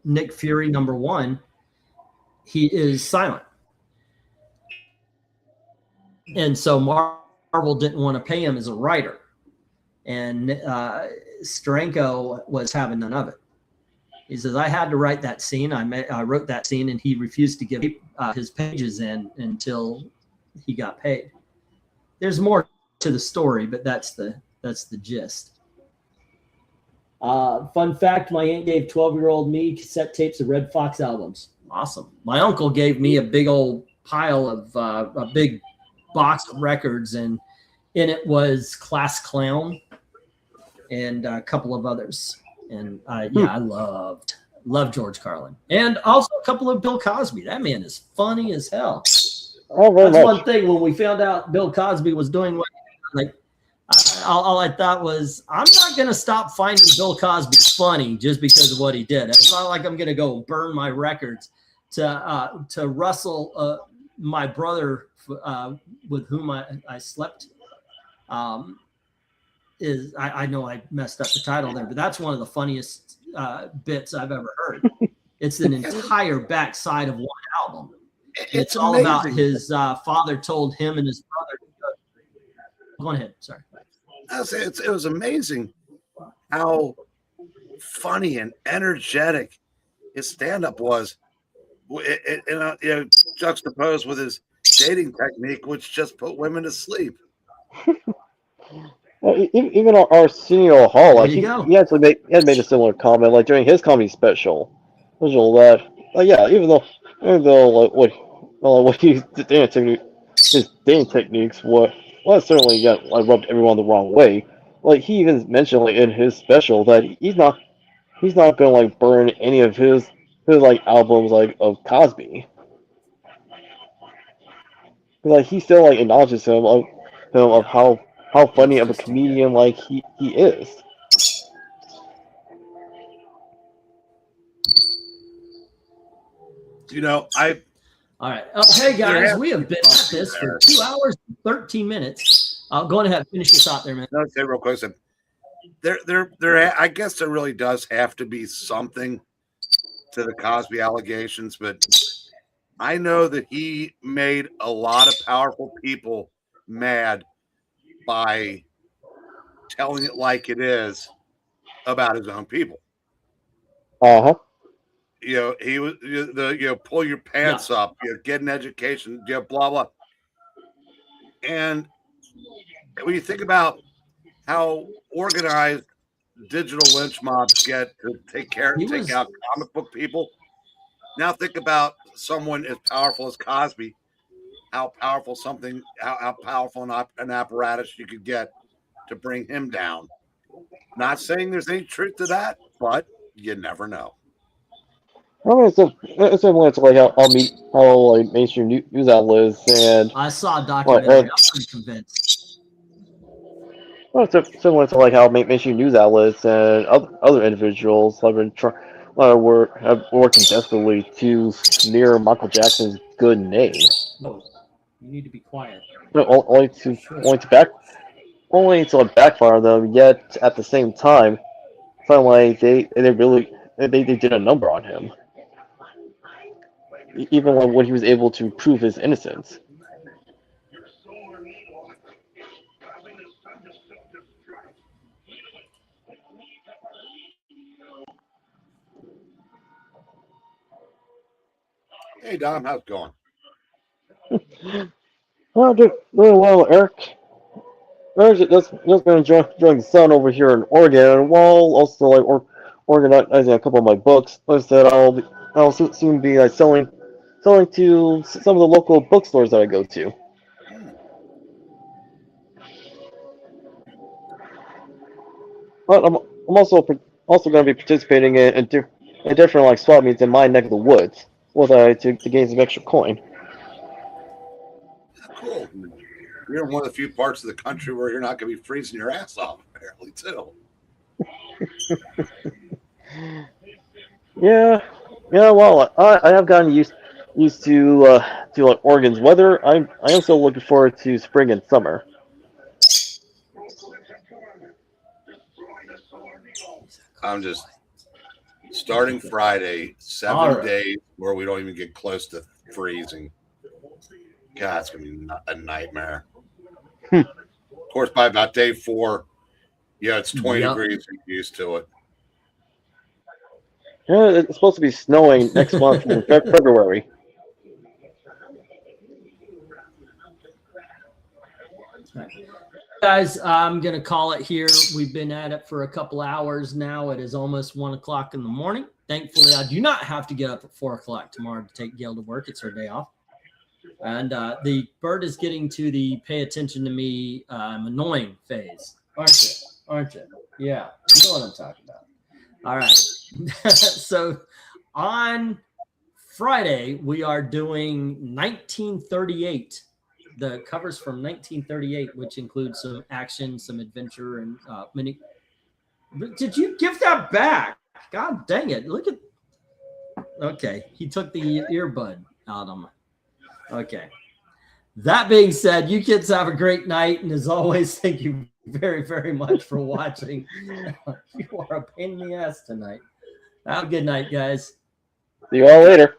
Nick Fury #1. He is silent, and so Marvel didn't want to pay him as a writer, and Steranko was having none of it. He says, I had to write that scene. I wrote that scene, and he refused to give his pages in until he got paid. There's more to the story, but that's the gist. Fun fact, my aunt gave 12-year-old me cassette tapes of Red Fox albums. Awesome. My uncle gave me a big old pile of a big box of records, and in it was Class Clown and a couple of others. And I loved George Carlin, and also a couple of Bill Cosby. That man is funny as hell. That's one thing. When we found out Bill Cosby was doing what, like, all I thought was, I'm not gonna stop finding Bill Cosby funny just because of what he did. It's not like I'm gonna go burn my records to Russell, my brother, with whom I slept. I know I messed up the title there, but that's one of the funniest bits I've ever heard. It's an entire backside of one album. It's all about his father told him and his brother. Go ahead. Sorry. It was amazing how funny and energetic his stand-up was. Juxtaposed with his dating technique, which just put women to sleep. Even Arsenio Hall, like he actually made a similar comment, like during his comedy special. That, even though like what his dating techniques was certainly rubbed everyone the wrong way. Like he even mentioned like in his special that he's not gonna like burn any of his like albums like of Cosby. Like he still like acknowledges him of how funny of a comedian like he is. All right. Oh, hey guys, we have been at this for 2 hours and 13 minutes. Go on ahead, finish your thought there, man. No, say real quick. There. I guess there really does have to be something to the Cosby allegations, but I know that he made a lot of powerful people mad by telling it like it is about his own people. He was pull your pants up, get an education, blah blah. And when you think about how organized digital lynch mobs get to take out comic book people, now think about someone as powerful as Cosby, how powerful an apparatus you could get to bring him down. Not saying there's any truth to that, but you never know. It's similar to like how mainstream news outlets and I saw a documentary. I'm pretty convinced. Well, it's similar to like how mainstream news outlets and other individuals have been working desperately to smear Michael Jackson's good name. No, you need to be quiet. Only to backfire on them. Yet at the same time, felt like they did a number on him, even when he was able to prove his innocence. Hey, Dom, how's it going? Well, doing well, Eric. Just going to enjoy the sun over here in Oregon, while also organizing a couple of my books. Like I said, I'll soon be selling to some of the local bookstores that I go to. But I'm also going to be participating in different swap meets in my neck of the woods, to gain some extra coin. Cool. You're in one of the few parts of the country where you're not going to be freezing your ass off, apparently, too. Yeah. Well, I have gotten used to Oregon's weather. I am still looking forward to spring and summer. I'm just starting Friday, 7 days where we don't even get close to freezing. God, it's going to be a nightmare. Of course, by about day 4, it's 20 degrees. You're used to it. Yeah, it's supposed to be snowing next month in February. Guys, I'm going to call it here. We've been at it for a couple hours now. It is almost 1 o'clock in the morning. Thankfully, I do not have to get up at 4 o'clock tomorrow to take Gail to work. It's her day off. And the bird is getting to the pay attention to me, I'm annoying phase. Aren't you? Yeah, you know what I'm talking about. All right. So on Friday, we are doing 1938. The covers from 1938, which includes some action, some adventure, and many. Did you give that back? God dang it. Look at. Okay. He took the earbud out of my. Okay. That being said, you kids have a great night. And as always, thank you very, very much for watching. You are a pain in the ass tonight. Have a good night, guys. See you all later.